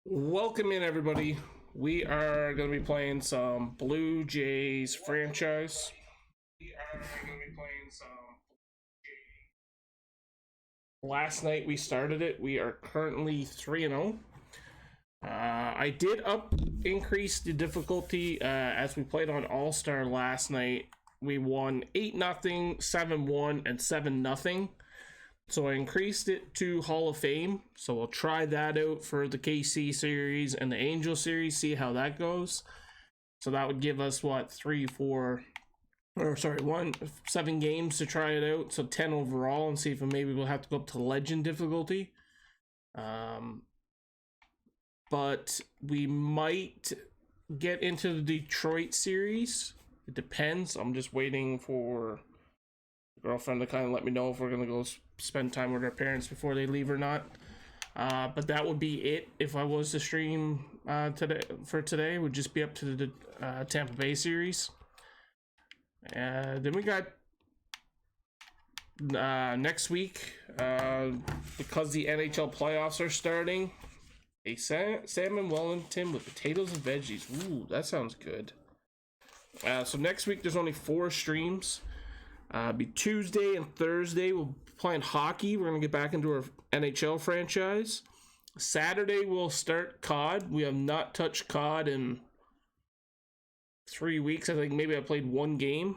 Welcome in, everybody. We are going to be playing some Blue Jays franchise. Last night we started it. We are currently 3-0. I did increase the difficulty as we played on All-Star last night. We won 8-0, 7-1, and 7-0. So I increased it to Hall of Fame. So we'll try that out for the KC series and the Angel series, see how that goes. So that would give us, 7 games to try it out. So 10 overall, and see if maybe we'll have to go up to Legend difficulty. But we might get into the Detroit series. It depends. I'm just waiting for girlfriend to kind of let me know if we're gonna go spend time with our parents before they leave or not. But that would be it if I was to stream today. Would just be up to the Tampa Bay series. Then we got next week, because the NHL playoffs are starting, a salmon Wellington with potatoes and veggies. Ooh, that sounds good. So next week there's only 4 streams. Be Tuesday and Thursday we'll be playing hockey. We're gonna get back into our NHL franchise. Saturday we'll start COD. We have not touched COD in 3 weeks. I think maybe I played 1 game.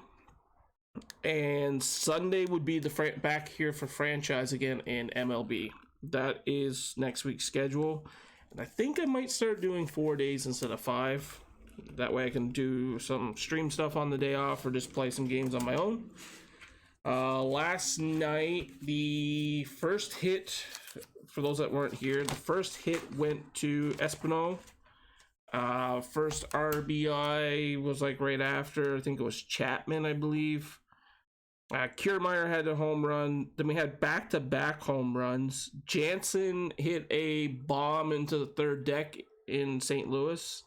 And Sunday would be the back here for franchise again in MLB. That is next week's schedule. And I think I might start doing 4 days instead of 5. That way I can do some stream stuff on the day off or just play some games on my own. Last night, the first hit, for those that weren't here, the first hit went to Espino. First RBI was like right after, I think it was Chapman, I believe. Kiermaier had a home run. Then we had back-to-back home runs. Jansen hit a bomb into the third deck in St. Louis.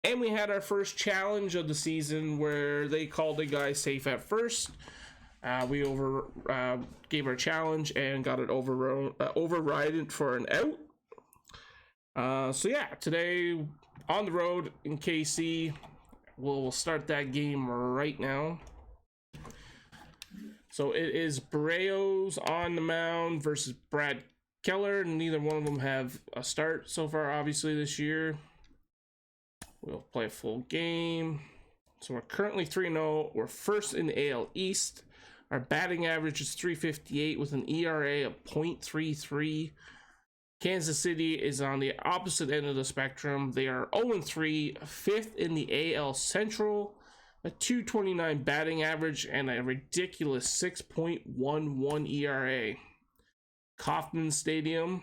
And we had our first challenge of the season where they called a guy safe at first. We gave our challenge and got it overridden for an out. So yeah, today on the road in KC, we'll start that game right now. So it is Berrios on the mound versus Brad Keller. Neither one of them have a start so far, obviously, this year. We'll play a full game. So we're currently 3-0. We're first in the AL East. Our batting average is .358 with an ERA of .33. Kansas City is on the opposite end of the spectrum. They are 0-3, 5th in the AL Central, a .229 batting average, and a ridiculous 6.11 ERA. Kauffman Stadium.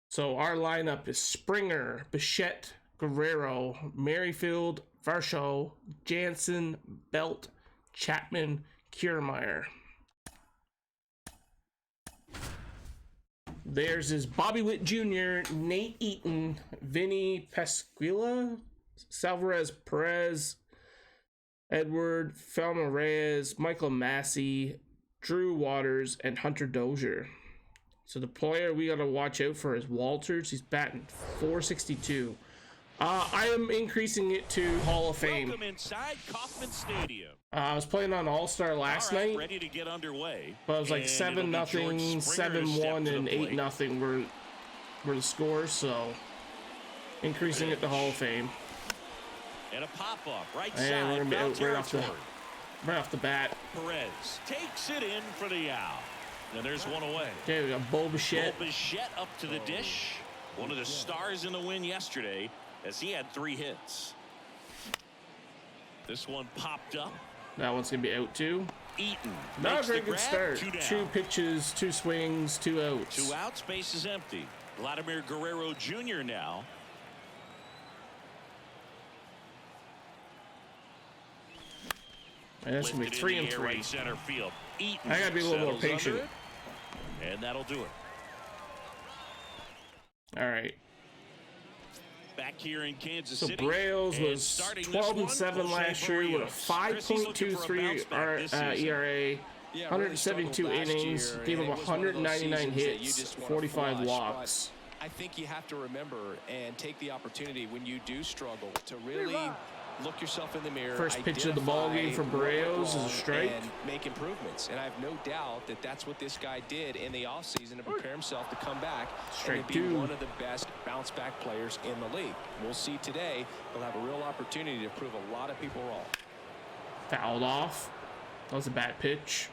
So our lineup is Springer, Bichette, Guerrero, Merrifield, Varsho, Jansen, Belt, Chapman, Kiermaier. Theirs is Bobby Witt Jr., Nate Eaton, Vinny Pasquilla, Salvarez Perez, Edward Felma Reyes, Michael Massey, Drew Waters, and Hunter Dozier. So the player we gotta watch out for is Walters. He's batting .462. I am increasing it to Hall of Fame. Welcome inside Kauffman Stadium. I was playing on All-Star last night. Ready to get underway. But it was like 7-0, 7-1, and 8-0 were the scores. So increasing it to Hall of Fame. And a pop-up right and side. We're gonna be out right off the bat. Perez takes it in for the out. And there's one away. Okay, we got Bo Bichette. Bo Bichette up to the dish. One of the stars in the win yesterday, as he had 3 hits. This one popped up. That one's gonna be out too. Eaton. Not a very good start. 2 pitches, 2 swings, 2 outs. 2 outs, base is empty. Vladimir Guerrero Jr. now. And that's gonna be 3-3. Right center field. Eaton I gotta be a little more patient. And that'll do it. All right. Back here in Kansas So City. Berrios was 12-7 last year with a 5.23 ERA. Yeah, 172 really struggled innings, last gave year, him and it was one of those 199 seasons that you hits, just wanna 45 flush, walks. but I think you have to remember and take the opportunity when you do struggle to really look yourself in the mirror. First pitch of the ball game for Barrios is a strike. And make improvements. And I have no doubt that that's what this guy did in the offseason to prepare himself to come back Strike and be two. one of the best bounce back players in the league. We'll see today. He'll have a real opportunity to prove a lot of people wrong. Fouled off. That was a bad pitch.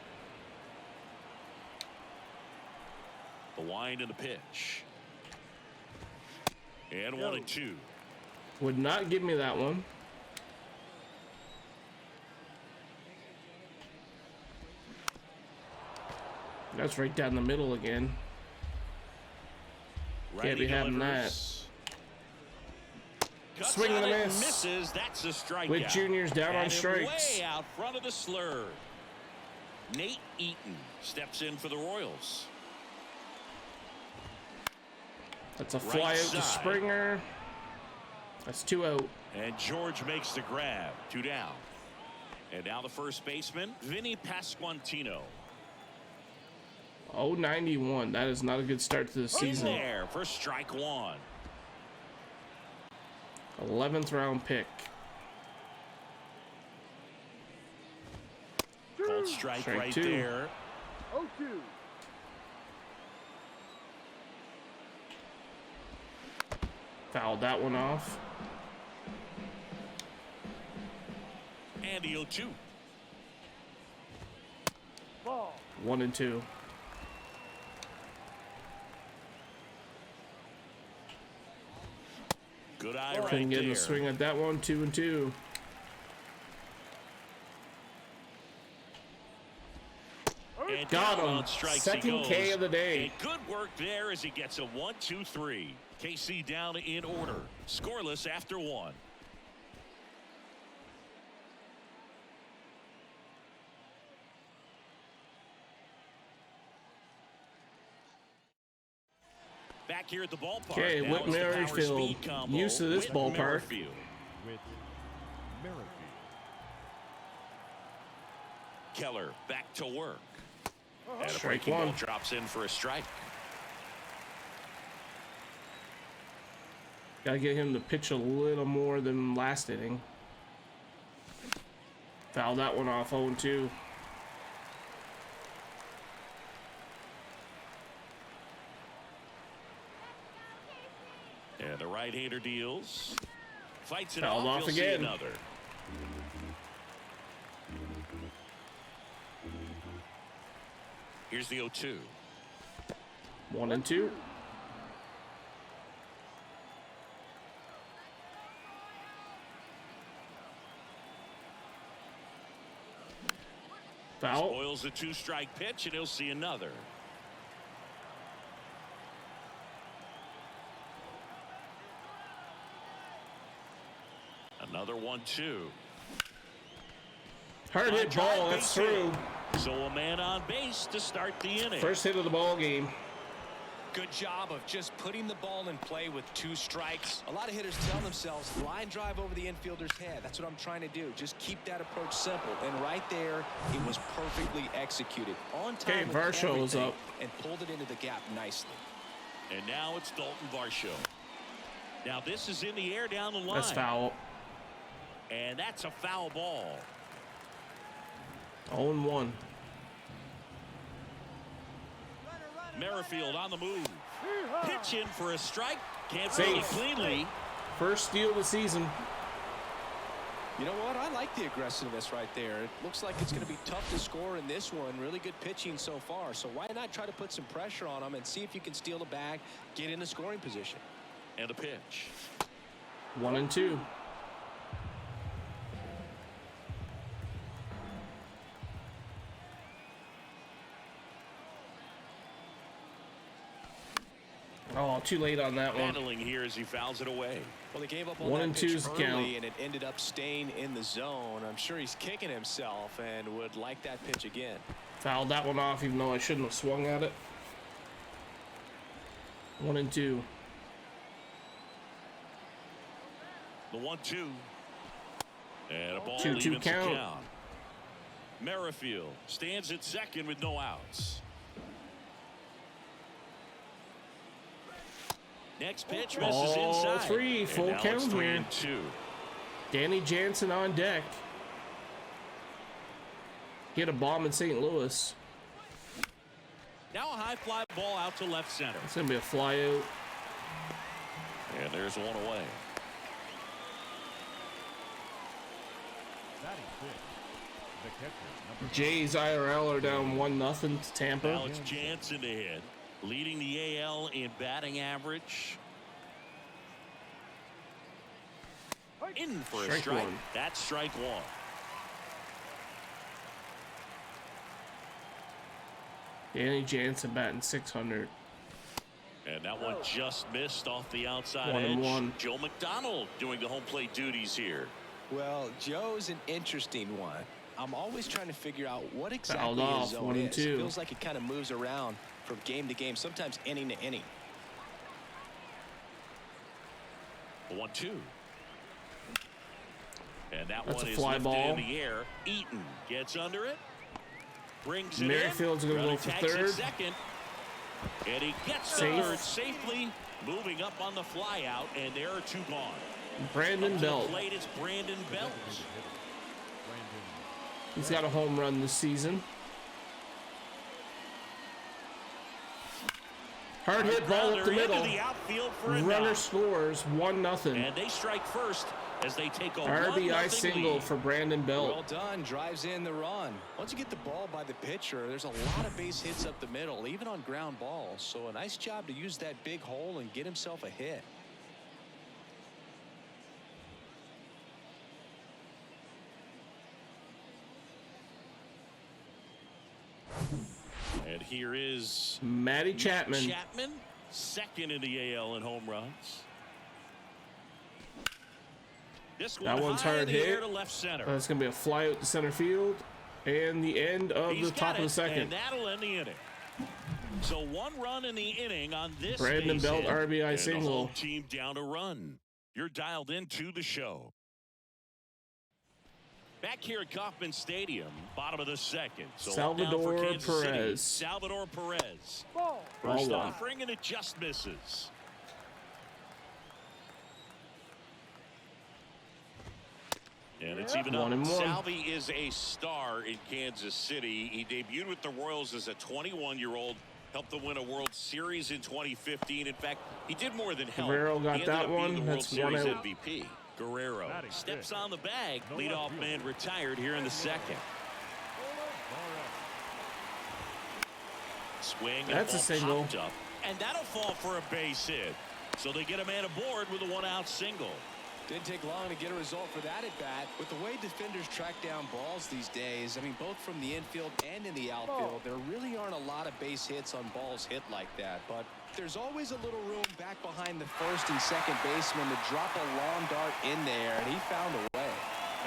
The wind and the pitch. And 1-2. Would not give me that one. That's right down the middle again. Can't be having that. Swing and a miss. Misses. That's a strikeout. With Juniors down on And strikes. way out front of the slur. Nate Eaton steps in for the Royals. That's a fly Right out to side. Springer. That's 2 out. And George makes the grab. 2 down. And now the first baseman, Vinny Pasquantino. 091. That is not a good start to the In season. there for strike one. 11th round pick. Called strike Strike right two. there. Fouled that one off. And the 0-2. 1 and 2. Good eye Couldn't right get in there. the swing at that one. 2 and 2. And Got down him. on strikes he Second K goes. of the day. And good work there as he gets a 1-2-3. KC down in order. Scoreless after 1. Back here at the ballpark. Okay, Now Whit it's the power Merrifield. speed combo. Used to this Whit ballpark. Merrifield. Keller back to work. And a Strike breaking ball one. drops in for a strike. Gotta get him to pitch a little more than last inning. Fouled that one off. 0 and 2. And the right-hander deals. Fights it Fouled off You'll see again. another. Here's the 0-2. 1 and 2. Foul. Spoils the 2-strike pitch, and he'll see another. Another 1-2. Hard hit Drive ball. base That's hit. through. So a man on base to start the inning. First hit of the ball game. Good job of just putting the ball in play with 2 strikes. A lot of hitters tell themselves line drive over the infielder's head. That's what I'm trying to do. Just keep that approach simple. And right there, it was perfectly executed. On time Okay, with Varsho is everything, up. and pulled it into the gap nicely. And now it's Dalton Varsho. Now this is in the air down the line. That's foul. And that's a foul ball. 0 and 1. Merrifield on the move. Pitch in for a strike. Can't see it Safe. cleanly. First steal of the season. You know what? I like the aggressiveness right there. It looks like it's going to be tough to score in this one. Really good pitching so far. So why not try to put some pressure on them and see if you can steal the bag, get in the scoring position. And a pitch. 1 and 2. Oh, too late on that one. Battling here as he fouls it away. Well, they gave up on 1 that and pitch 2's the early, count. and it ended up staying in the zone. I'm sure he's kicking himself and would like that pitch again. Fouled that one off, even though I shouldn't have swung at it. 1 and 2. The 1-2. And a ball 2-2 evens the count. Merrifield stands at second with no outs. Next pitch misses inside. 3, full count here. 3-2. Danny Jansen on deck. Hit a bomb in St. Louis. Now a high fly ball out to left center. It's gonna be a fly out. And there's one away. Jays IRL are down 1-0 to Tampa. Alex Jansen to hit, leading the AL in batting average. In for a strike. One. That's strike one. Danny Jansen batting 600. And that one just missed off the outside 1-1. edge. Joe McDonald doing the home plate duties here. Well, Joe's an interesting one. I'm always trying to figure out what exactly Fouled his off, zone 1 and is. 2. It feels like it kind of moves around from game to game, sometimes inning to inning. 1-2. And that That's one a is fly lifted ball. in the air. Eaton gets under it. Brings it Merrifield's in. gonna go Runner for tags at third. second. And he gets to Safe. third safely. Moving up on the fly out. And there are two gone. Brandon Up to the Belt. plate, it's Brandon Belt. He's got a home run this season. Hard hit ball up the Grounder into middle. the outfield for a Runner knock. scores 1-0. And they strike first as they take a RBI 1-0 single lead. for Brandon Well Belt. done, drives in the run. Once you get the ball by the pitcher, there's a lot of base hits up the middle, even on ground balls. So a nice job to use that big hole and get himself a hit. And here is Matty Chapman. Chapman, second in the AL in home runs. This one That one's high in hard the hit. air to left center. That's going to be a fly out to center field. And the end of He's the top got of the it, second. and that'll end the inning. So 1 run in the inning on this Brandon base Belt hit, RBI and single. the whole team down to run. You're dialed into the show. Back here at Kauffman Stadium, bottom of the second. So Salvador now for Kansas City, Perez. Salvador Perez. Ball First one. offering, and it just misses. And it's even up. 1-1. Salvi is a star in Kansas City. He debuted with the Royals as a 21-year-old. Helped them win a World Series in 2015. In fact, he did more than help. Guerrero got He ended that up being one. the World That's one Series out. MVP. Guerrero steps on the bag. Leadoff man retired here in the second. Swing. And That's a ball single. popped up, and that'll fall for a base hit. So they get a man aboard with a 1-out single. Didn't take long to get a result for that at bat. With the way defenders track down balls these days, I mean, both from the infield and in the outfield, there really aren't a lot of base hits on balls hit like that. But there's always a little room back behind the first and second baseman to drop a long dart in there, and he found a way.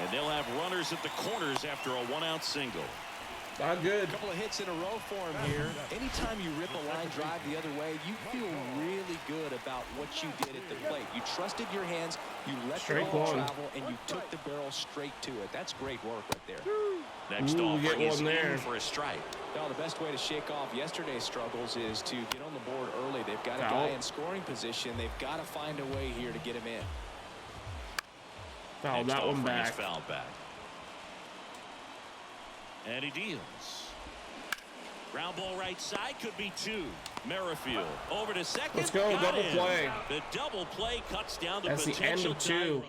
And they'll have runners at the corners after a 1-out single. Not good. A couple of hits in a row for him here. Anytime you rip a line drive the other way, you feel really good about what you did at the plate. You trusted your hands, you let Strike the ball one. travel, and you took the barrel straight to it. That's great work right there. Next Ooh, we get offering is one there. in for a strike. Well, the best way to shake off yesterday's struggles is to get on the board early. They've got a Foul. guy in scoring position. They've got to find a way here to get him in. Foul Next that one offering is back. fouled back. And he deals. Ground ball right side, could be 2. Merrifield over to second. Let's go, Got double him. play. The double play cuts down the That's the end potential of 2. tie run.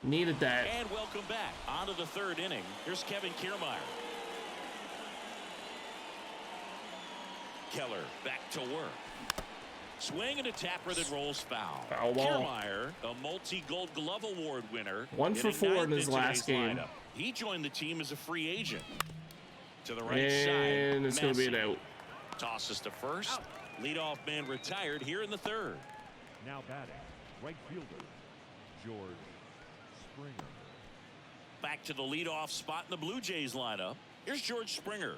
Needed that. And welcome back. On to the third inning. Here's Kevin Kiermaier. Keller back to work. Swing and a tapper that rolls foul. Foul ball. Kiermaier, a multi-Gold Glove Award winner. 1 for hitting 4 in ninth his last today's game. lineup. He joined the team as a free agent. To the right And side. it's going to be an Messi out. tosses to first. Leadoff man retired here in the third. Now batting, right fielder, George Springer. Back to the leadoff spot in the Blue Jays lineup. Here's George Springer.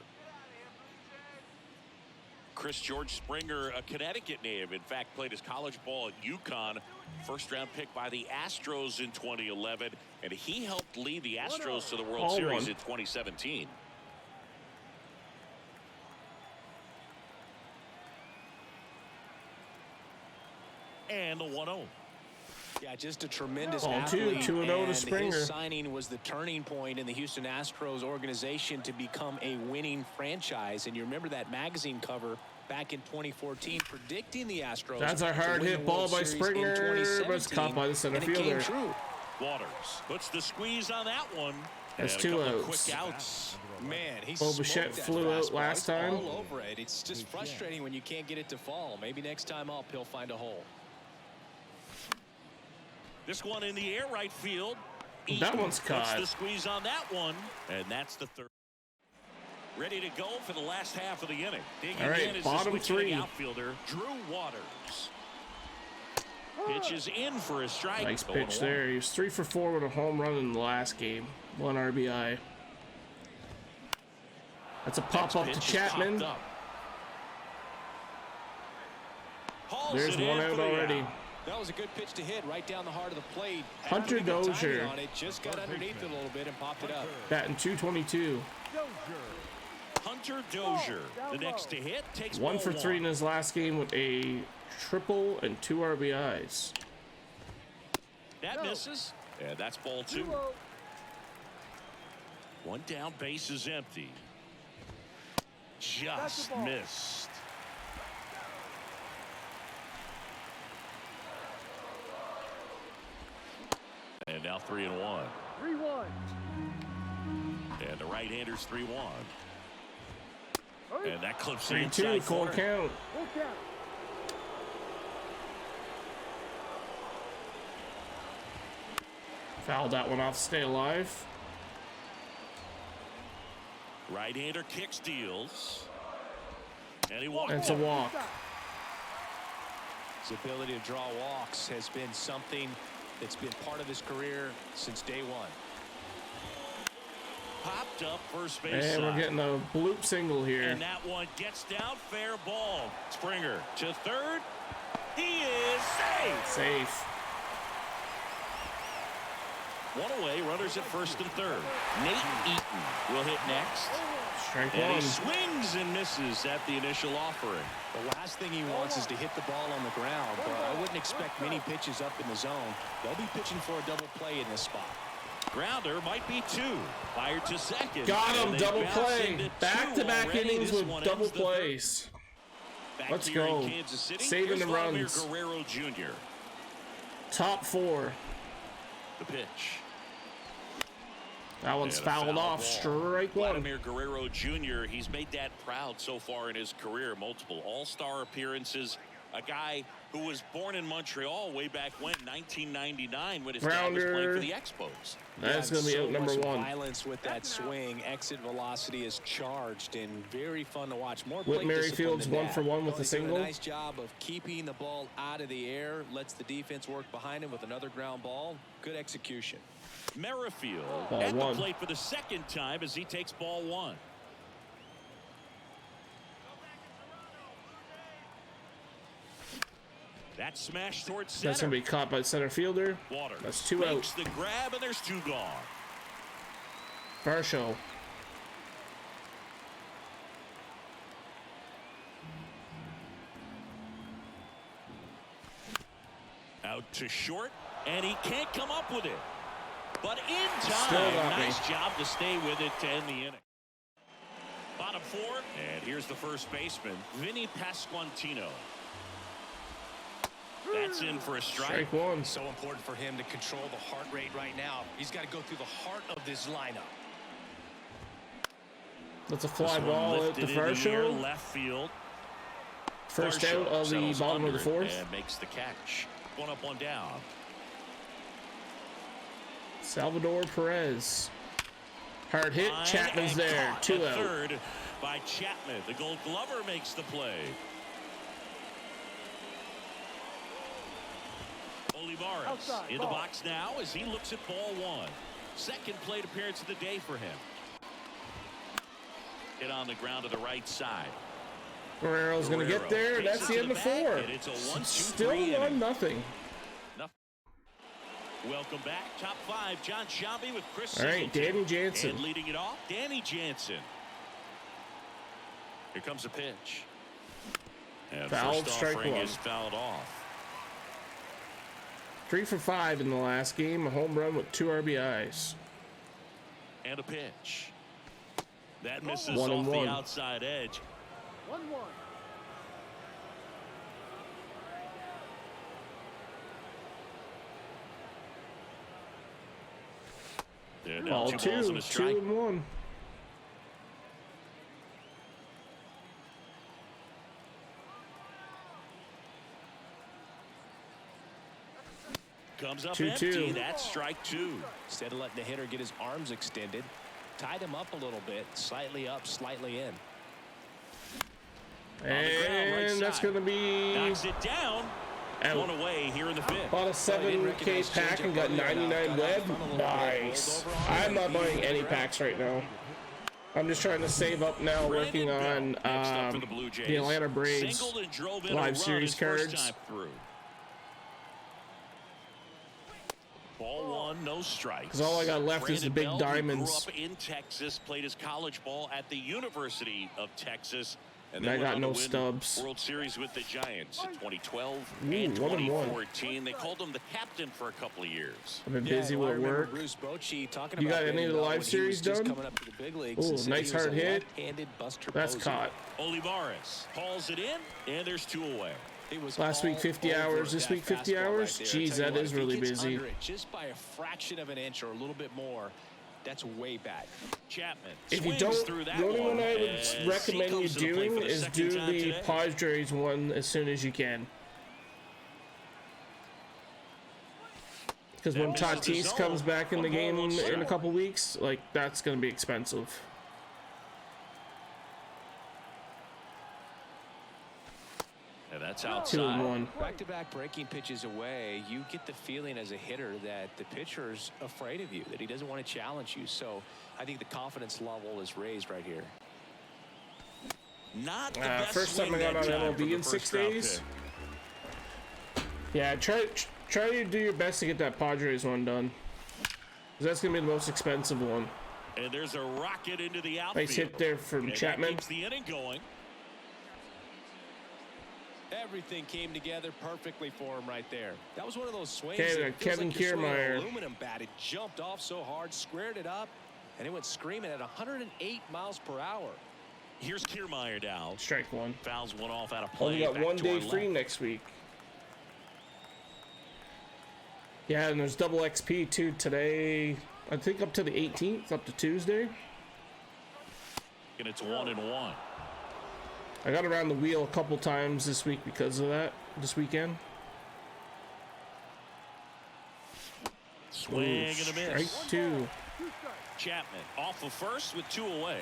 George Springer, a Connecticut native. In fact, played his college ball at UConn. First-round pick by the Astros in 2011. And he helped lead the Astros to the World All Series one. in 2017. and the 1-0. Yeah, just a tremendous Ball athlete. 2, 2-0 to and Springer. His signing was the turning point in the Houston Astros organization to become a winning franchise. And you remember that magazine cover back in 2014 predicting the Astros. That's a hard to win hit the ball World by Series in Springer, but it's caught 2017, by the center and it came fielder. true. Waters puts the squeeze on that one. That's And a 2 couple of outs. quick outs. Man, he Bo smoked Bichette that flew out fastball. last He's time. all over it. It's just frustrating when you can't get it to fall. Maybe next time up he'll find a hole. This one in the air right field. That one's Puts caught. the squeeze on that one, and that's the third. Ready to go for the last half of the inning. Digging All right, in is bottom the switch-hitting 3. outfielder Drew Waters. Pitches in for a strike. Nice 0-1. pitch there. He was 3 for 4 with a home run in the last game. 1 RBI. That's a pop up to Pitch is Chapman. popped up. Hauls There's it in one for out the already. out. That was a good pitch to hit right down the heart of the plate. Hunter Had pretty good timing Dozier. on it, just got underneath it a little bit and popped it up. Batting .222. Hunter Dozier, the next to hit, takes 1 ball for 3 in his last game with a triple and 2 RBIs. That misses, and that's ball 2. One down, base is empty. Just missed. And now 3-1. 3-1. And the right-hander's 3-1. And that clips the 3-2, inside full corner. count. Full count. Fouled that one off to stay alive. Right-hander kicks, deals. And he walks. That's a walk. His ability to draw walks has been something that's been part of his career since day one. Popped up first base And we're side. getting a bloop single here. And that one gets down, fair ball. Springer to third. He is safe. Safe. One away, runners at first and third. Nate Eaton will hit next. Strike And he 1. swings and misses at the initial offering. The last thing he wants is to hit the ball on the ground, but I wouldn't expect many pitches up in the zone. They'll be pitching for a double play in this spot. Grounder might be 2. Fired to second. Got And him, they double bounce play. into 2 Back-to-back already. innings This with one double ends the third. plays. Back Let's here in go. Kansas City. Saving Here's the Vladimir runs. Guerrero Jr. Top 4. The pitch. That one's And a fouled foul off. ball. Strike 1. Vladimir Guerrero Jr., he's made Dad proud so far in his career. Multiple all-star appearances. A guy who was born in Montreal way back when, 1999, when his dad was playing for the Expos. That's Yeah, going to be so out number much 1. Violence with that swing. Exit velocity is charged and very fun to watch. More Whit plate discipline Merrifield's than 1 that. for 1 with a He's doing single. A nice job of keeping the ball out of the air. Lets the defense work behind him with another ground ball. Good execution. Merrifield Ball at 1. the plate for the second time as he takes ball 1. That smash towards center. That's going to be caught by the center fielder. Waters That's 2 makes out. the grab, and there's 2 gone. Varsho. Out to short, and he can't come up with it. But in Still time, got me. nice job to stay with it to end the inning. Bottom 4, and here's the first baseman, Vinny Pasquantino. That's in for a strike. Strike 1. So important for him to control the heart rate right now. He's got to go through the heart of this lineup. That's a This fly one ball at lifted the in the air, Varsho. left field. First Varsho out of the settles bottom of the under 4th. and makes the catch. 1 up, 1 down. Salvador Perez. Hard hit. Line Chapman's and there. caught 2 at out. third by Chapman. The Gold Glover makes the play. Olivares Outside, in the ball. box now as he looks at ball 1. Second plate appearance of the day for him. Hit on the ground to the right side. Guerrero's going to get there. Guerrero That's takes the it end to of the bag, 4. and it's a 1-2-3 Still inning. 1-0. Welcome back. Top 5. John Shambi with Chris All right, Singleton. Danny Jansen. And leading it off, Danny Jansen. Here comes a pitch. And Fouled, first strike offering 1. is fouled off. 3 for 5 in the last game. A home run with 2 RBIs. And a pitch. That misses 1-1. off the outside edge. 1-1. They're down All 2 balls 2, and a 2 strike. and 1. Comes up 2-2. empty. That's strike 2. Instead of letting the hitter get his arms extended, tied him up a little bit, slightly up, slightly in. And that's going to be Knocks it down. out. One away here in the fifth. Bought a 7K pack and got 99 web. Nice. I'm not buying any packs right now. I'm just trying to save up now, working on Next up for the Blue Jays. the Atlanta Braves Singled and drove in a live run series his first cards. time through. Ball 1, no strikes. Because all I got left is the big Brandon Belt, who diamonds. grew up in Texas, played his college ball at the University of Texas. And And I then went got on no to win stubs. World Series with the Giants in 2012 Ooh, and 1-1. 2014. They called him the captain for a couple of years. I've been busy well, I with remember work. Bruce Bochy talking You about got any Brandon of the Belt live when he series was just done? coming up to the big leagues Ooh, and said nice he was hard a hit. left-handed Buster That's Posey. caught. Olivares hauls it in, and there's 2 away. It was Last week all 50 over hours, this that week 50 fastball hours? right there. Jeez, Tell you that what, is if he really gets busy. under it just by a fraction of an inch or a little bit more, that's way back. Chapman If you swings don't, through that the only one I would as he recommend you comes to the plate doing for the is second do time the today. Padres one as soon as you can. Because when That misses the Tatis zone. comes back in the 1 ball, game 1 in a strike. couple weeks, like that's going to be expensive. And that's 2 outside. and 1. Back-to-back breaking pitches away, you get the feeling as a hitter that the pitcher's afraid of you, that he doesn't want to challenge you. So I think the confidence level is raised right here. Not the best First time I swing got on that time for MLB the in 6 first-round days. pick. Yeah, try to do your best to get that Padres one done. 'Cause that's going to be the most expensive one. And there's a rocket into the outfield. Nice hit there from And that Chapman. keeps the inning going. Everything came together perfectly for him right there. That was one of those swings. Okay, that feels Kevin like you're swinging an Kiermaier. aluminum bat. It jumped off so hard, squared it up, and it went screaming at 108 miles per hour. Here's Kiermaier now. Strike 1. Fouls one off out of play. Only got back 1 to day our free left. next week. Yeah, and there's double XP too today. I think up to the 18th, up to Tuesday. And it's 1-1. I got around the wheel a couple times this week because of that, this weekend. Swing Ooh, and a miss. strike 2. Chapman off of first with 2 away.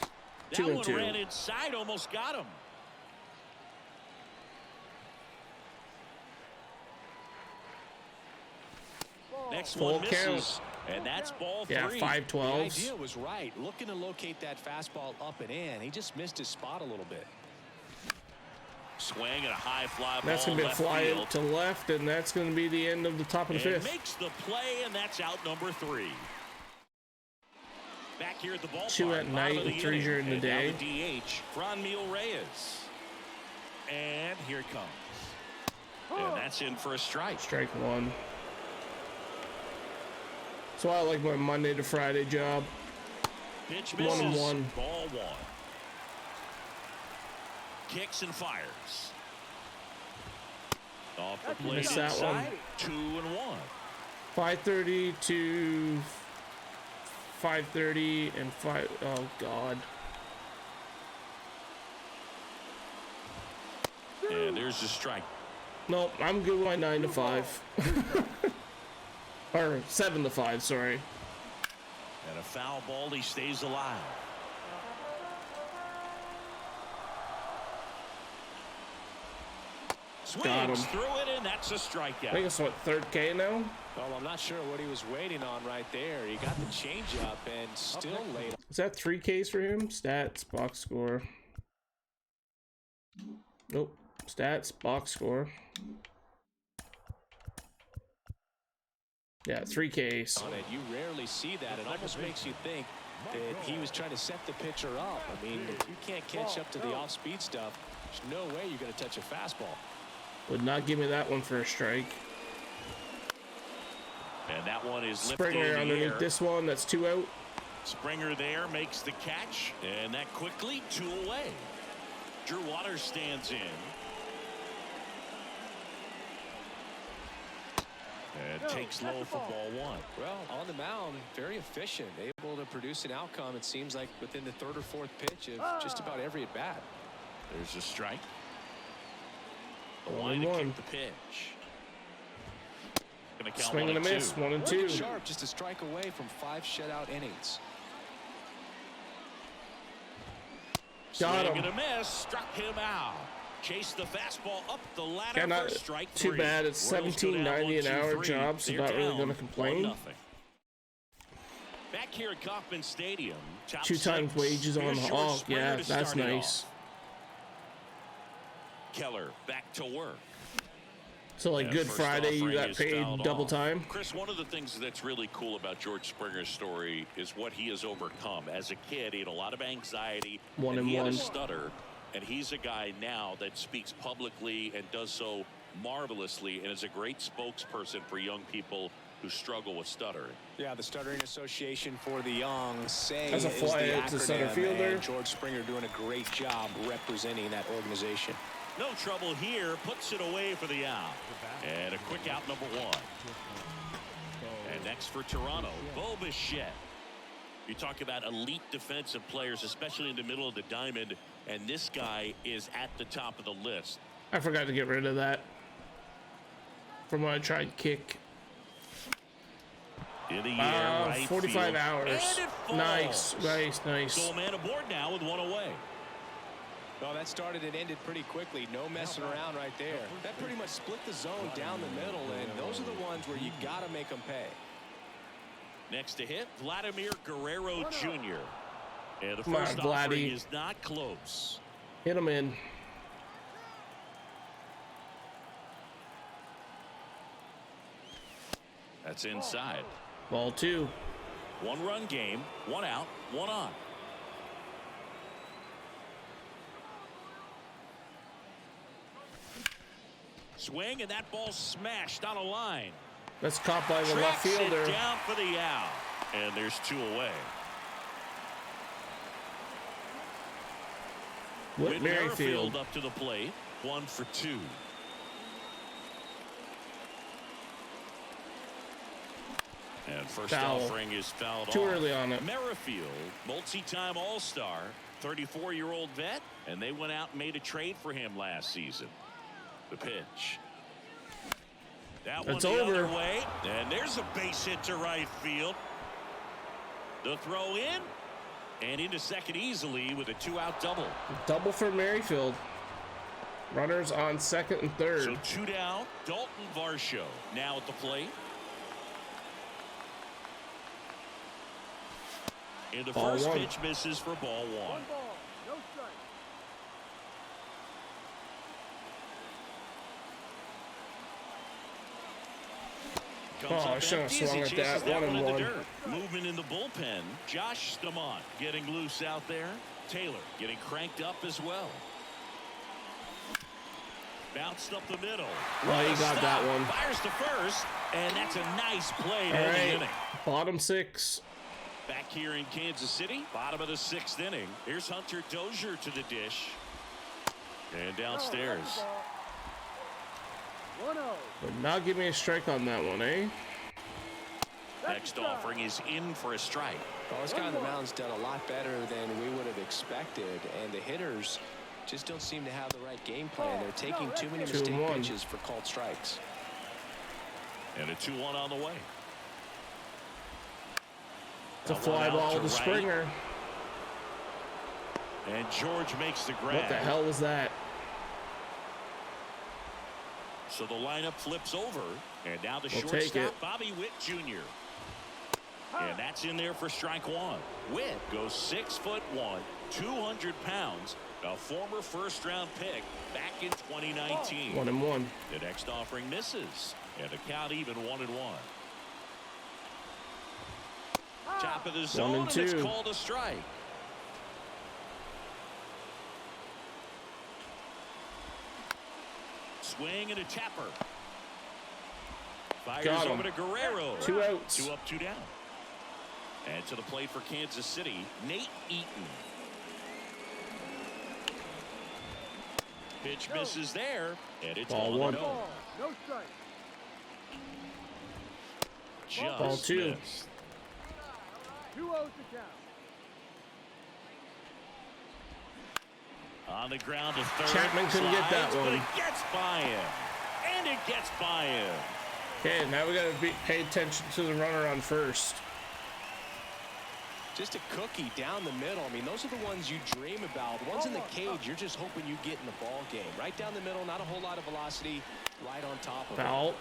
That 2 and one 2. ran inside, almost got him. Next Full one misses, count. and that's ball 3. Yeah, 5 The 12s. idea was right. Looking to locate that fastball up and in. He just missed his spot a little bit. Swing and a high fly That's ball going to be a left fly field. to left, and that's going to be the end of the top of the And 5th. makes the play, and that's out number 3. Back here at the ballpark. 2 at bottom night of the and 3 inning. during the And now day. the DH, Franmil Reyes. And here it comes. And that's in for a strike. Strike 1. So I like my Monday to Friday job. Pitch 1 misses. and 1. Ball 1. Kicks and fires. Off the plate Missed that one. inside. 2 and 1. 5:30 to 5:30 and 5. Oh God. And there's the strike. Nope, I'm good with my 9 to 5. Or 7 to 5, sorry. And a foul ball, he stays alive. Got him. Swings through it, and that's a I strikeout. think it's what, 3rd K now? Well, I'm not sure what he was waiting on right there. He got the changeup and still laid. Is that 3 Ks for him? Stats, box score. Nope. Stats, box score. Yeah, 3 Ks. On it. You rarely see that. It almost makes you think that he was trying to set the pitcher up. I mean, if you can't catch up to the off-speed stuff, There's no way you're going to touch a fastball. Would not give me that one for a strike. And that one is lifted Springer in the underneath air. this one. That's 2 out. Springer there makes the catch, and that quickly 2 away. Drew Waters stands in. And takes low for ball 1. Well, on the mound, very efficient, able to produce an outcome, it seems like, within the 3rd or 4th pitch of just about every at-bat. There's a strike. The 1 line and to 1. kick the pitch. Gonna count Swing 1 and a miss. 2. 1 and Working 2. sharp, just a strike away from 5 shutout innings. Got Swing him. and a miss. Struck him out. Chased the fastball up the ladder Yeah, for not strike too 3. bad. It's Royals go down $17.90 an 1, 2, hour 3. job, so They're not really down gonna complain. 1-0. Back here at Kauffman Stadium. Top 2 times 6. wages on Here's the George hog. Springer Yeah, to that's start it nice. off. Keller back to work. So like And Good first Friday, you offering got is paid fouled double off. time. Chris, one of the things that's really cool about George Springer's story is what he has overcome. As a kid, he had a lot of anxiety. 1 and he had 1. a stutter. And he's a guy now that speaks publicly and does so marvelously and is a great spokesperson for young people who struggle with stuttering. Yeah, the Stuttering Association for the Young, SAY, As a is fly the out to center acronym, fielder. and George Springer doing a great job representing that organization. No trouble here. Puts it away for the out. And a quick out, number 1. And next for Toronto, Bo Bichette. You talk about elite defensive players, especially in the middle of the diamond, and this guy is at the top of the list. I forgot to get rid of that from when I tried kick. In the air, right 45 field. hours. And it falls. Nice, nice, nice. So a man aboard now with 1 away. Well, that started and ended pretty quickly. No messing around right there. That pretty much split the zone down the middle, and those are the ones where you got to make them pay. Next to hit, Vladimir Guerrero Jr. And the Come on, first offering Vladdy. is not close. Hit him in. That's inside. Ball 2. 1-run game, 1 out, 1 on. Swing, and that ball smashed on a line. That's caught by the left Tracks fielder. it down for the out. And there's 2 away. Whit Merrifield. up to the plate. 1 for 2. And first Foul. offering is fouled Too off. early on it. Merrifield, multi-time All-Star, 34-year-old vet, and they went out and made a trade for him last season. The pitch. That one It's the over. other way, and there's a base hit to right field. The throw in, and into second easily with a 2-out double. Double for Merrifield. Runners on second and third. So 2 down. Dalton Varsho now at the plate. And the Ball first 1. pitch misses for ball 1. Comes Oh, I up shouldn't have empty as swung he at chases that. 1 one and in the 1. dirt. Movement in the bullpen. Josh Stamont getting loose out there. Taylor getting cranked up as well. Bounced up the middle. Well, he got Stop. that one. Fires to first, and that's a nice play to All end the right. inning. Bottom 6. Back here in Kansas City, bottom of the 6th inning. Here's Hunter Dozier to the dish. And downstairs. Would not give me a strike on that one, eh? Next offering is in for a strike. Well, this guy on the mound's done a lot better than we would have expected, and the hitters just don't seem to have the right game plan. They're taking too many 2 mistake and 1. pitches for called strikes. And a 2-1 on the way. It's a That one fly out ball to to right. Springer. And George makes the grab. What the hell was that? So the lineup flips over. And now the We'll take shortstop, it. Bobby Witt Jr. And that's in there for strike 1. Witt goes 6'1", 200 pounds. A former first-round pick back in 2019. 1 and 1. The next offering misses. And the count even 1 and 1. Top of the zone, and and it's 2. called a strike. swing and a tapper. Fires Got him. over to Guerrero. 2 outs. 2 up, 2 down. And to the plate for Kansas City, Nate Eaton. Pitch misses there, and it's Ball on one. the nose. No strike. Just Ball two. missed. 2-0 to count. On the ground to third. Chapman couldn't get that Slides, but one. it gets by him. And it gets by him. Okay, now we gotta pay attention to the runner on first. Just a cookie down the middle. I mean, those are the ones you dream about. Ones in the cage, you're just hoping you get in the ball game. Right down the middle, not a whole lot of velocity. Right on top of it. Foul.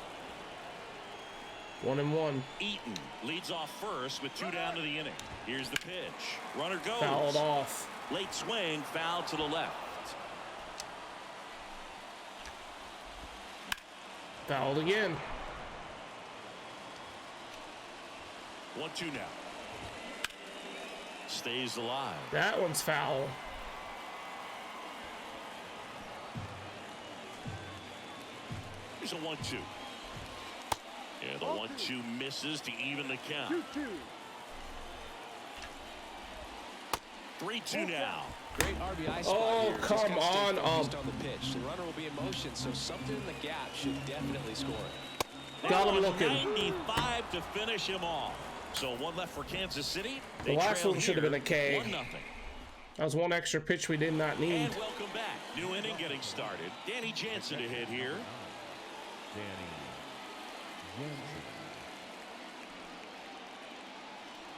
1-1. Eaton leads off first with 2 down to the inning. Here's the pitch. Runner goes. Fouled off. Late swing, foul to the left. Fouled again. 1-2 now. Stays alive. That one's foul. Here's a 1-2. And the 1-2 misses to even the count. 2-2. 3-2 now. Great RBI spot Oh, here. Just come gotta stay on, focused on the pitch. The runner will be in motion, so something in the gap should definitely score it. Got him That was looking. 95 to finish him off. So 1 left for Kansas City. The last one should have been a K. 1-0. That was one extra pitch we did not need. And welcome back. New inning getting started. Danny Jansen to hit here. Danny Jansen.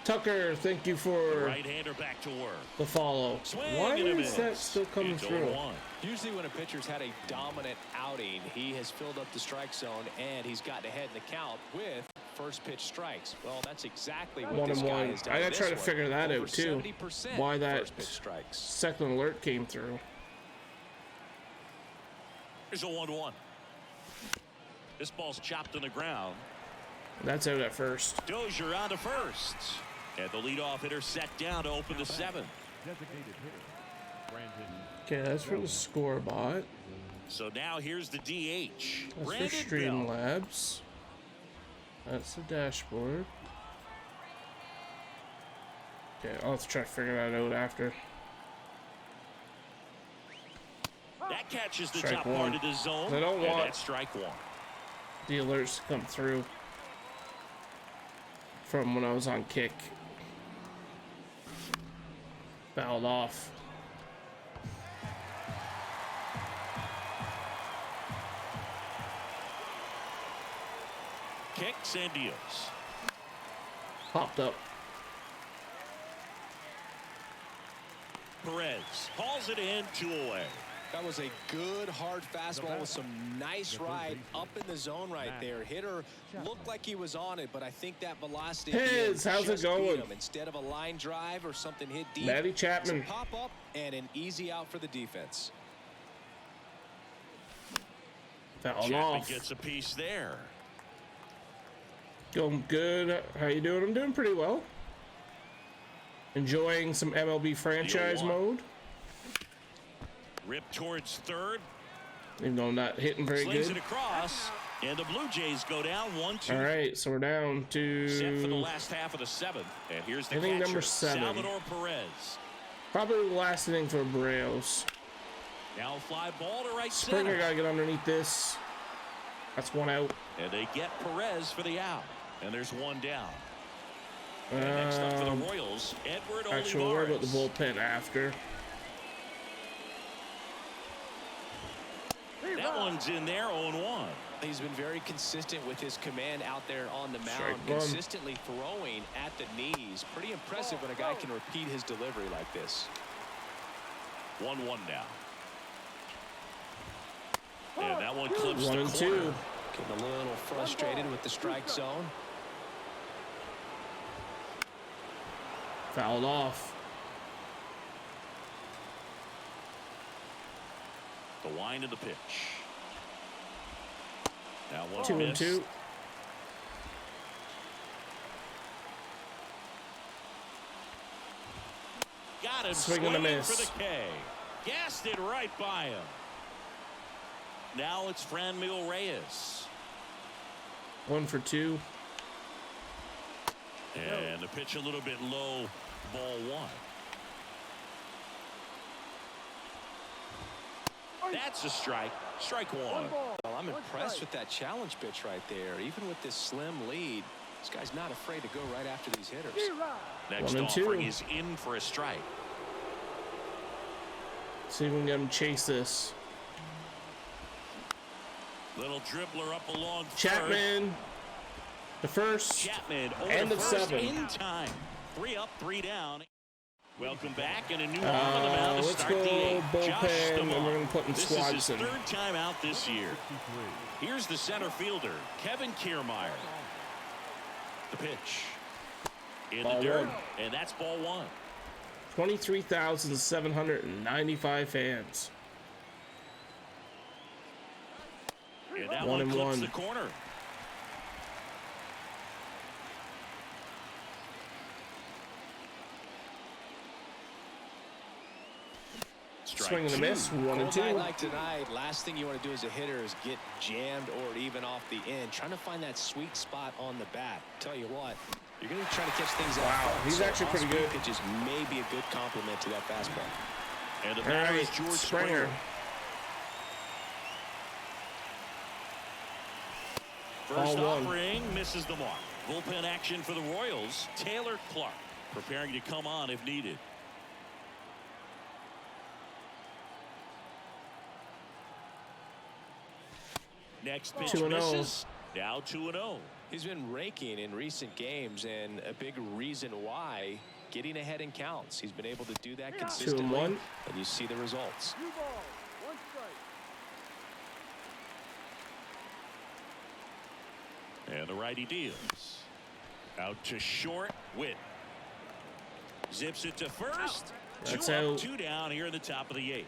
Tucker, thank you for Right-hander back to work. the follow. Swing Why and a is miss. that still coming It's through? 0-1. Usually when a pitcher's had a dominant outing, he has filled up the strike zone and he's gotten ahead in the count with first pitch strikes. Well, that's exactly what this guy 1-1. has done. I gotta this try to one. figure that Over out too. 70% Why that first pitch strikes. second alert came through. Here's a 1-1. This ball's chopped in the ground. That's out at first. Dozier on to first. And the leadoff hitter set down to open the 7th. Designated hitter. Brandon. Okay, that's for the score bot. So now here's the DH. That's Brandon for Bell. Streamlabs. That's the dashboard. Okay, I'll have to try to figure that out after. That catches the Strike top one. part of the zone. They don't and want- that's strike 1. The alerts to come through from when I was on kick. Fouled off. Kicks and deals. Popped up. Perez hauls it in, 2 away. That was a good hard fastball with some nice ride up in the zone right there. Hitter looked like he was on it, but I think that velocity Piz, how's it just beat going? him. Instead of a line drive or something hit deep, Matty Chapman. it's a pop up and an easy out for the defense. Fouled Chapman off. gets a piece there. Going good. How you doing? I'm doing pretty well. Enjoying some MLB franchise 0-1. mode. Rip towards third. Even though I'm not hitting very Slings good. it across. And the Blue Jays go down 1-2. All right, so we're down Set for the to last half of the 7th. And here's the inning catcher, number 7. Salvador Perez. probably the last inning for Brails. Now a fly ball to right Springer center. gotta get underneath this. That's one out. And they get Perez for the out. And there's 1 down. And next up for the Royals, Edward Actually, we'll worry about the Olivares. bullpen after. That one's in there, 0-1. He's been very consistent with his command out there on the mound, Strike one. consistently throwing at the knees. Pretty impressive when a guy can repeat his delivery like this. 1-1 now. And that one clips 1 the and corner. 2. Getting a little frustrated with the strike zone. Fouled off. The wind of the pitch. Now 1 2 and missed. 2. Got him Swing and a swinging miss. for the K. Gassed it right by him. Now it's Franmil Reyes. 1 for 2. And the pitch a little bit low, ball 1. That's a strike. Strike 1. Ball. Well, I'm One impressed strike. with that challenge pitch right there. Even with this slim lead, this guy's not afraid to go right after these hitters. G-Rod. Next 1 and 2. offering is in for a strike. See if we can get him chase this. Little dribbler up along third. Chapman. The first. Chapman over End to of first 7. in time. 3 up, 3 down. Welcome back, and a new arm on the mound to Let's start go the 8th. Josh bullpen, and Stamarr. we're going to put in This is his Swanson. 3rd time out this year. Here's the center fielder, Kevin Kiermaier. The pitch. In Ball the dirt, 1. and that's ball 1. 23,795 fans. And that 1 one and clips 1. the corner. Strike Swing and a 2. miss. 1 and Cold 2. night like tonight, last thing you want to do as a hitter is get jammed or even off the end. Trying to find that sweet spot on the bat. Tell you what, you're going to try to catch things out. Wow, front, he's so actually pretty off-speed good. Pitches may be a good complement to that fastball. And the All batter right, is George Springer. Springer. First Ball 1. offering misses the mark. Bullpen action for the Royals. Taylor Clark preparing to come on if needed. Next pitch 2-0. misses. Now 2-0. He's been raking in recent games, and a big reason why, getting ahead in counts. He's been able to do that 2 consistently, and 1. and you see the results. New ball. 1 strike. And the righty deals. Out to short. Witt zips it to first. That's 2 up, out. 2 down here in the top of the 8th.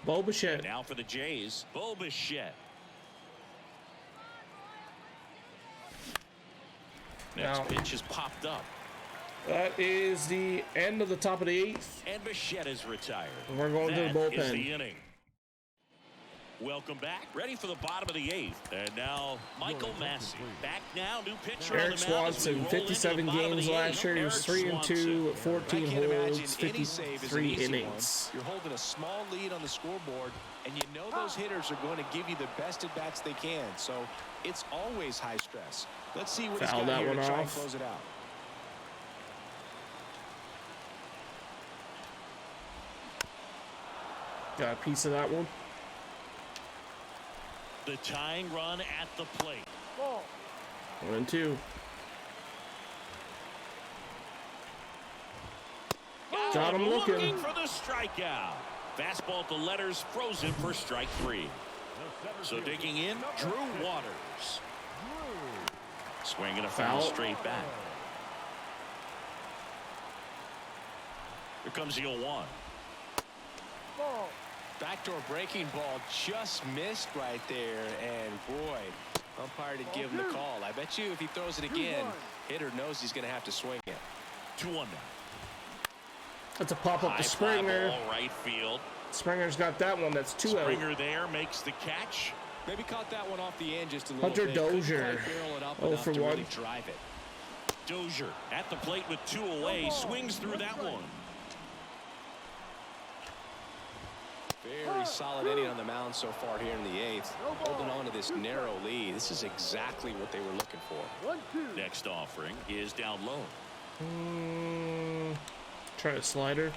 Bo Bichette. Now for the Jays, Bo Bichette. Next Now- pitch is popped up, That is the end of the top of the 8th. and Bichette is retired. And we're going to the That is bullpen. the inning. Welcome back. Ready for the bottom of the 8th. And now Michael Massey. Back now, new pitcher Eric on the mound as we Swanson, roll into 57 the bottom of games the last 8th. year. He was Eric 3 and 2, Swanson. 14 I can't imagine holds, any save is an 53 easy innings. one. You're holding a small lead on the scoreboard, and you know those hitters are going to give you the best at bats they can. So it's always high stress. Let's see what he's Foul got that here one to try and off. close it out. Got a piece of that one. The tying run at the plate. Ball. 1 and 2. Got him looking. For the strikeout. Fastball at the letters, frozen for strike 3. So digging in, Drew Waters. Swinging a foul Foul. straight back. Here comes the 0-1. Ball. Backdoor breaking ball just missed right there, and boy, umpire did give him the call. I bet you if he throws it again, 2-1. hitter knows he's going to have to swing it. 2-1 now. That's a pop up High to fly Springer. ball right field. Springer's got that one. That's 2 out. Springer there makes the catch. Maybe caught that one off the end just a little Hunter bit. Couldn't Dozier. quite barrel it up 0 enough for to 1. really drive it. Dozier at the plate with 2 away. Swings through that one. Very solid inning on the mound so far here in the 8th. Holding on to this narrow lead. This is exactly what they were looking for. 1-2. Next offering is down low. Try a slider.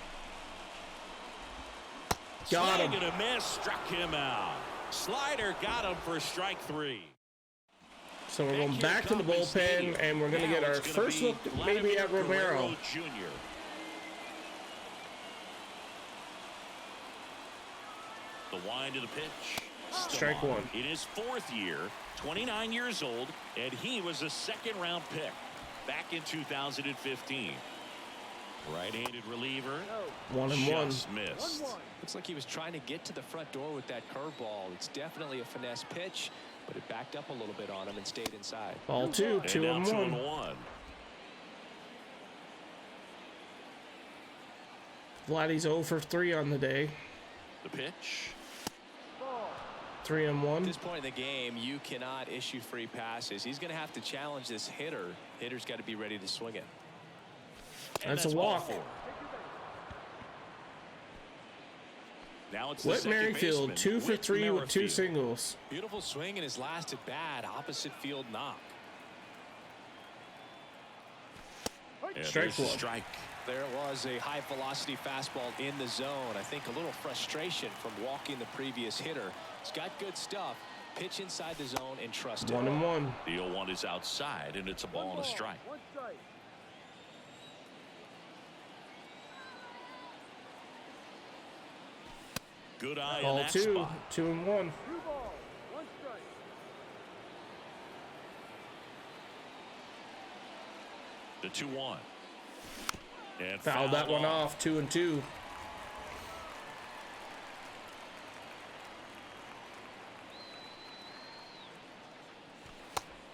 Got Swing him. and a miss, struck him out. Slider got him for strike 3. So we're going back to the bullpen, and we're going to get our first look maybe at Romero. Jr. The wind of the pitch. Strike Stamarr 1. In his 4th year, 29 years old, and he was a 2nd-round pick back in 2015. Right-handed reliever. 1 and 1. Just missed. 1-1. Looks like he was trying to get to the front door with that curveball. It's definitely a finesse pitch, but it backed up a little bit on him and stayed inside. Ball 2, 2 now and 2 1. and 1. Vladdy's 0 for 3 on the day. The pitch. Ball. 3-1. At this point in the game, you cannot issue free passes. He's going to have to challenge this hitter. Hitter's got to be ready to swing it. And That's a ball walk. 4. Now it's the Whit second Merrifield, baseman, 2 for Whit 3 with 2 Merrifield. singles. Beautiful swing in his last at bat. Opposite field knock. And Strike there's the one. strike. There was a high velocity fastball in the zone. I think a little frustration from walking the previous hitter. He's got good stuff. Pitch inside the zone and trust it. 1-1. The 0-1 is outside, and it's a ball and a strike. One strike. Good eye in Ball that 2. spot. 2-1. 2 balls. One strike. The 2-1. And Fouled that one off. off. 2-2.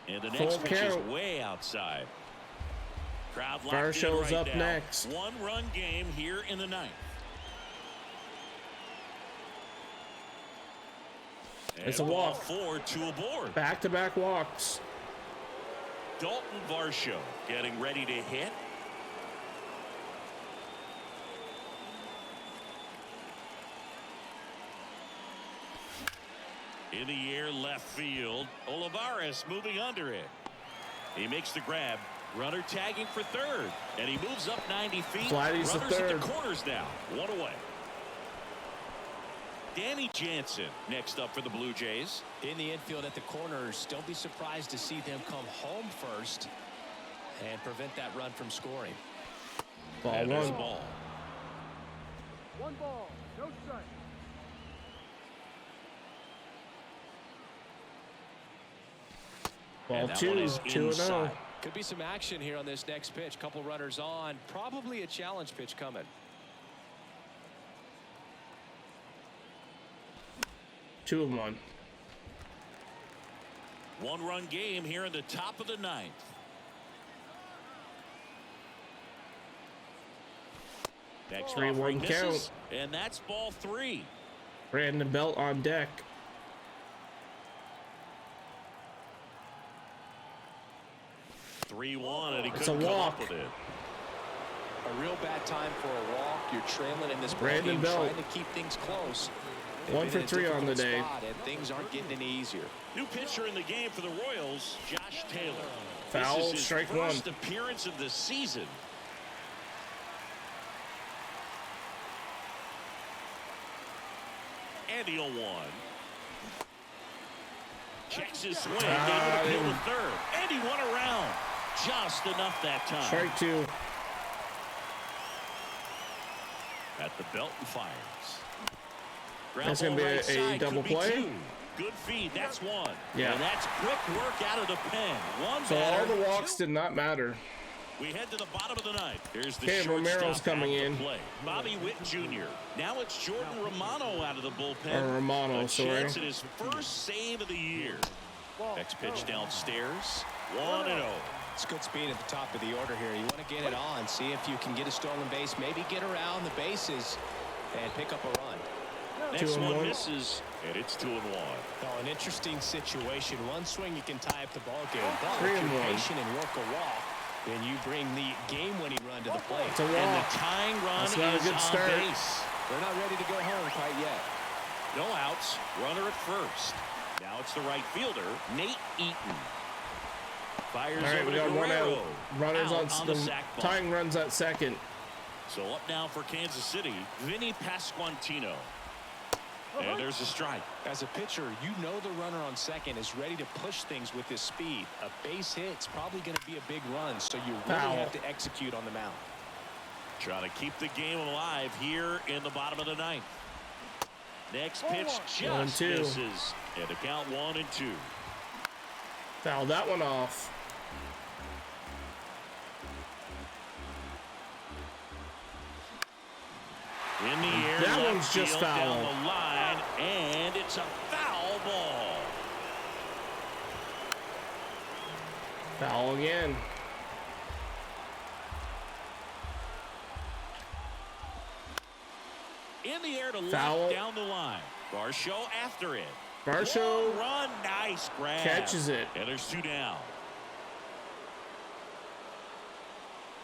And the Full next pitch is count. way outside. Crowd locked in Varshow's right up now. next. 1-run game here in the 9th. It's And a ball walk. 4, 2 aboard. Back-to-back walks. Dalton Varsho getting ready to hit. In the air, left field. Olivares moving under it. He makes the grab. Runner tagging for third. And he moves up 90 feet. Vladdy's the Runners at third. the corners now. 1 away. Danny Jansen next up for the Blue Jays. In the infield at the corners, don't be surprised to see them come home first and prevent that run from scoring. Ball And there's 1. ball. 1 ball. No strike. Ball And that 2. one is 2-0. inside. Could be some action here on this next pitch. Couple runners on. Probably a challenge pitch coming. 2-1. 1-run game here in the top of the 9th. Next 3-1 offering misses, count. and that's ball 3. Brandon Belt on deck. And he It's couldn't a come walk. up with it. A real bad time for a walk. You're trailing in this ball Brandon game, Belt. trying to keep things close. They've 1 been for in a 3 on the difficult day. spot, and things aren't getting any easier. New pitcher in the game for the Royals, Josh Taylor. Foul, This is his strike first 1. appearance of the season. And the 0-1. Checks his swing, able to peel the third, and he won around. Just enough that time. Strike 2. At the belt and fires. That's gonna be a double play? Good feed. That's 1. Yeah. And that's quick work out of the pen. One So all batter, the walks did not matter. We head to the bottom of the 9th. Here's the Okay, shortstop Romero's coming at the in. plate. Bobby Witt Jr. Now it's Jordan Romano out of the bullpen. Or Romano, a sorry. chance at his first save of the year. Next pitch downstairs. 1-0. It's good speed at the top of the order here. You want to get it on, see if you can get a stolen base, maybe get around the bases and pick up a run. Next 2-1. one misses, and it's 2-1. Oh, an interesting situation. One swing you can tie up the ball game. But 3-1. if you're patient and work a walk, then you bring the game-winning run to the plate. It's a And the walk. tying run That's not a is good on start. base. They're not ready to go home quite yet. No outs, runner at first. Now it's the right fielder, Nate Eaton. Fires All right, over we to got 1 Guerrero. out. Runners Out on the the sac bunt. tying runs at second. So up now for Kansas City, Vinny Pasquantino. And there's a strike. As a pitcher, you know the runner on second is ready to push things with his speed. A base hit's probably going to be a big run, so you really Foul. have to execute on the mound. Trying to keep the game alive here in the bottom of the 9th. Next pitch just 1-2. misses. And the count 1-2. Foul that one off. In the air, That left one's just field, foul. down the line, and it's a foul ball. Foul again. In the air to Foul. left down the line. Varsho after it. Varsho Run, nice grab. catches it. And there's 2 down.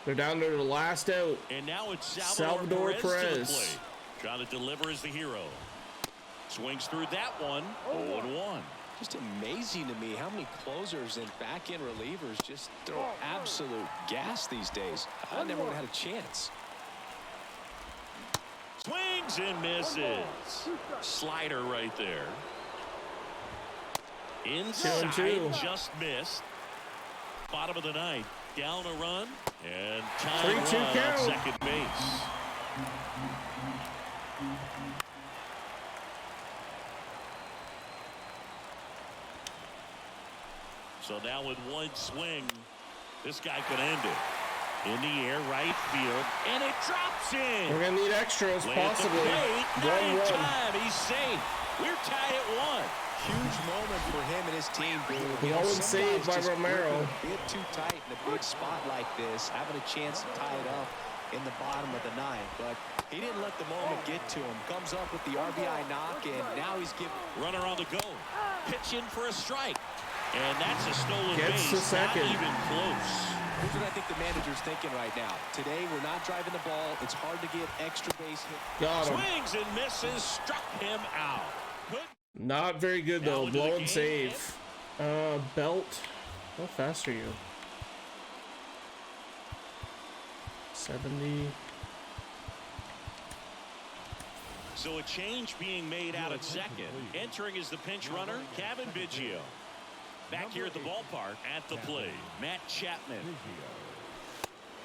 They're down to the last out. And now it's Salvador Perez to the Perez. plate. Trying to deliver as the hero. Swings through that one. 0-1. Just amazing to me how many closers and back-end relievers just throw absolute gas these days. I never would have had a chance. Swings and misses. Slider right there. Inside, 2-2. just missed. Bottom of the ninth. Down a run. And time 3-2 run on count. second base. So now with one swing, this guy could end it. In the air, right field, and it drops in. We're gonna need extras, Way at the possibly. plate. Not in 1-1. time. He's safe. We're tied at 1. Huge moment for him and his team, Boo. The only save by Romero. A bit too tight in a big spot like this, having a chance to tie it up in the bottom of the ninth, but he didn't let the moment get to him. Comes up with the RBI knock, and now he's giving. Runner on the go. Pitch in for a strike. And that's a stolen Gets base. the second. Not even close. Here's what I think the manager's thinking right now. Today, we're not driving the ball. It's hard to get extra base hit. Got him. Swings and misses. Struck him out. Good. Not very good though. Now into the Blow and game. save. Belt. How fast are you? 70. So a change being made out at second. Entering is the pinch runner, Kevin Biggio. Back here at the ballpark at the plate, Matt Chapman.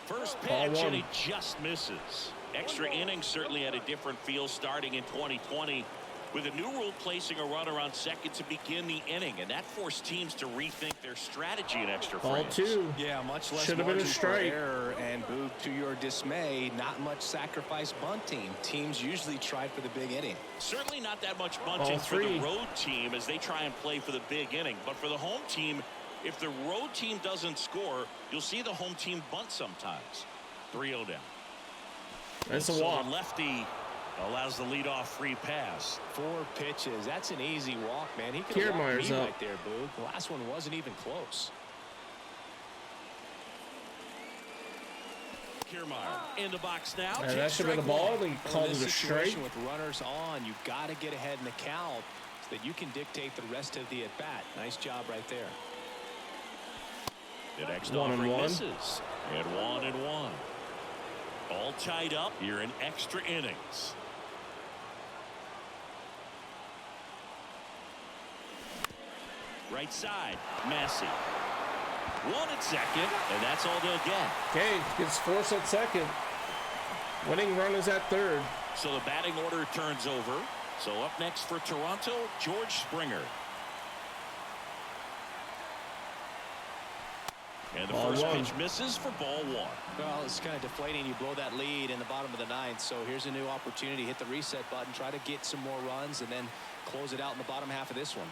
First Ball pitch, one. and he just misses. Extra innings certainly had a different feel starting in 2020. With a new rule placing a runner on second to begin the inning, and that forced teams to rethink their strategy in extra Ball frames. 2. Yeah, much less Should have been a margin for strike. error, and Boo, to your dismay, not much sacrifice bunting. Teams usually try for the big inning. Certainly not that much bunting Ball for the 3. road team as they try and play for the big inning. But for the home team, if the road team doesn't score, you'll see the home team bunt sometimes. 3-0 down. That's a So walk. the lefty allows the leadoff free pass. 4 pitches. That's an easy walk, man. He could have walked Kiermaier's me up. right there, Boo. The last one wasn't even close. Kiermaier in the box now. That Take should have been a strike ball. one. They called in it this a strike. situation with runners on, you've got to get ahead in the count so that you can dictate the rest of the at-bat. Nice job right there. The next 1-1. offering misses. And 1-1. All tied up here in extra innings. Right side, Massey. 1 at second, and that's all they'll get. Okay, gets force at second. Winning run is at third. So the batting order turns over. So up next for Toronto, George Springer. And the Ball first 1. pitch misses for ball 1. Well, it's kind of deflating. You blow that lead in the bottom of the ninth. So here's a new opportunity. Hit the reset button. Try to get some more runs and then close it out in the bottom half of this one.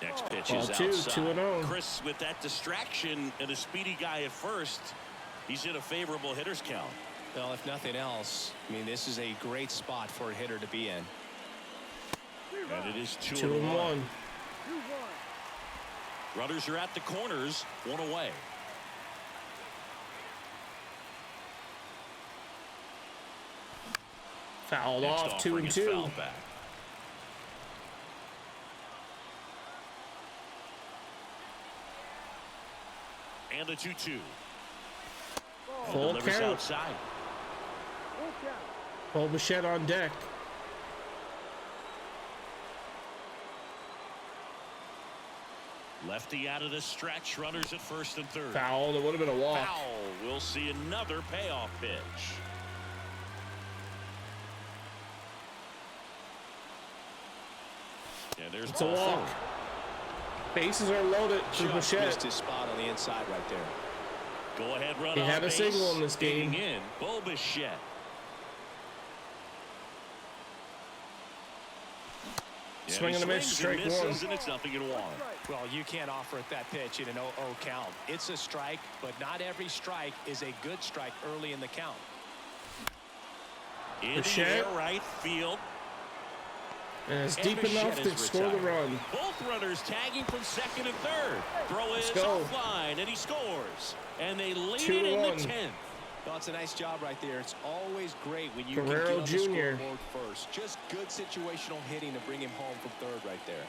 Next pitch Ball is 2, outside. 2-0. Chris, with that distraction and a speedy guy at first, he's in a favorable hitter's count. Well, if nothing else, I mean, this is a great spot for a hitter to be in. And it is 2-1. 2-1. 2-1. Runners are at the corners, 1 away. Fouled Next off, offering is 2-2. fouled back. And a 2-2. Full Delivers count. outside. Full count. Paul Bichette on deck. Lefty out of the stretch. Runners at first and third. Fouled. It would have been a walk. Foul. We'll see another payoff pitch. And there's It's a ball walk. 4. Bases are loaded for Just missed Bichette. his spot on the inside right there. Go ahead, run He on had a base. single in this game. Digging in, Bo Bichette. Yeah, Swing he and a miss, swings strike and misses, 1. and it's 0-1. Well, you can't offer it that pitch in an 0-0 count. It's a strike, but not every strike is a good strike early in the count. In the Bichette. air, right field. And it's And deep enough Bichette to is score the retired. run. Both runners tagging from second and third. Throw is go. offline, and he scores. And they lead 2-1. it in the 10th. Well, it's a nice job right there. It's always great when you Guerrero can get on the Jr. scoreboard first. Just good situational hitting to bring him home from third right there.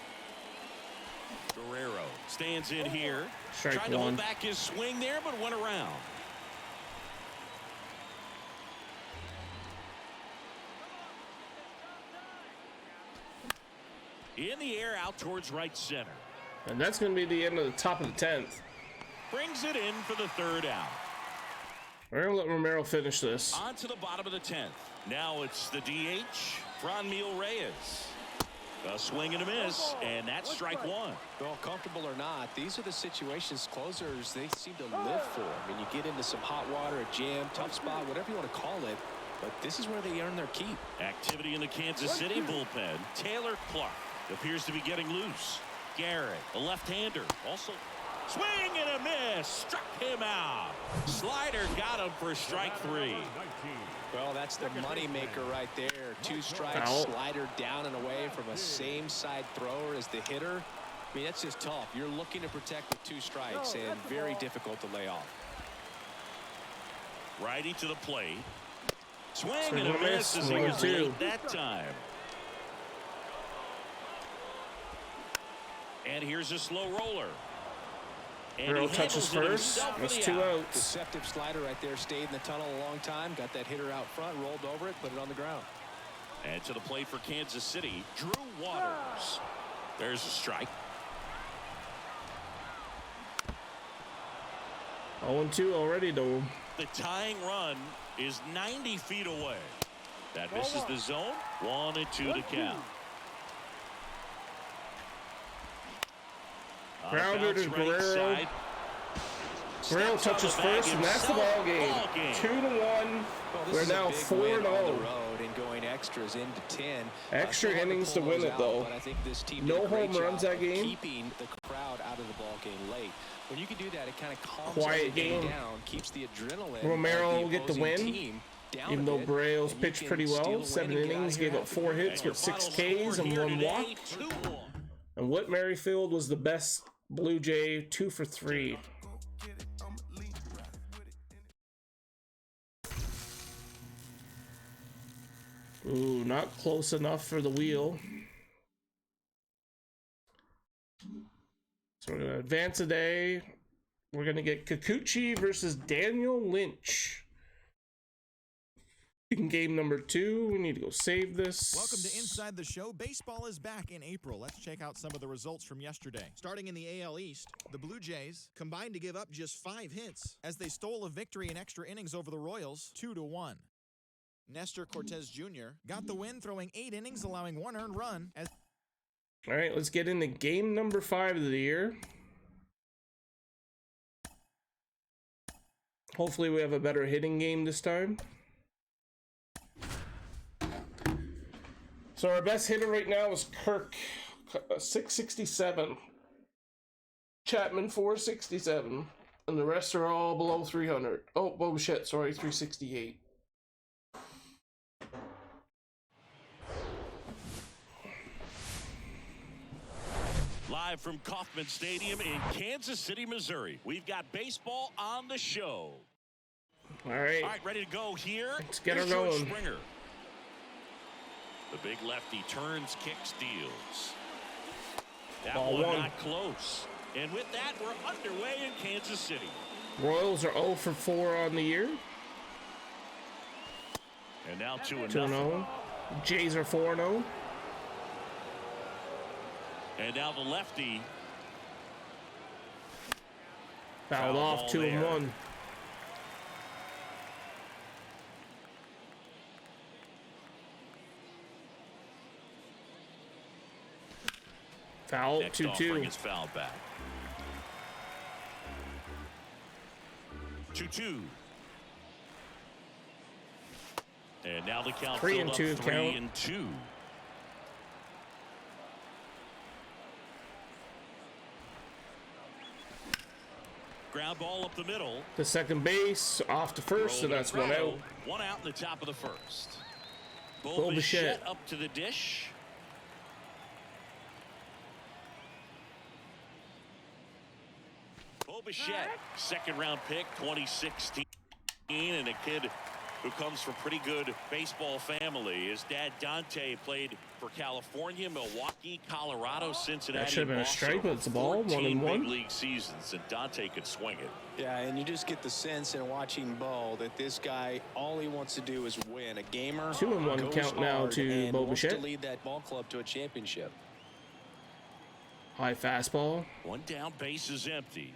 Guerrero stands in here. Strike Trying to one. hold back his swing there, but went around. In the air, out towards right center. And that's going to be the end of the top of the 10th. Brings it in for the third out. We're going to let Romero finish this. On to the bottom of the 10th. Now it's the DH, Franmil Reyes. A swing and a miss, and that's strike one. Well, comfortable or not, these are the situations closers they seem to live for. I mean, you get into some hot water, a jam, tough spot, whatever you want to call it, but this is where they earn their keep. Activity in the Kansas City bullpen. Taylor Clark appears to be getting loose. Garrett, a left-hander, also swing and a miss, struck him out. Slider got him for strike three. Well, that's the money maker right there. 2 strikes, Out. slider down and away from a same side thrower as the hitter. I mean, that's just tough. You're looking to protect with 2 strikes and very difficult to lay off. Righty to the plate. Swing Swing and a and a miss miss, as he was 1-2. late that time. And here's a slow roller. And Guerrero he touches handles it first. himself for That's the 2 out. outs. Deceptive slider right there, stayed in the tunnel a long time, got that hitter out front, rolled over it, put it on the ground. And to the plate for Kansas City, Drew Waters. There's a strike. 0-2 already, though. The tying run is 90 feet away. That misses the zone. 1-2 to count. On a Grounder bounce to right Guerrero. side. Guerrero Steps on touches the bag first, and that's the himself. ball game. 2-1. Well, this We're is a now big 4-0. win on the road and going extras into 10. Extra Still hard innings pull to win those it, out, though. but I think this team No did a great home runs job that of game. keeping the crowd out of the ball game late. When you can do that, it kind of calms Quiet everything game. down, keeps the adrenaline. Romero of will get the opposing win, team down even a though bit, Barreo's and you pitched can pretty steal well. the win 7 and get out of innings, here gave up happy. 4 hits And your with 6 final Ks score and here 1 today, walk. 2-1. And Whit Merrifield was the best Blue Jay, 2 for 3. Ooh, not close enough for the wheel. So we're going to advance a day. We're going to get Kikuchi versus Daniel Lynch. In game number 2, we need to go save this. Welcome to Inside the Show. Baseball is back in April. Let's check out some of the results from yesterday. Starting in the AL East, the Blue Jays combined to give up just 5 hits as they stole a victory in extra innings over the Royals, 2-1. Nestor Cortez Jr. got the win, throwing 8 innings, allowing 1 earned run. All right, let's get into game number 5 of the year. Hopefully we have a better hitting game this time. So our best hitter right now is Kirk, 667. Chapman, 467. And the rest are all below 300. Oh, bullshit, sorry, 368. Live from Kauffman Stadium in Kansas City, Missouri. We've got baseball on the show. All right. All right, ready to go here. Let's get Here's her George going. Springer. The big lefty turns, kicks, deals. That Ball one one. not close. And with that, we're underway in Kansas City. Royals are 0 for 4 on the year. And now 2-0. 2-0. Jays are 4-0. And now the lefty. Fouled Foul off, ball 2-1. there. Foul, Next offering 2-2. is fouled back. 2-2. And now the count 3-2 filled up, count. 3-2. Ground ball up the middle. To second base, off to first, and that's 1 out. 1 out in the top of the first. Bo Bichette. Up to the dish. Bichette, second-round pick, 2016, and a kid who comes from pretty good baseball family. His dad, Dante, played for California, Milwaukee, Colorado, Cincinnati. That should have been a strike, but it's a ball. 14 1-1. big league seasons, and Dante could swing it. Yeah, and you just get the sense in watching Bo that this guy, all he wants to do is win. A gamer. 2-1 goes count now hard to and Bo wants to Bichette. lead that ball club to a championship. High fastball. One down, base is empty.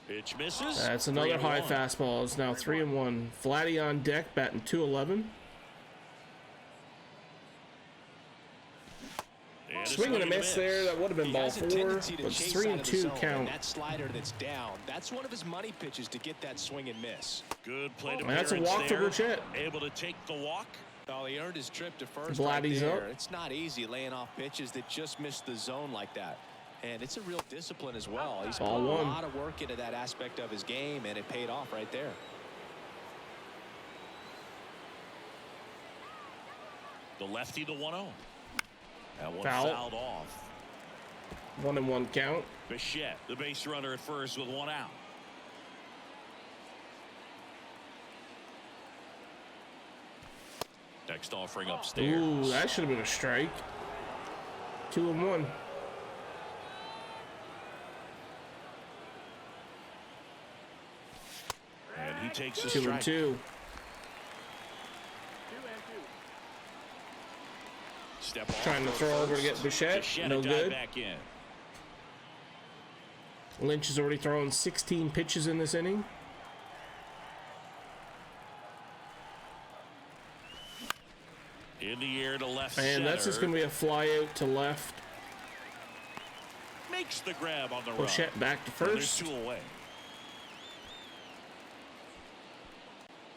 Pitch misses. That's another 3-1. high fastball. It's now 3-1. Vladdy on deck, batting .211. And a Swing and a miss there. That would have been He ball has a 4. tendency to But it's chase 3 out and of the 2 zone, count. and that slider that's down, that's one of his money pitches to get that swing and miss. Good plate And that's a appearance walk for there. Bichette. Able to take the walk. Oh, he earned his trip to first Vladdy's right there. up. It's not easy laying off pitches that just miss the zone like that. And it's a real discipline as well. He's put Ball a 1. lot of work into that aspect of his game, and it paid off right there. The lefty to 1-0. That one Foul. fouled off. 1-1 count. Bichette, the base runner at first with 1 out. Next offering upstairs. Ooh, that should have been a strike. 2-1. And he takes a 2 strike. and 2. Step off, Trying to goes throw over to first. get Bichette. Bichette No dive good. back in. Lynch has already thrown 16 pitches in this inning. In the air to left And center. that's just going to be a fly out to left. Makes the grab on the run. Bichette back to And there's first. 2 away.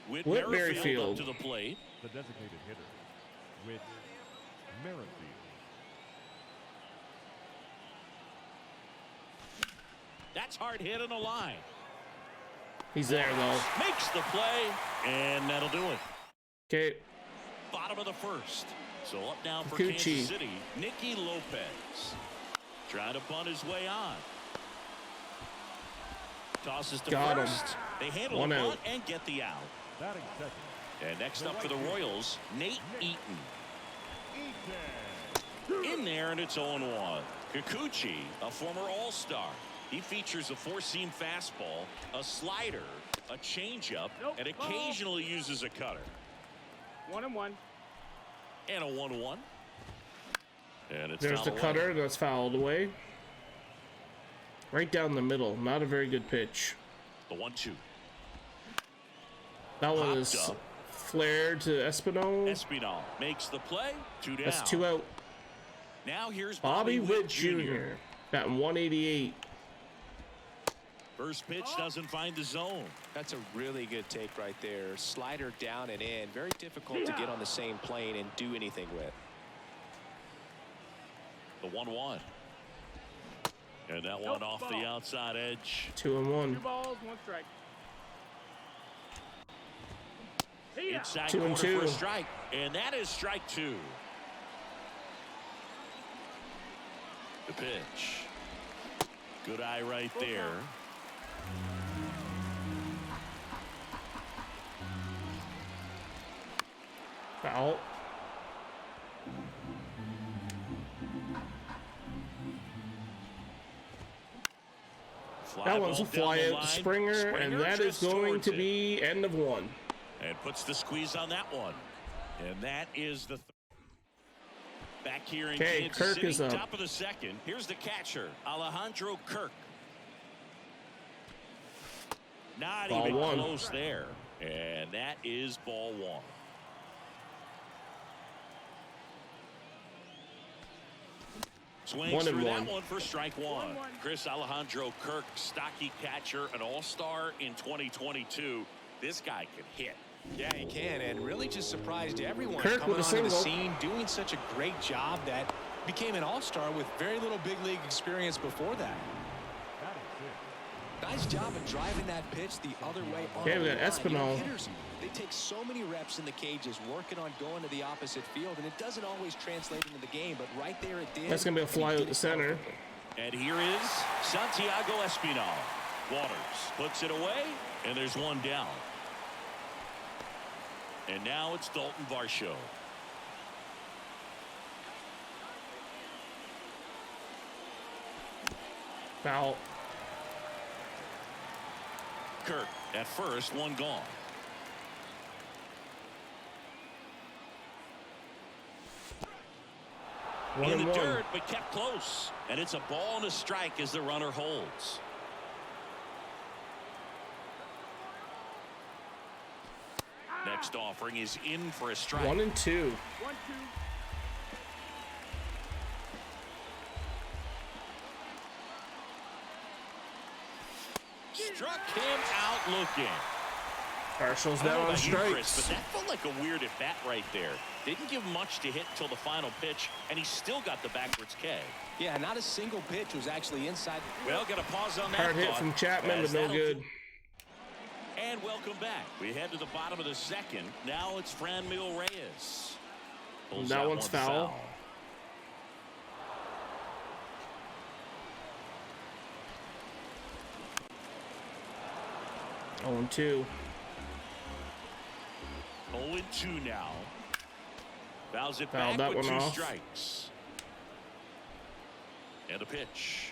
Whit Whit Merrifield Merrifield. up to the plate. The designated hitter, Whit Merrifield. That's hard hit in the line. He's there, though. Makes the play, and that'll do it. Okay. Bottom of the first. So up now for Kikuchi. Kansas City, Nicky Lopez. Trying to bunt his way on. Tosses to Got him. first. They handle 1 the out. bunt and get the out. Batting second, And next up for the Royals, Nate Eaton. In there, and it's 0-1. Kikuchi, a former All-Star. He features a 4-seam fastball, a slider, a changeup, and occasionally uses a cutter. 1-1. And a 1-1. And it's There's fouled the away. cutter. That's fouled away. Right down the middle. Not a very good pitch. The 1-2. That one Popped is up. flared to Espinal. Espinal makes the play. 2 down. That's 2 out. Now here's Bobby Witt Witt Jr. Batting 188. First pitch doesn't find the zone. That's a really good take right there. Slider down and in. Very difficult to get on the same plane and do anything with. The 1-1. And that one off the outside edge. 2-1. 2 balls, 1 strike. See ya. Inside 2 corner and for 2. a strike. And that is strike 2. The pitch. Good eye right there. Foul. Fly That one's ball a fly down the out to line. Springer, and that is just going towards to it. be end of 1. And puts the squeeze on that one. And that is the back here in Okay, Kansas Kirk City, is up. top of the second. Here's the catcher, Alejandro Kirk. Not Ball even 1. close there. And that is ball 1. Swings 1 and through 1. that one for strike 1. Chris Alejandro Kirk, stocky catcher, an all-star in 2022. This guy can hit. Yeah, he can, and really just surprised everyone Kirk coming with a onto the single. scene, doing such a great job that became an all-star with very little big league experience before that. batting sixth, Nice job of driving that pitch the other way on Okay, we the got line. Espinal. You know, hitters, they take so many reps in the cages working on going to the opposite field, and it doesn't always translate into the game, but right there it did. That's going to be a and he fly did out it to center. perfectly. And here is Santiago Espinal. Waters puts it away, and there's one down. And now it's Dalton Varsho. Foul. Kirk at first, one gone. One In and the one. dirt, but kept close. And it's a ball and a strike as the runner holds. Next offering is in for a strike. 1 and 2. 1-2. Struck him out looking. Marshall's I don't now know on about you, Chris, strikes. but that felt like a weird at bat right there. Didn't give much to hit till the final pitch, and he still got the backwards K. Yeah, not a single pitch was actually inside. Well, got to pause on that Hard hit thought, from Chapman, as but no that'll good. do- And welcome back. We head to the bottom of the second. Now it's Franmil Reyes. Pulls That one's one foul. 0 and 2. 0-2 now. Fouls it Fouled back that with one 2 off. strikes. And a pitch.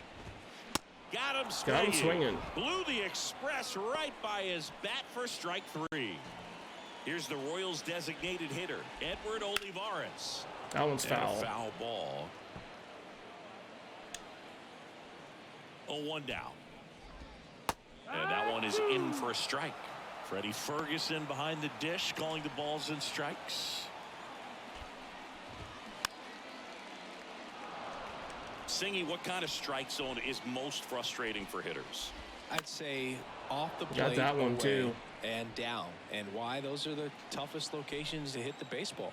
Got him Got him swinging. swinging. Blew the express right by his bat for strike 3. Here's the Royals' designated hitter, Edward Olivares. That one's And a foul. foul ball. 0-1 down. And that one is in for a strike. Freddie Ferguson behind the dish, calling the balls and strikes. Singy, what kind of strike zone is most frustrating for hitters? I'd say off the Got plate, that one, away, too. and down. And why? Those are the toughest locations to hit the baseball.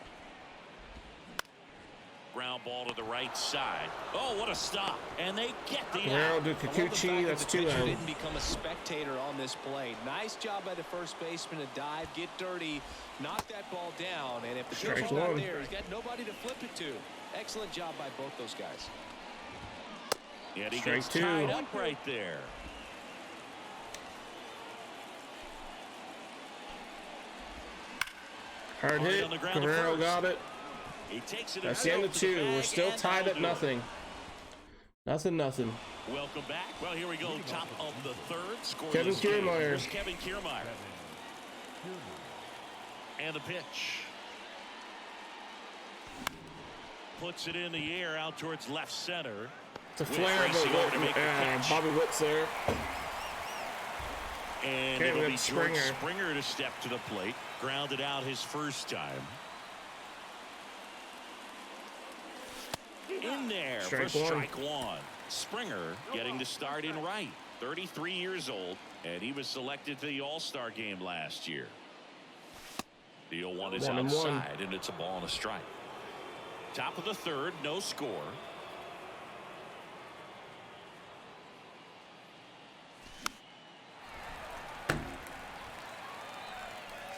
Ground ball to the right side. Oh, what a stop. And they get the Guerrero out. to I love the Kikuchi. fact That's that the 2 pitcher out. didn't become a spectator on this play. Nice job by the first baseman to dive, get dirty, knock that ball down. And if the Strike pitcher's not one. there, he's got nobody to flip it to. Excellent job by both those guys. And he Strike gets 2. tied up right there. Hard Hard hit. on the ground to Guerrero first. got it. He takes it. That's and the end of goes to 2. the We're bag, still and tied that'll at do it. nothing. Nothing. Welcome back. Well, here we go. Top of the third. Scoreless Kevin game. Kiermaier. Here's Kevin Kiermaier. And the pitch. Puts it in the air out towards left center. It's a Witt flare, racing over to but make the catch. Bobby Witt's there. And Okay, it'll we be got George Springer. Springer to step to the plate. Grounded out his first time. In there Strike for one. strike 1. Springer getting the start in right. 33 years old, and he was selected to the All-Star game last year. The 0-1 is 1 and 1. outside, and it's a ball and a strike. Top of the third, no score.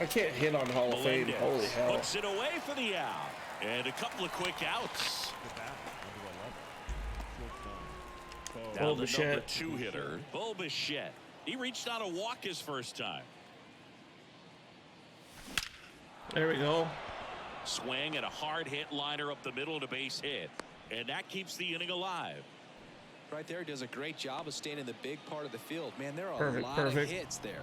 I can't hit on Hall of Fame. Melendez Holy hell. puts it away for the out. And a couple of quick outs. The bat, number 11. Shortstop. Now the Bichette. number 2 hitter, Bo Bichette. He reached on a walk his first time. There we go. Swing and a hard hit liner up the middle to base hit. And that keeps the inning alive. Right there, he does a great job of staying in the big part of the field. Man, there are Perfect, a lot perfect. of hits there.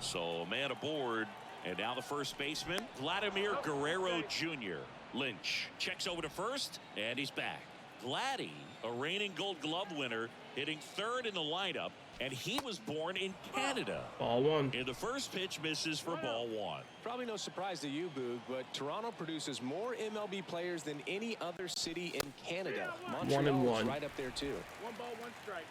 So a man aboard. And now the first baseman, Vladimir Guerrero Jr. Lynch checks over to first, and he's back. Vladdy, a reigning Gold Glove winner, hitting third in the lineup, and he was born in Canada. Ball 1. And the first pitch misses for ball 1. Probably no surprise to you, Boog, but Toronto produces more MLB players than any other city in Canada. 1 Montreal and is 1. right up there, too. 1 ball, 1 strike.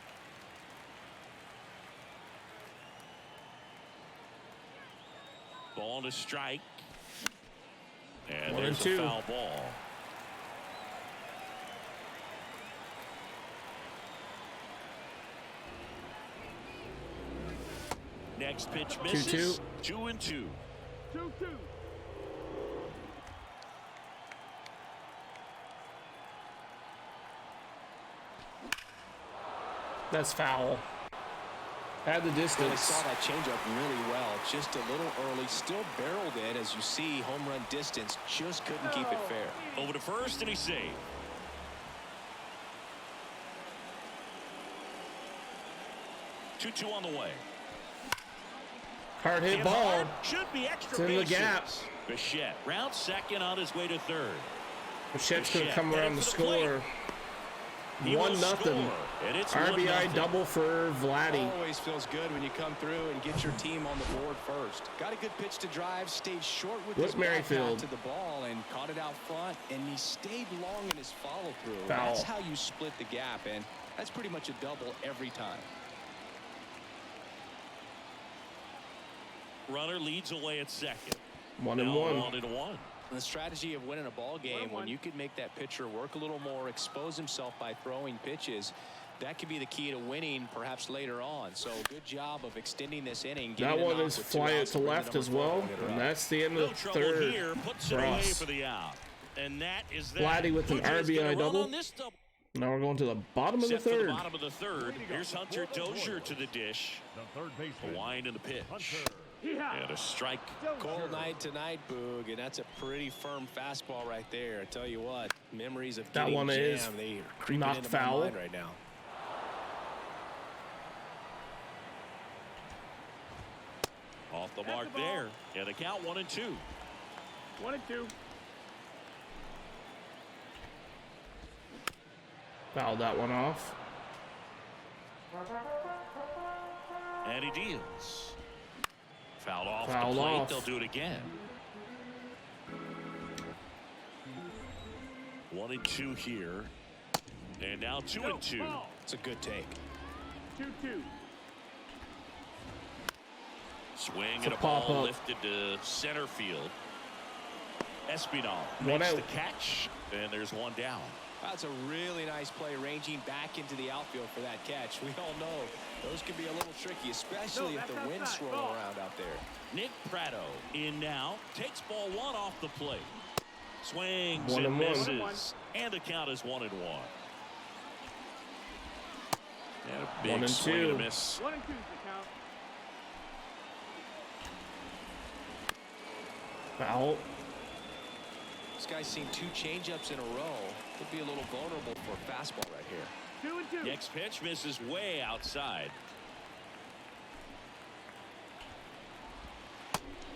Ball and a strike. And 1 and there's 2. a foul ball. Next pitch misses. 2-2. 2-2. 2-2. That's foul. Had the Really distance. saw that changeup really well. Just a little early. Still barreled it. As you see, home run distance. Just couldn't keep it fair. Over to first, and he's saved. 2-2 on the way. Hard hit Hit ball. hard, should be extra It's in the bases. gap. Bichette round second on his way to third. Bichette's gonna come Bichette around the headed for the plate. score. He will 1-0. score, and it's RBI 1-0. double for Vladdy. Always feels good when you come through and get your team on the board first. Got a good pitch to drive, stayed short with Whit his back Merrifield. to the ball and caught it out front, and he stayed long in his follow through. Foul. That's how you split the gap, and that's pretty much a double every time. Runner leads away at second. 1-1. 1-1. The strategy of winning a ball game, when you could make that pitcher work a little more, expose himself by throwing pitches, that could be the key to winning perhaps later on. So good job of extending this inning. That one is fly it to left as well, and that's the end No of the trouble third here. Puts for it away us. for the out. And that is that. Vladdy with an Blue Jays RBI gonna run double. on this double. Now we're going to the bottom of the Set for the third. bottom of the third. Here's Hunter Dozier to the dish. The third baseman. A wind and a pitch. Hunter. And a strike. Cold night tonight, Boog, and that's a pretty firm fastball right there. I tell you what, memories of That getting one is jammed, they are creeping knocked into my foul. mind right now. Off the mark the ball. there. And a count 1-2. 1-2. Fouled that one off. And he deals. Fouled off Fouled the plate. off. They'll do it again. 1-2 here. And now 2-2. It's a good take. 2-2. Swing It's and a a ball pop-up. lifted to center field. Espinal One makes out. the catch. And there's one down. That's a really nice play, ranging back into the outfield for that catch. We all know those can be a little tricky, especially No, if the that's wind's outside. swirling Ball. around out there. Nick Pratto in now. Takes ball one off the plate. Swings 1-1. and misses. 1-1. And the count is 1-1. And a big 1-2. swing and a miss. 1-2 is the count. Foul. This guy's seen 2 changeups in a row. Could be a little vulnerable for a fastball right here. 2-2. Next pitch misses way outside.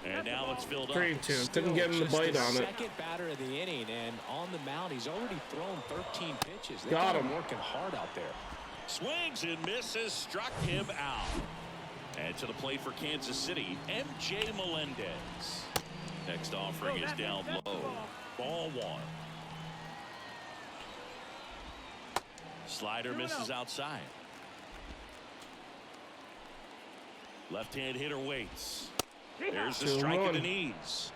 And now it's filled up. 3-2. Didn't get him the Just bite on it. Second batter of the inning, and on the mound, he's already thrown 13 pitches. They've Got got him. working hard out there. Swings and misses, struck him out. And to the plate for Kansas City, MJ Melendez. Next offering is down low. Ball 1. Slider misses outside. Left-hand hitter waits. There's the strike at the 2-1. knees.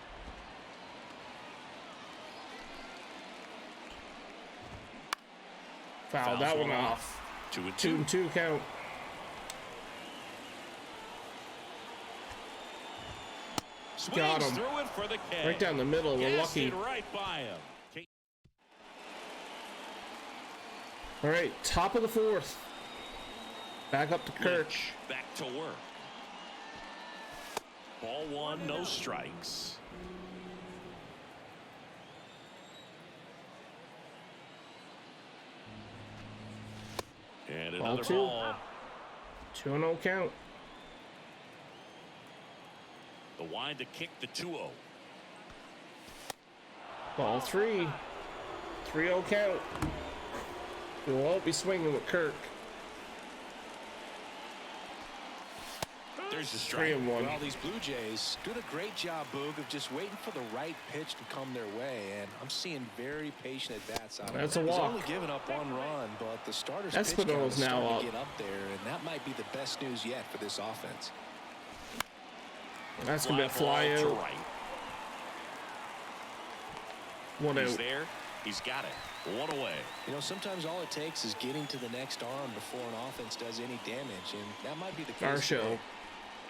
Fouled that one off. 2-2. 2-2 count. Swings Got him. through it for the K. Right down the middle. We're Guessed lucky. it right by him. All right, top of the fourth. Back up to Kirk. Lynch back to work. Ball 1, no strikes. And Ball another 2. ball. 2-0 count. The wind to kick the 2-0. Ball 3. 3-0 count. We won't be swinging with Kirk. There's the strike. 3-1. Well, these Blue Jays doing a great job, Boog, of just waiting for the right pitch to come their way, and I'm seeing very patient at-bats out of That's them. a He's walk. only given up 1 run, but the starter's Espinal's pitch count is now starting up. to get up there, and that might be the best news yet for this offense. That's going to be a fly ball to out. right. 1 He's out. there. He's got it. 1 away. You know, sometimes all it takes is getting to the next arm before an offense does any damage, and that might be the case. Varsho. today.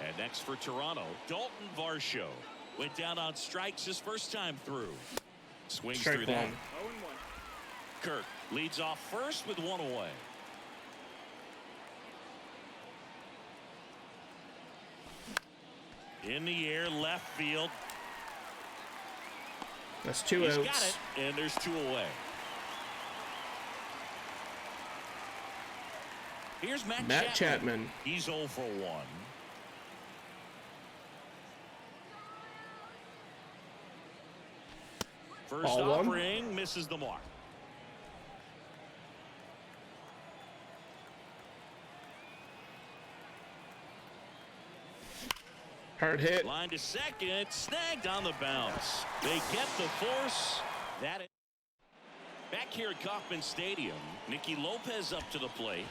And next for Toronto, Dalton Varsho. Went down on strikes his first time through. Swings Strike through that. 1. 0-1. Kirk leads off first with 1 away. In the air, left field. That's 2 He's outs. got it, and there's 2 away. Here's Matt Chapman. He's 0 for 1. First Ball one. offering misses the mark. Hard hit. Line to second, snagged on the bounce. They get the force. That is. Back here at Kauffman Stadium, Nicky Lopez up to the plate.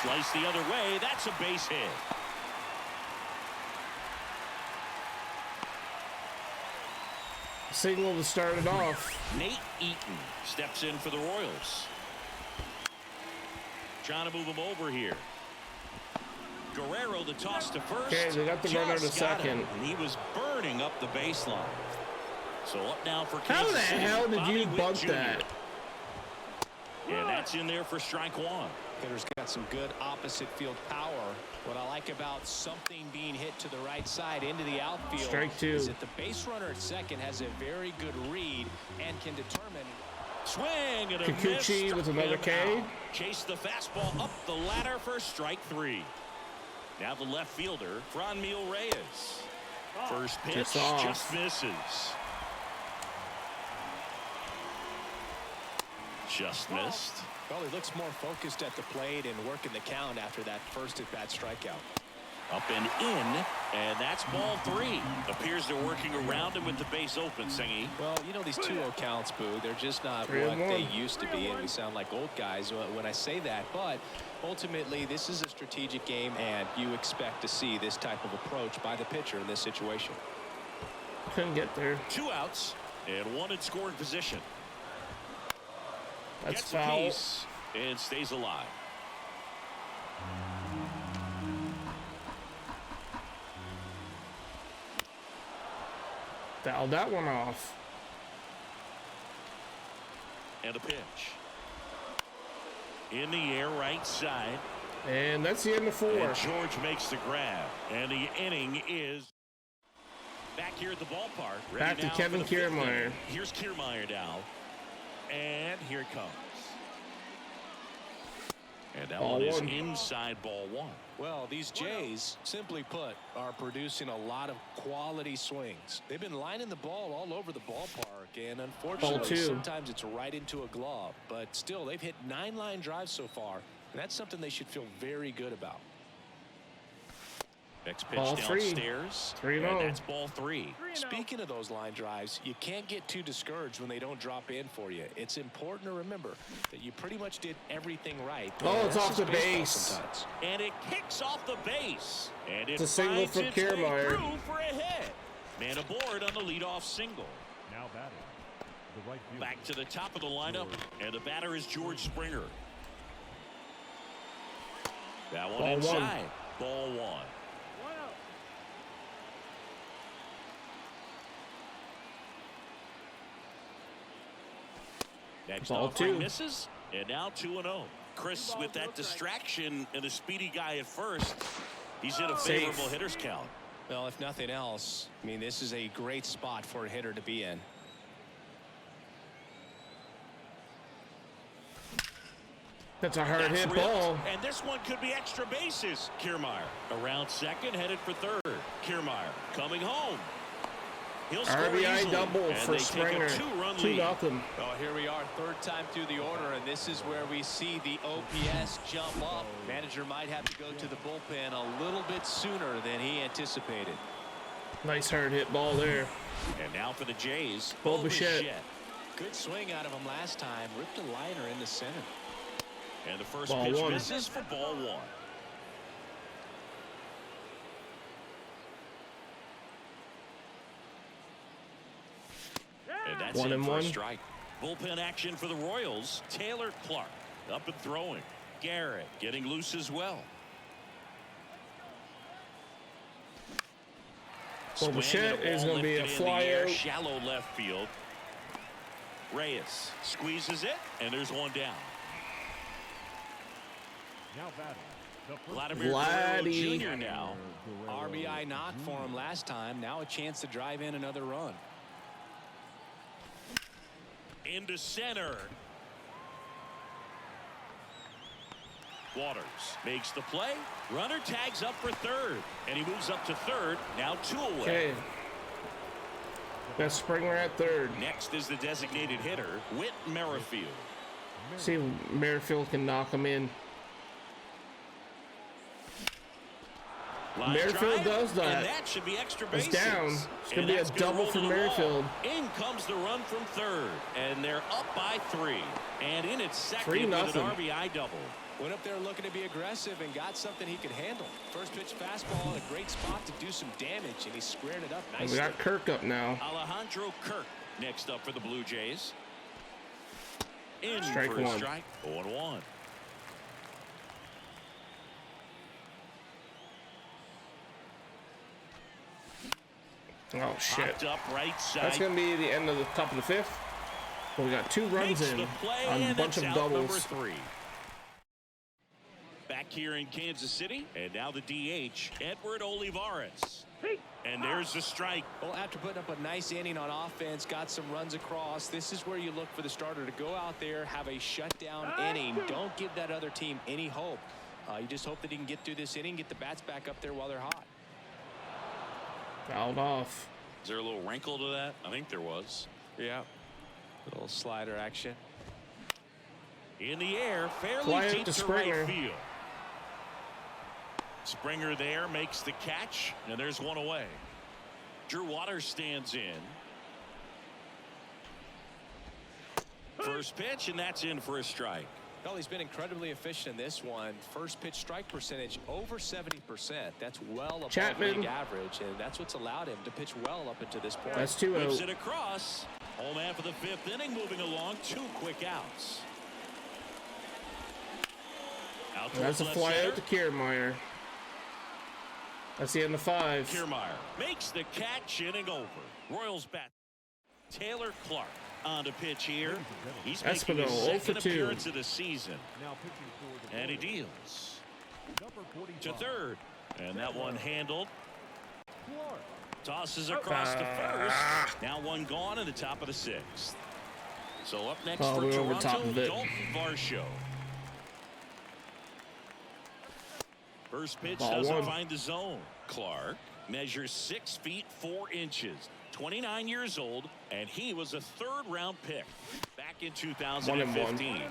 Slice the other way. That's a base hit. Single to start it off. Nate Eaton steps in for the Royals. Trying to move him over here. Guerrero the toss to first. Okay, they got the runner to Just got second. him, and he was burning up the baseline. So up now for How Kansas the City, hell did Bobby you Witt bunt Jr. that? And that's in there for strike 1. Hitter's got some good opposite field power. What I like about something being hit to the right side into the outfield Strike 2. is that the base runner at second has a very good read and can determine. Swing and a Kikuchi miss. with another Struck K. him out. Chase the fastball up the ladder for strike 3. Now the left fielder, Franmil Reyes. First pitch Just off. just misses. Just missed. Well, he looks more focused at the plate and working the count after that first at bat strikeout. Up and in, and that's ball 3. Appears they're working around him with the base open, Singy. Well, you know, these 2-0 counts, Boo, they're just not 3-1. what they used to be, and we sound like old guys when I say that. But ultimately, this is a strategic game, and you expect to see this type of approach by the pitcher in this situation. Couldn't get there. 2 outs and 1 in scoring position. That's Gets a foul. piece and stays alive. Fouled that one off. And a pitch. In the air, right side. And that's the end of 4. And George makes the grab. And the inning is back here at the ballpark. Ready Back to now Kevin for the 5th Kiermaier. inning. Here's Kiermaier now. And here it comes. And that Ball one is 1. inside ball 1. Well, these Jays, simply put, are producing a lot of quality swings. They've been lining the ball all over the ballpark, and unfortunately, 2. sometimes it's right into a glove. But still, they've hit 9 line drives so far, and that's something they should feel very good about. Next pitch Ball 3. downstairs. 3-0. And that's ball 3. Speaking of those line drives, you can't get too discouraged when they don't drop in for you. It's important to remember that you pretty much did everything right. Oh, it's That's off the just baseball base. sometimes. And it kicks off the base. And it It's a single finds for its way Kiermaier. through for a hit. Man aboard on the leadoff single. Now batting, the right fielder. Back to the top of the lineup, and the batter is George Springer. That one Ball 1. inside. Ball 1. 1 out. Next Ball offering 2. misses, and now 2-0. Chris with that distraction and a speedy guy at first. He's in a Safe. favorable hitter's count. Well, if nothing else, I mean, this is a great spot for a hitter to be in. That's a hard That's hit ripped, ball. and this one could be extra bases. Kiermaier around second, headed for third. Kiermaier coming home. He'll score RBI easily, double and for they take Springer. a 2-run 2-0. lead. Well, here we are, 3rd time through the order, and this is where we see the OPS jump up. Manager might have to go to the bullpen a little bit sooner than he anticipated. Nice hard hit ball there. And now for the Jays, Bo Bo Bichette. Bichette. Good swing out of him last time. Ripped a liner in the center. And the first Ball pitch 1. misses for ball 1. And that's 1 it and for a 1. strike. Bullpen action for the Royals. Taylor Clark up and throwing. Garrett getting loose as well. Well, Bichette Swing and is ball going to be a lifted in the air, flyout. Shallow left field. Reyes squeezes it, and there's one down. Now batting, Vladimir Vladdy. Guerrero Jr. now. RBI knock for him last time. Now a chance to drive in another run. Into center. Waters makes the play. Runner tags up for third. And he moves up to third. Now 2 away. Okay. Got Springer at third. Next is the designated hitter, Whit Merrifield. See if Merrifield can knock him in. Line Merrifield drive, does that. And that should be extra It's bases. down. It's gonna And be a that's gonna double roll for to the wall. Merrifield. In comes the run from third. And they're up by 3. And in its second with 3-0. an RBI double. Went up there looking to be aggressive and got something he could handle. First pitch fastball in a great spot to do some damage, and he squared it up And nicely. we got Kirk up now. Alejandro Kirk next up for the Blue Jays. In Strike for a one. strike. 0-1. Oh shit. Popped up right side. That's gonna be the end of the top of the 5th. Well, we got 2 runs Makes in the play, on a and bunch it's of out number doubles. 3. Back here in Kansas City, and now the DH, Edward Olivares. And there's the strike. Well, after putting up a nice inning on offense, got some runs across, this is where you look for the starter to go out there, have a shutdown inning. Don't give that other team any hope. You just hope that he can get through this inning, get the bats back up there while they're hot. Fouled off. Is there a little wrinkle to that? I think there was. Yeah. Little slider action. In the air, fairly Fly out deep to to Springer. right field. Springer there makes the catch, and there's one away. Drew Waters stands in. First pitch, and that's in for a strike. Well, he's been incredibly efficient in this one. First pitch strike percentage over 70%. That's well above Chapman. league average, and that's what's allowed him to pitch well up until this point. That's 2 Whips out. it across. Home man for the 5th inning, moving along. 2 quick outs. Out That's a towards fly left out to Kiermaier. That's the end of 5. Kiermaier makes the catch, inning over. Royals bat. Taylor Clark on to pitch here. He's making Espinal, his 0 for second 2. appearance of the season. Now pitching for the And he Royals, deals number 45, to third. And that one handled. Clark. Tosses across to first. Now one gone in the top of the 6th. So up next Oh, for we're over Toronto, top of it. Dalton Varsho. First pitch Ball doesn't 1. find the zone. Clark measures 6 feet 4 inches. 29 years old, and he was a 3rd-round pick back in 2015. 1-1.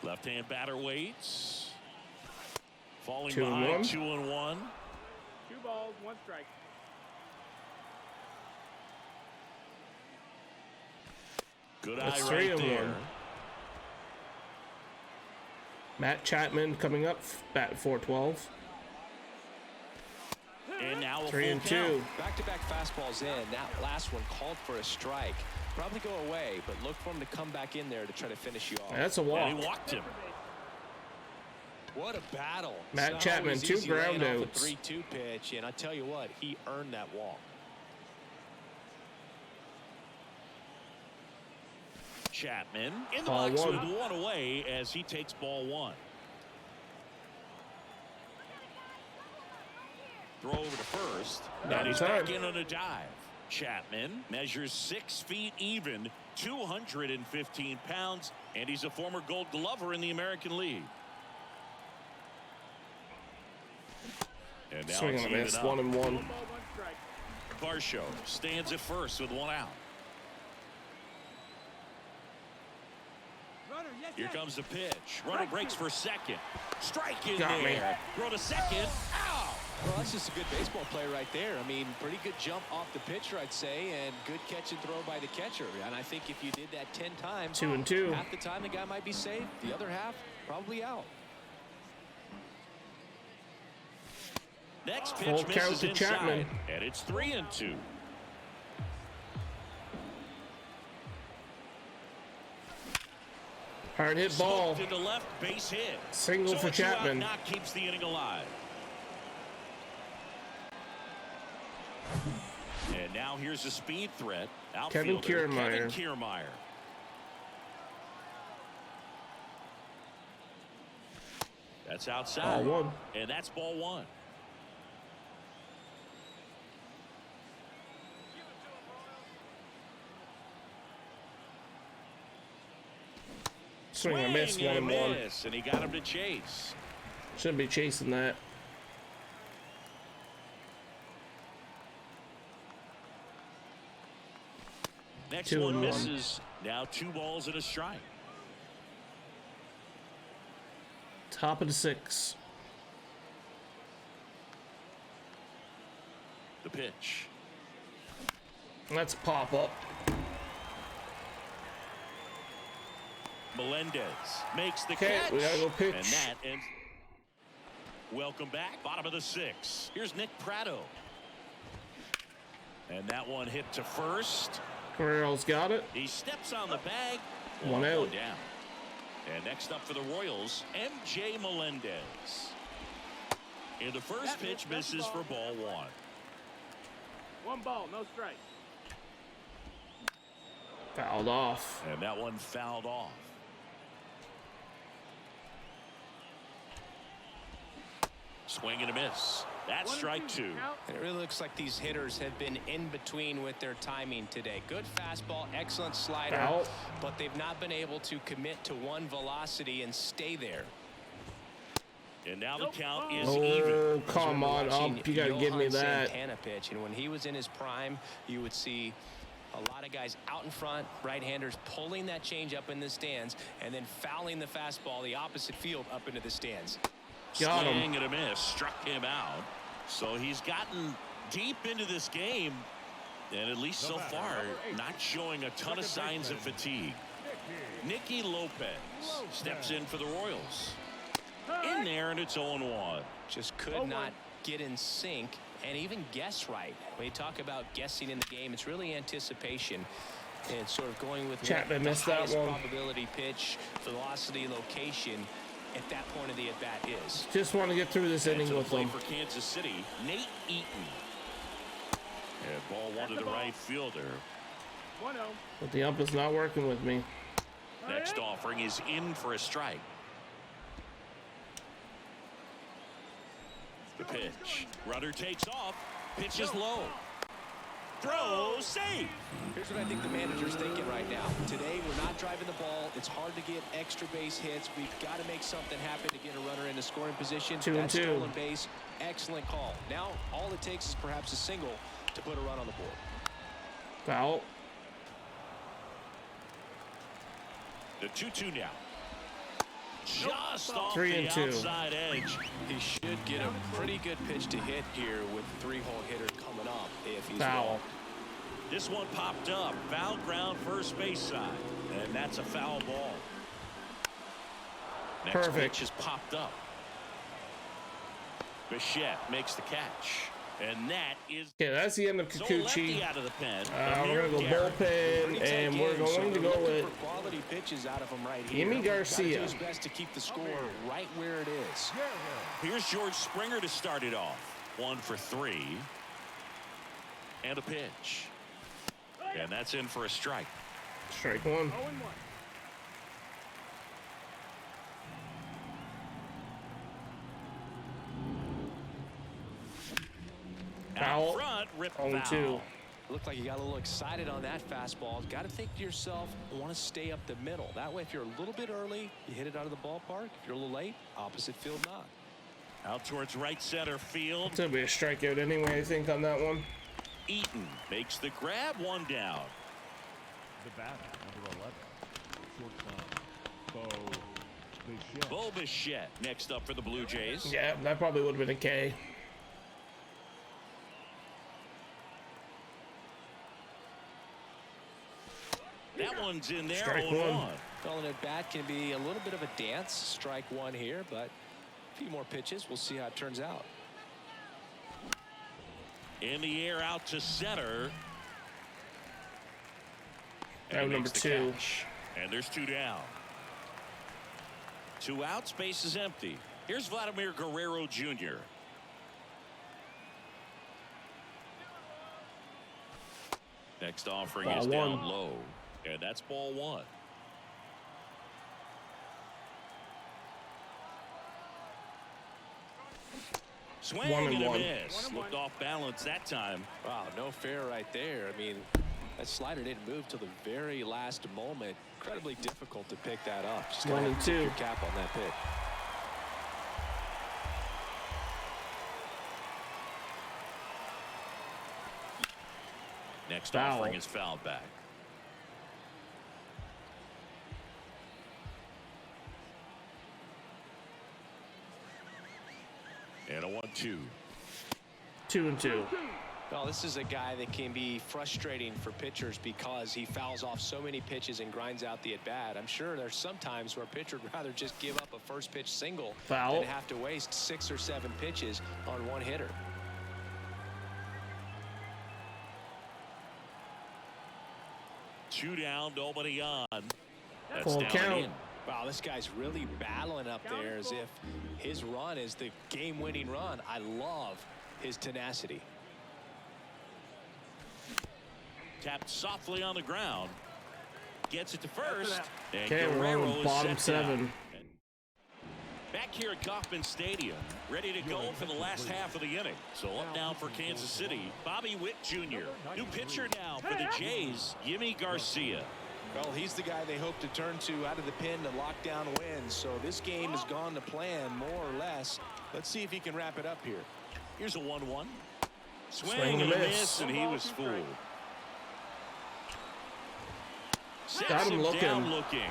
Left-hand batter waits. Falling 2-1. behind, 2-1. 2 balls, 1 strike. Good That's eye right 3-1. there. Matt Chapman coming up, bat 412. And now a 3 full and count. 2. Back-to-back fastballs in. That last one called for a strike. Probably go away, but look for him to come back in there to try to finish you off. That's a And walk. he walked him. What a battle. Matt It's not Chapman, always 2 easy laying ground off a outs. 3-2 pitch, and I tell you what, he earned that walk. Chapman in the Ball box 1. with 1 away as he takes ball 1. Throw over to first. Not And he's in back time. in on a dive. Chapman measures 6 feet even, 215 pounds, and he's a former Gold Glover in the American League. And now Swing it's and a even miss, up. 1 and 1. 1 ball, 1 strike. Varsho stands at first with 1 out. Here comes the pitch. Runner breaks for second. Strike in Got me. there. Throw to second. Ow! Well, that's just a good baseball play right there. I mean, pretty good jump off the pitcher, I'd say, and good catch and throw by the catcher. And I think if you did that 10 times, 2 and 2. half the time the guy might be safe. The other half, probably out. Next Full pitch count misses to inside, Chapman. and it's 3 and 2. Hard hit ball. Smoked into left, base hit. Single So for a 2-out Chapman. knock keeps the inning alive. And now here's a speed threat. Kevin Outfielder Kiermaier. Kevin Kiermaier. That's outside. Ball one. And that's ball one. Swing and miss, 1 and 1. Miss, and he got him to chase. Shouldn't be chasing that. Next 2 one and 1. misses. Now 2 balls and a strike. Top of the 6. The pitch. Let's pop up. Melendez makes the Okay, catch. we gotta go pitch. And that ends. Welcome back. Bottom of the 6. Here's Nick Pratto. And that one hit to first. Guerrero's got it. He steps on the bag. One out. Down. And next up for the Royals, MJ Melendez. And the first pitch misses for ball 1. 1 ball, no strike. Fouled off. And that one fouled off. Swing and a miss. That's strike 2. And it really looks like these hitters have been in between with their timing today. Good fastball, excellent slider, Foul. but they've not been able to commit to one velocity and stay there. And now the count is Oh, even. come on Watching up. You gotta give me Johan that. Santana pitch, and when he was in his prime, you would see a lot of guys out in front, right-handers pulling that change up in the stands and then fouling the fastball the opposite field up into the stands. Got him. Swing and a miss. Struck him out. So he's gotten deep into this game. And at least so far, not showing a ton of signs of fatigue. Nicky Lopez steps in for the Royals. In there, and it's 0-1. Just could not get in sync and even guess right. When you talk about guessing in the game, it's really anticipation and sort of going with Chapman the missed that highest one. probability pitch, velocity, location at that point of the at-bat is. Just want to get through this And inning to the with plate them. for Kansas City, Nate Eaton. And ball 1 to the right fielder. 1-0. But the ump is not working with me. Next offering is in for a strike. The pitch. Runner takes off. Pitch is low. Throw safe. Here's what I think the manager's thinking right now. Today, we're not driving the ball. It's hard to get extra base hits. We've got to make something happen to get a runner into scoring position. 2 and That 2. stolen base, excellent call. Now, all it takes is perhaps a single to put a run on the board. Foul. The 2-2 now. Just off 3 the and 2. outside edge. He should get a pretty good pitch to hit here with 3-hole hitter coming up if he's Foul. wrong. This one popped up. Foul ground first base side. And that's a foul ball. Next Perfect. pitch is popped up. Bichette makes the catch. And that is Okay, that's the end of so lefty Kikuchi. out of the pen. We're going to go Garrett. bullpen, Pretty tight and we're game, so going to they're go looking with for quality pitches out of him right here. Yimi Gotta do Garcia. his best to keep the score right where it is. Here's George Springer to start it off. 1 for 3. And a pitch. And that's in for a strike. strike 1. 0-1. Foul. Out front, rip 0-2. foul. Looked like you got a little excited on that fastball. Got to think to yourself, I want to stay up the middle. That way, if you're a little bit early, you hit it out of the ballpark. If you're a little late, opposite field knock. Out towards right center field. It's going to be a strikeout anyway, I think, on that one. Eaton makes the grab. 1 down. The batter, number 11, shortstop, Bo Bichette. Bo Bichette next up for the Blue Jays. Yeah, that probably would have been a K. That one's in there. Strike 0-1. one. Calling it bat can be a little bit of a dance. Strike 1 here, but a few more pitches. We'll see how it turns out. In the air out to center. Out he number makes the 2. catch. And there's 2 down. 2 out. Space is empty. Here's Vladimir Guerrero Jr. Next offering Ball is down 1. low. And that's ball 1. Swing 1-1. and a miss. Looked off balance that time. Wow, no fair right there. I mean, that slider didn't move till the very last moment. Incredibly difficult to pick that up. Just gotta 1-2. tip your cap on that pick. Next Foul. offering is fouled back. And a 1-2. 2-2. Well, this is a guy that can be frustrating for pitchers because he fouls off so many pitches and grinds out the at-bat. I'm sure there's some times where a pitcher would rather just give up a first pitch single Foul. than have to waste 6 or 7 pitches on one hitter. Two down, nobody on. That's Full down count. and in. Wow, this guy's really battling up there as if his run is the game-winning run. I love his tenacity. Tapped softly on the ground. Gets it to first. And Okay, we're Guerrero on is bottom set down. 7. Back here at Kauffman Stadium, ready to go for the last half of the inning. So up now for Kansas City, Bobby Witt Jr. New pitcher now for the Jays, Yimi Garcia. Well, he's the guy they hope to turn to out of the pen to lock down wins. So this game has gone to plan, more or less. Let's see if he can wrap it up here. Here's a 1-1. Swing Swing and and a miss. miss, and he was fooled. Sets Got him down looking. looking.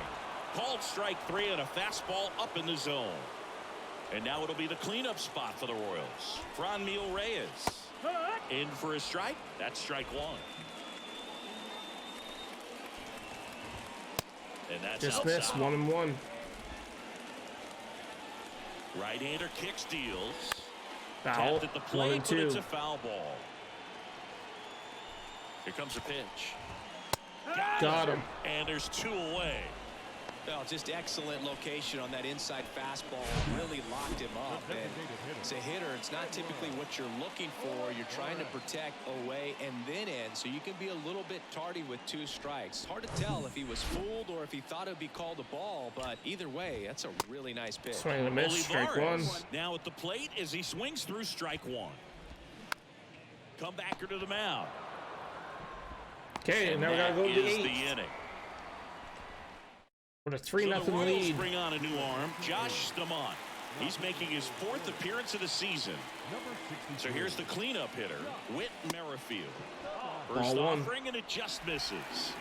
Called strike 3 and a fastball up in the zone. And now it'll be the cleanup spot for the Royals. Franmil Reyes in for a strike. That's strike 1. And that's Just outside. missed. 1-1. Right-hander kicks, deals. Foul. Tapped at the plate, but 1-2. it's a foul ball. Here comes a pitch. Got him. And there's 2 away. Well, just excellent location on that inside fastball. Really locked him up. And as a hitter, it's not typically what you're looking for. You're trying to protect away and then in, so you can be a little bit tardy with 2 strikes. Hard to tell if he was fooled or if he thought it would be called a ball, but either way, that's a really nice pitch. Swing and a miss. Strike 1. Olivares now at the plate as he swings through strike 1. Comebacker to the mound. Okay, And now we gotta that go to the is 8th. the inning. With a So 3-0 the Royals lead. bring on a new arm, Josh Staumont. He's making his 4th appearance of the season. So here's the cleanup hitter, Whit Merrifield. First Ball 1. offering, and it just misses.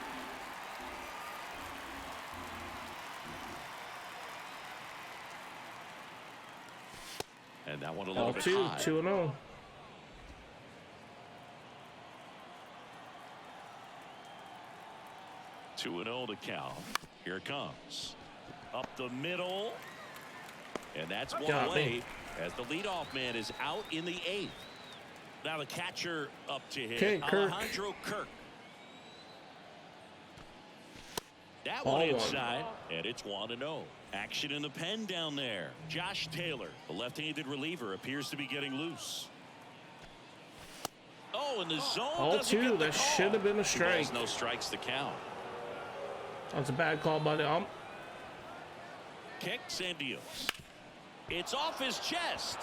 And that one a little Ball bit 2. high. 2-0. Two and 0 to count. Here it comes. Up the middle. And that's one Got away me. as the leadoff man is out in the 8th. Now the catcher up to hit. Okay, Kirk. Alejandro Kirk. That Ball one 1. inside, and it's 1-0. Action in the pen down there. Josh Taylor, the left-handed reliever, appears to be getting loose. Oh, in the zone. Ball doesn't 2. get the That call. should have been a 2 strike. balls, no strikes to count. That's a bad call by the ump. Kicks and deals. It's off his chest.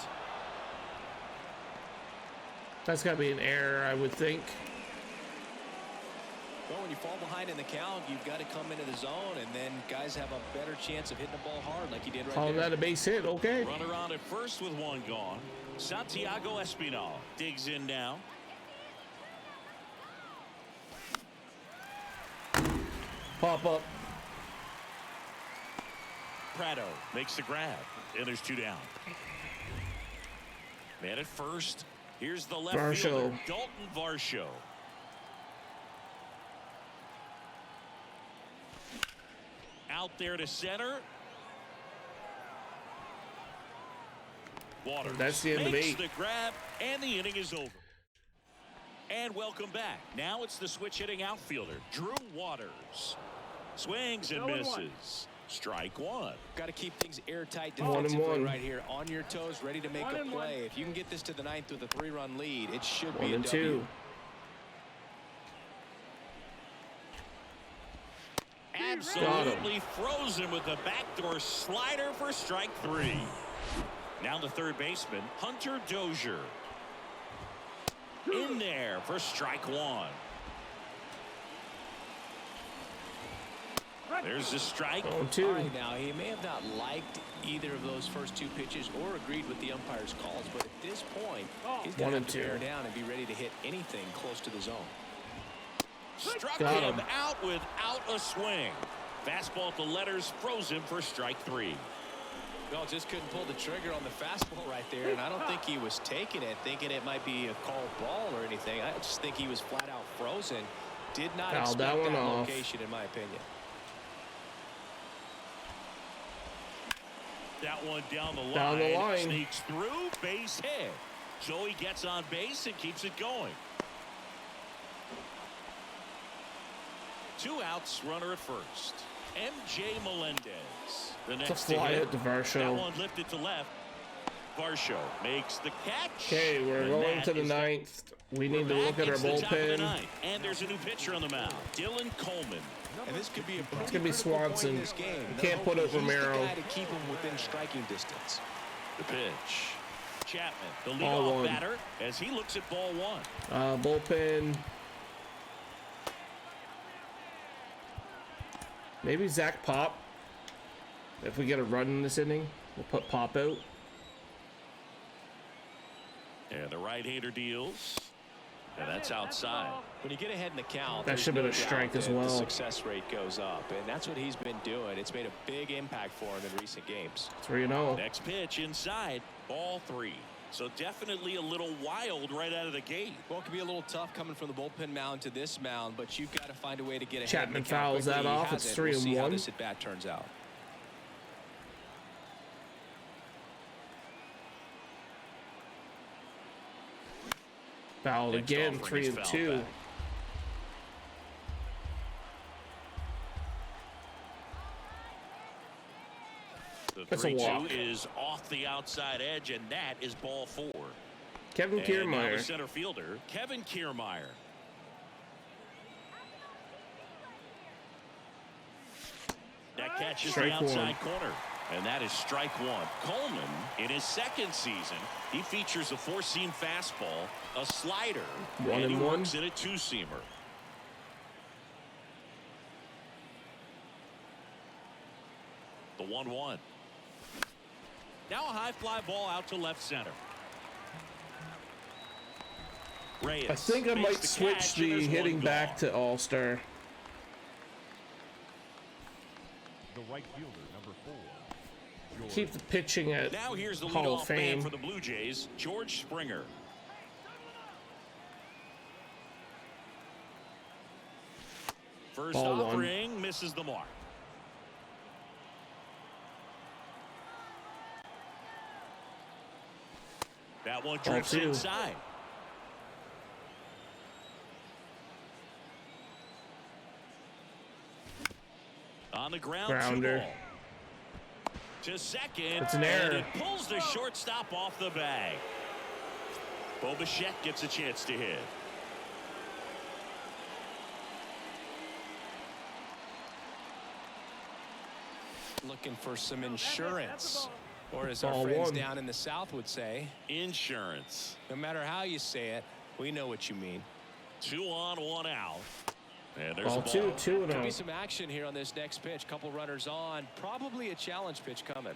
That's gotta be an error, I would think. Well, when you fall behind in the count, you've got to come into the zone, and then guys have a better chance of hitting the ball hard like he did right Calling there. that a base hit. Okay. Runner on at first with 1 gone. Santiago Espinal digs in now. Pop up. Prado makes the grab, and there's 2 down. Man at first. Here's the left Varsho. fielder, Dalton Varsho. Out there to center. Waters That's the end of makes 8. the grab, and the inning is over. And welcome back. Now it's the switch hitting outfielder, Drew Waters. Swings and 0-1. misses. Strike 1. Got to keep things airtight 1-1. defensively right here. On your toes, ready to make a 1-1. play. If you can get this to the 9th with a 3-run lead, it should be a 1-2. W. Absolutely frozen with a backdoor slider for strike 3. Now the third baseman, Hunter Dozier. In there for strike one. There's the strike. Oh, All two. right, now he may have not liked either of those first two pitches or agreed with the umpire's calls, but at this point, he's going 1 to and have to 2. bear down and be ready to hit anything close to the zone. Struck Got him him. out without a swing. Fastball at the letters, frozen for strike three. Well, just couldn't pull the trigger on the fastball right there, and I don't think he was taking it, thinking it might be a called ball or anything. I just think he was flat out frozen. Did not Fouled expect that one that off. location, in my opinion. That one down the line. Down the line. Sneaks through, base hit. Joey gets on base and keeps it going. 2 outs, runner at first. MJ Melendez. The It's a next to fly hit. at the That Varsho. one lifted to left. Varsho makes the catch. Okay, we're And going that to the is 9th. We We're need to look back. at our It's the top of the bullpen. ninth. And there's a new pitcher on the mound, Dylan Coleman. And this could be a It's gonna be critical point in Swanson. this game. You They're can't put hoping up he's the Romero. guy to keep him within striking distance. The pitch. Chapman, the Ball leadoff one. batter, as he looks at ball one. Bullpen. Maybe Zach Pop. If we get a run in this inning, we'll put Pop out. And the right-hander deals. And that's outside. When you get ahead in the count, That there's should have been no a strike doubt as that well. The success rate goes up, and that's what he's been doing. It's made a big impact for him in recent games. 3-0. Next pitch inside, ball 3. So definitely a little wild right out of the gate. Well, it could be a little tough coming from the bullpen mound to this mound, but you've got to find a way to get ahead. Chapman in the count fouls quickly. that He off. It's hasn't. We'll see how 3-1. this at bat turns out. Fouled Next again. offering is 3-2. fouled back. The That's a 3-2 walk. is off the outside edge, and that is ball 4. Kevin And now the Kiermaier. center fielder, Kevin Kiermaier. That catches Strike the outside one. corner, and that is strike 1. Coleman, in his second season, he features a four-seam fastball, a slider, 1 and he and 1. works in a two-seamer. The 1-1. Now a high fly ball out to left center. Reyes I think I makes might the switch catch, and the there's hitting one back gone. to All-Star. The right fielder, number 4. George. Keep the pitching at Now here's the Hall of leadoff man Fame. for the Blue Jays, George Springer. First Ball one. offering misses the mark. That one Ball drifts 2. inside. On the ground, Grounder. 2 ball. To second. It's an and error. it pulls the shortstop off the bag. Bo Bichette gets a chance to hit. Looking for some insurance, or as our Ball friends 1. down in the South would say, Insurance. no matter how you say it, we know what you mean. 2 on, 1 out. And there's Ball a ball. 2, 2-0. Could be some action here on this next pitch. Couple runners on. Probably a challenge pitch coming.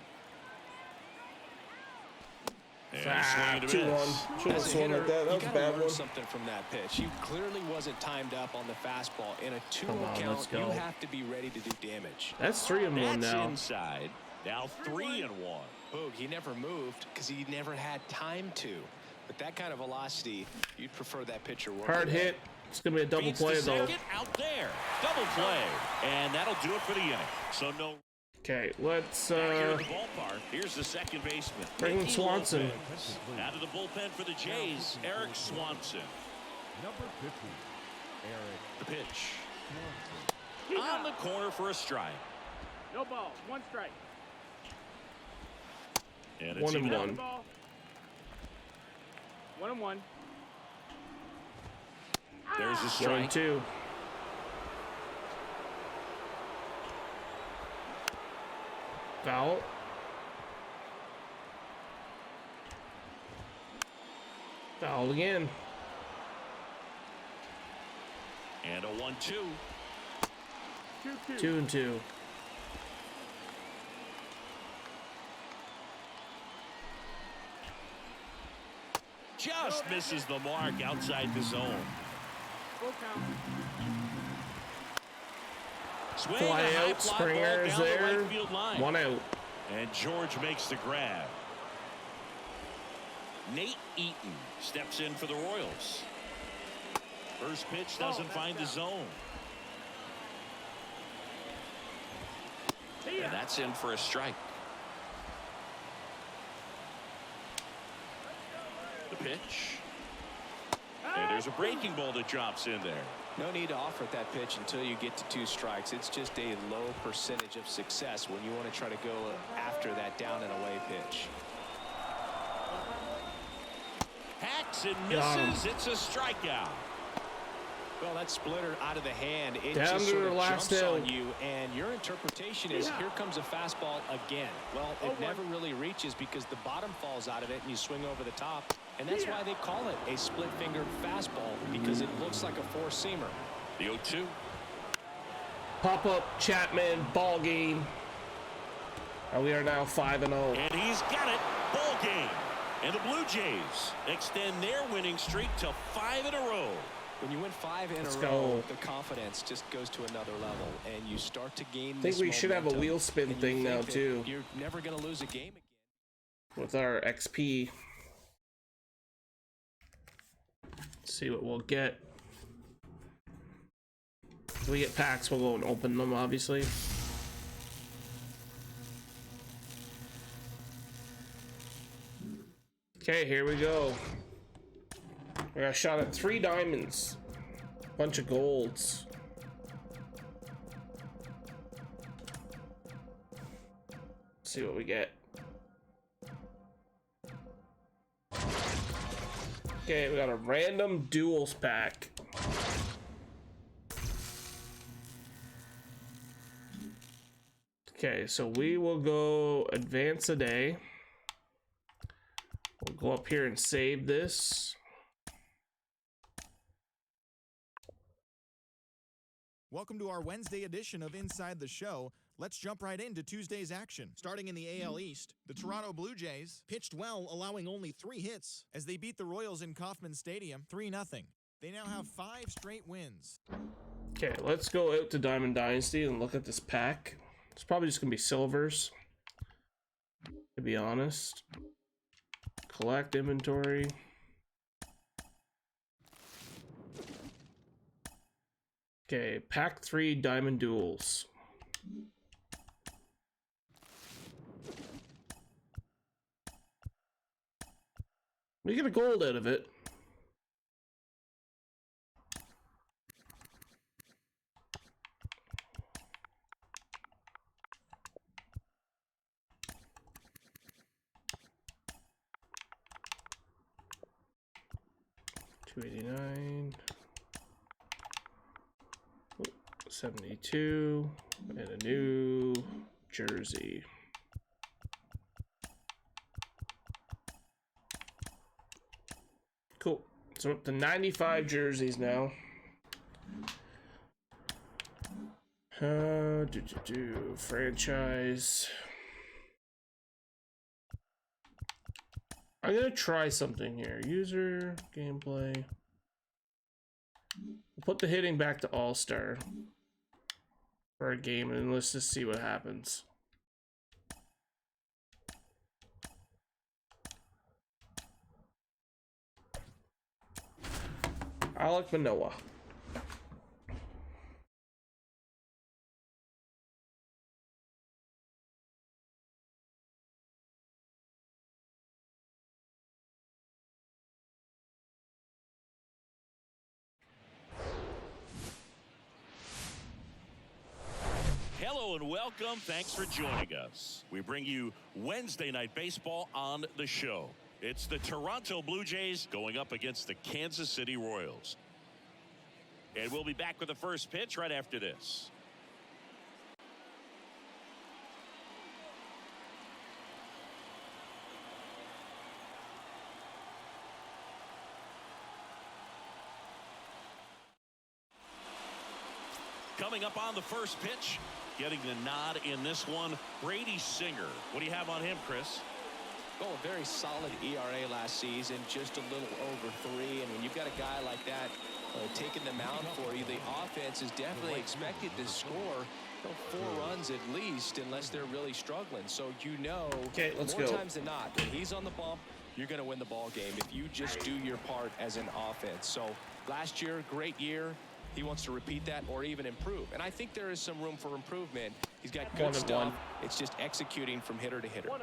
And Ah, a swing and a 2-1. miss. Should have As a swung hitter, like that. That you was a gotta bad learn one. something from that pitch. He clearly wasn't timed up on the fastball. In a 2-0 Come on, count, let's go. you have to be ready to do damage. That's 3-1 That's now. inside. Now 3-1. Boog, he never moved because he never had time to. But that kind of velocity, you'd prefer that pitcher work. Hard hit. It's gonna be a double Beats play the though. second, out there. Double play. And that'll do it for the inning. So no. Okay, let's Back here at the ballpark. Here's the second baseman. bring in Mickey Swanson. Lopez. Out of the bullpen for the Jays, Eric Swanson. Number 50. Eric The pitch. Swanson. On the corner for a strike. No ball. 1 strike. And 1 and even up. 1. Ball. 1 and 1. There's a 1 strike. and 2. Foul. Foul again. And a 1-2. 2 and 2. Just misses the mark outside the zone. Full count. Swing, Fly a high out, fly Springer ball is down the there. right field line. 1 out. And George makes the grab. Nate Eaton steps in for the Royals. First pitch doesn't find the zone. And that's in for a strike. The pitch. And there's a breaking ball that drops in there. No need to offer that pitch until you get to 2 strikes. It's just a low percentage of success when you want to try to go after that down and away pitch. Hacks and Got him. misses. It's a strikeout. Well, that splitter out of the hand, it Down just to sort the of last jumps out. on you, and your interpretation is here comes a fastball again. Well, it never really reaches because the bottom falls out of it and you swing over the top, and that's why they call it a split-fingered fastball, because it looks like a four-seamer. The 0-2. Pop up Chapman ball game. And we are now 5-0. And he's got it. Ball game. And the Blue Jays extend their winning streak to 5 in a row. When you win 5 in Let's a go. row, the confidence just goes to another level, and you start to gain I think we should have a momentum, wheel spin and you thing now think that too You're never going to lose a game again. with our XP. See what we'll get. If we get packs, we'll go and open them, obviously. Okay, here we go. We got a shot at 3 diamonds. Bunch of golds. See what we get. Okay, we got a random duels pack. Okay, so we will go advance a day. We'll go up here and save this. Welcome to our Wednesday edition of Inside the Show. Let's jump right into Tuesday's action. Starting in the AL East, the Toronto Blue Jays pitched well, allowing only 3 hits as they beat the Royals in Kauffman Stadium 3-0. They now have 5 straight wins. Okay, let's go out to Diamond Dynasty and look at this pack. It's probably just gonna be silvers, to be honest. Collect inventory. Okay, pack 3 diamond duels. We get a gold out of it. $289, 72, and a new jersey. Cool. So we're up to 95 jerseys now. Franchise. I'm gonna try something here. User gameplay. We'll put the hitting back to All-Star for a game, and let's just see what happens. Alek Manoah. Hello and welcome. Thanks for joining us. We bring you Wednesday Night Baseball on the show. It's the Toronto Blue Jays going up against the Kansas City Royals. And we'll be back with the first pitch right after this. coming up on the first pitch. Getting the nod in this one, Brady Singer. What do you have on him, Chris? Oh, a very solid ERA last season, just a little over 3. And when you've got a guy like that taking the mound for you, the offense is definitely expected to score 4 runs at least, unless they're really struggling. So okay, let's more go. times than not, when he's on the bump, you're going to win the ball game if you just do your part as an offense. So last year, great year. He wants to repeat that or even improve. And I think there is some room for improvement. He's got good stuff. It's just executing from hitter to hitter. 1-0.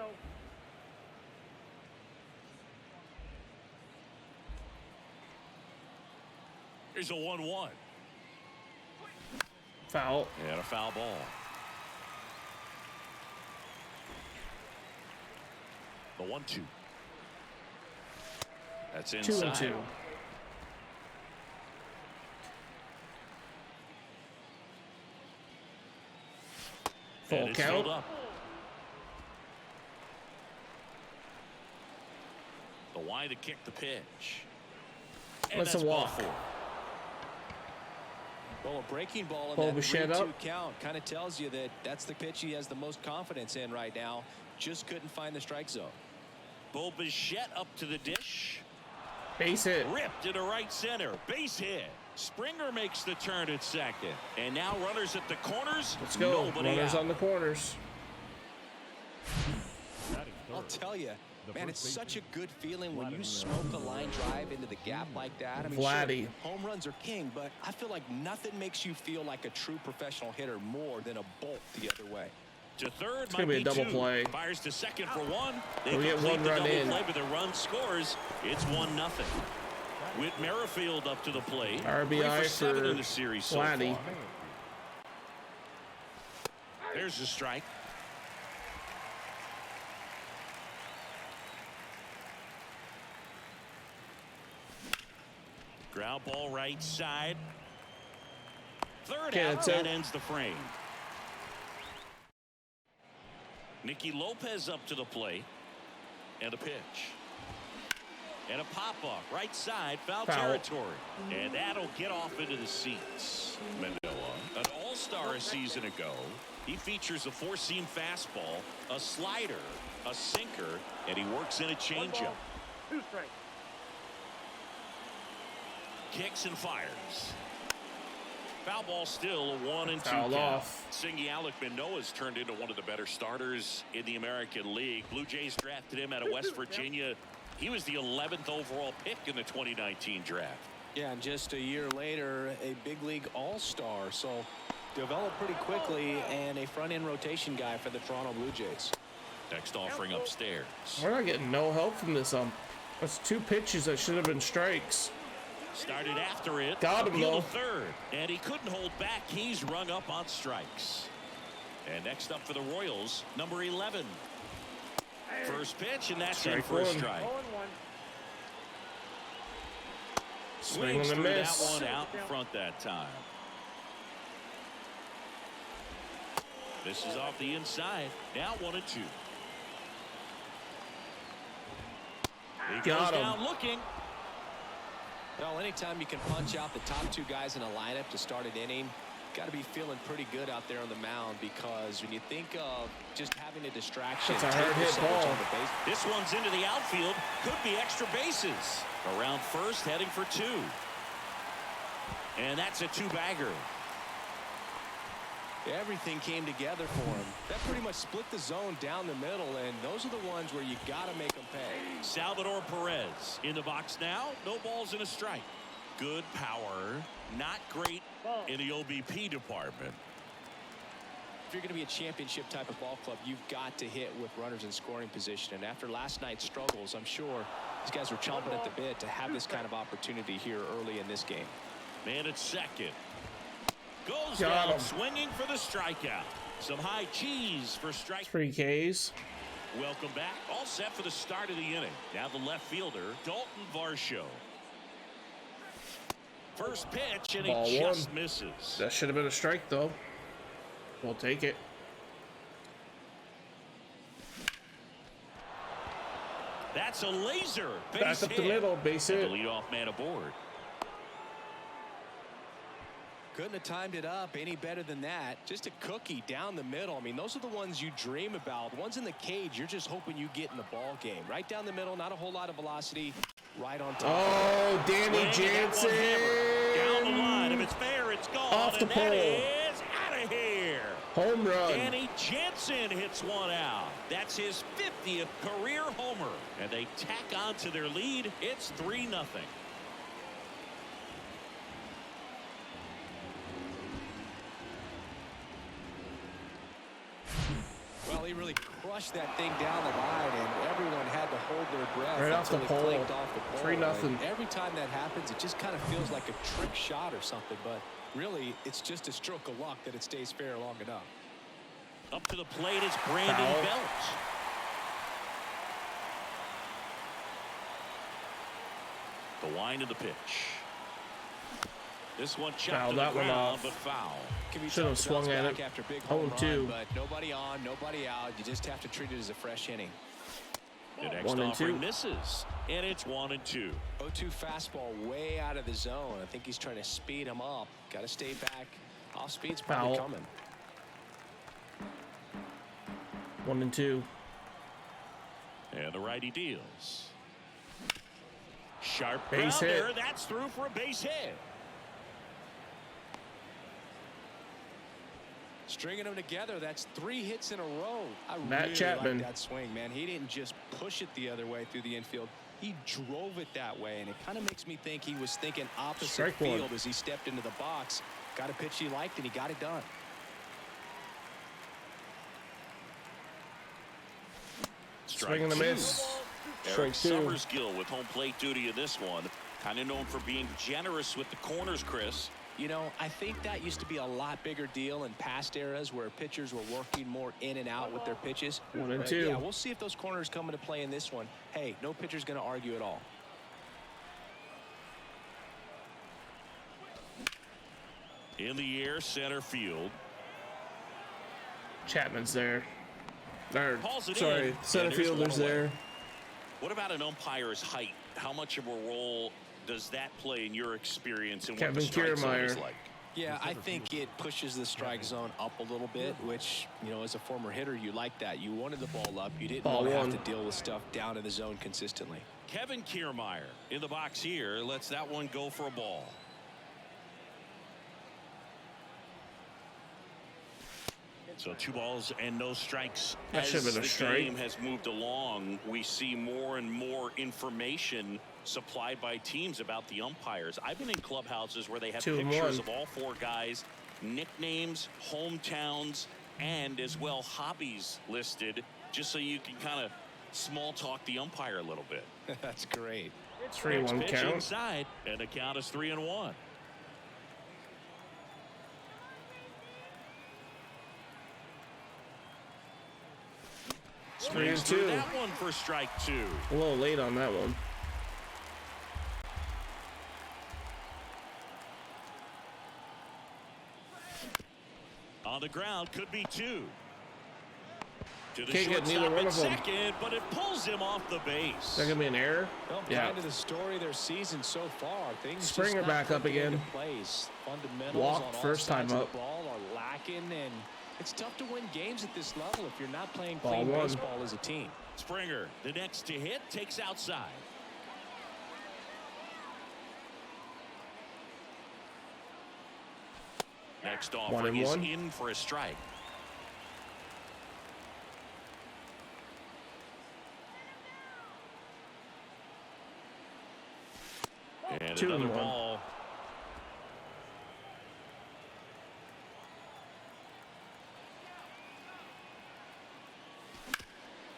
Here's a 1-1. Foul. And a foul ball. The 1-2. That's inside. 2-2. Full And it's count. filled up. The wide to kick the pitch. And That's a that's ball walk. 4. Well, a breaking ball in Ball that was shed 3-2 up. count kind of tells you that that's the pitch he has the most confidence in right now. Just couldn't find the strike zone. Bo Bichette up to the dish. Base hit. Ripped into right center. Base hit. Springer makes the turn at second. And now runners at the corners. Let's go. Nobody Runners out. on the corners. I'll tell you, man, it's such a good feeling when you smoke a line drive into the gap like that. I mean, Vladdy. sure, home runs are king, but I feel like nothing makes you feel like a true professional hitter more than a bolt the other way. To third, It's gonna be a double 2. play. Fires to second for 1. They We get complete one the run double in. play, but the run scores. It's 1-0. Whit Merrifield up to the plate. RBI 3 for 7 for in the series so Vladdy. far. There's the strike. Ground ball right side. Third Okay, out. that's That it. ends the frame. Nicky Lopez up to the plate. And a pitch. And a pop-up right side, foul territory. And that'll get off into the seats. Manoah, an all-star a season ago. He features a 4-seam fastball, a slider, a sinker, and he works in a changeup. 2 strikes. Kicks and fires. Foul ball still, a 1-2 Foul count. off. Singy Alec Manoah's turned into one of the better starters in the American League. Blue Jays drafted him out of West Virginia. He was the 11th overall pick in the 2019 draft. Yeah, and just a year later, a big league all-star. So developed pretty quickly and a front-end rotation guy for the Toronto Blue Jays. Next offering upstairs. We're not getting no help from this. That's 2 pitches that should have been strikes. Started after it. Got him, appeal though. to third. And he couldn't hold back. He's rung up on strikes. And next up for the Royals, number 11. First pitch, and that's in Strike for a 1. strike. 0-1. Swing Swings and a through miss. that one out in front that time. This is off the inside. Now 1-2. He Got goes him. down looking. Well, anytime you can punch out the top 2 guys in a lineup to start an inning, got to be feeling pretty good out there on the mound, because when you think of just having a distraction, That's a hard hit percentage ball. on the base. This one's into the outfield. Could be extra bases. Around first, heading for 2. And that's a 2-bagger. Everything came together for him. That pretty much split the zone down the middle, and those are the ones where you got to make them pay. Salvador Perez in the box now. No balls and a strike. Good power. Not great in the OBP department. If you're going to be a championship type of ball club, you've got to hit with runners in scoring position. And after last night's struggles, I'm sure these guys were chomping at the bit to have this kind of opportunity here early in this game. Man at second. Goes Got down him. swinging for the strikeout. Some high cheese for strike. 3 Ks. Welcome back. All set for the start of the inning. Now the left fielder, Dalton Varsho. First pitch, and Ball he just 1. misses. That should have been a strike, though. We'll take it. That's a laser. Base Back up the hit. middle, base And hit. the leadoff man aboard. Couldn't have timed it up any better than that. Just a cookie down the middle. I mean, those are the ones you dream about. The ones in the cage, you're just hoping you get in the ball game. Right down the middle, not a whole lot of velocity. Right on top. Oh, Danny Jansen. Down the line. If it's fair, it's gone. Off the pole. That is out of here. Home run. Danny Jansen hits one out. That's his 50th career homer. And they tack on to their lead. It's 3-0. Well, he really crushed that thing down the line, and everyone had to hold their breath. Right off the until he pole. flaked off the pole. 3-0. And every time that happens, it just kind of feels like a trick shot or something, but really, it's just a stroke of luck that it stays fair long enough. Up to the plate is Brandon Foul. Belt. The wind of the pitch. This one chopped Foul to the that one ground, off. but foul. Can be Should have tough to bounce swung at back it. after a big home 0-2. run, but nobody on, nobody out. You just have to treat it as a fresh inning. The next 1-2. offering misses, and it's 1-2. 0-2 fastball way out of the zone. I think he's trying to speed him up. Got to stay back. Off speed's probably Foul. coming. 1-2. And the righty deals. Sharp Base grounder. hit. That's through for a base hit. Stringing them together, that's 3 hits in a row. I Matt really Chapman. like that swing, man. He didn't just push it the other way through the infield. He drove it that way, and it kind of makes me think he was thinking opposite Strike field one. as he stepped into the box. Got a pitch he liked, and he got it done. Swing and a miss. Eric Strike 2. Summersgill with home plate duty in this one. Kind of known for being generous with the corners, Chris. You know, I think that used to be a lot bigger deal in past eras where pitchers were working more in and out with their pitches. 1-2. Yeah, we'll see if those corners come into play in this one. Hey, no pitcher's going to argue at all. In the air, center field. Chapman's there. Or, Calls it sorry, in, center and there's fielder's one away. there. What about an umpire's height? How much of a role does that play in your experience and what Kevin the strike zone is Kiermaier. like? Yeah, I think it pushes the strike zone up a little bit, which, you know, as a former hitter, you like that. You wanted the ball up. You didn't Ball want to have one. to deal with stuff down in the zone consistently. Kevin Kiermaier in the box here lets that one go for a ball. So 2 balls and no strikes. That should have As been a the strike. game has moved along, we see more and more information supplied by teams about the umpires. I've been in clubhouses where they have 2-1. pictures of all 4 guys, nicknames, hometowns, and as well hobbies listed, just so you can kind of small talk the umpire a little bit. That's great. 3-1 Pitch count. inside, and the count is 3-1. Swings through 3-2. that one for strike 2. A little late on that one. On the ground, could be 2. To the Can't get neither shortstop one at of them. second, but it pulls him off the base. Is that gonna be an error? Well, Yeah. kind of the story of their season so far. Things Springer just not back up clicking again. into place. Fundamentals Walked on all first time sides of up. the ball are lacking, and it's tough to win games at this level if you're not playing Ball clean one. baseball as a team. Springer, the next to hit, takes outside. Next offering is 1-1. in for a strike. And 2-1. another ball.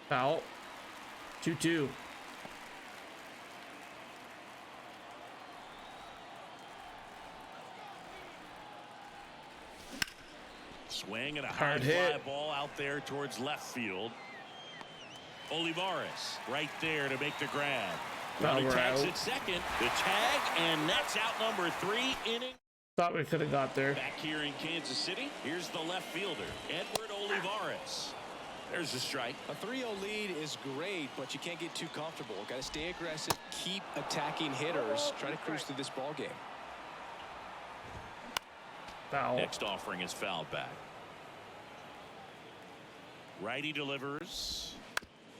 Foul. 2-2. Swing and a high Hard fly hit. ball out there towards left field. Olivares right there to make the grab. Now Runner we're tags out. it second. The tag, and that's out number 3 inning. Thought we could have got there. Back here in Kansas City, here's the left fielder, Edward Olivares. There's the strike. A 3-0 lead is great, but you can't get too comfortable. Got to stay aggressive, keep attacking hitters, try to cruise through this ball game. Foul. Next offering is fouled back. Righty delivers.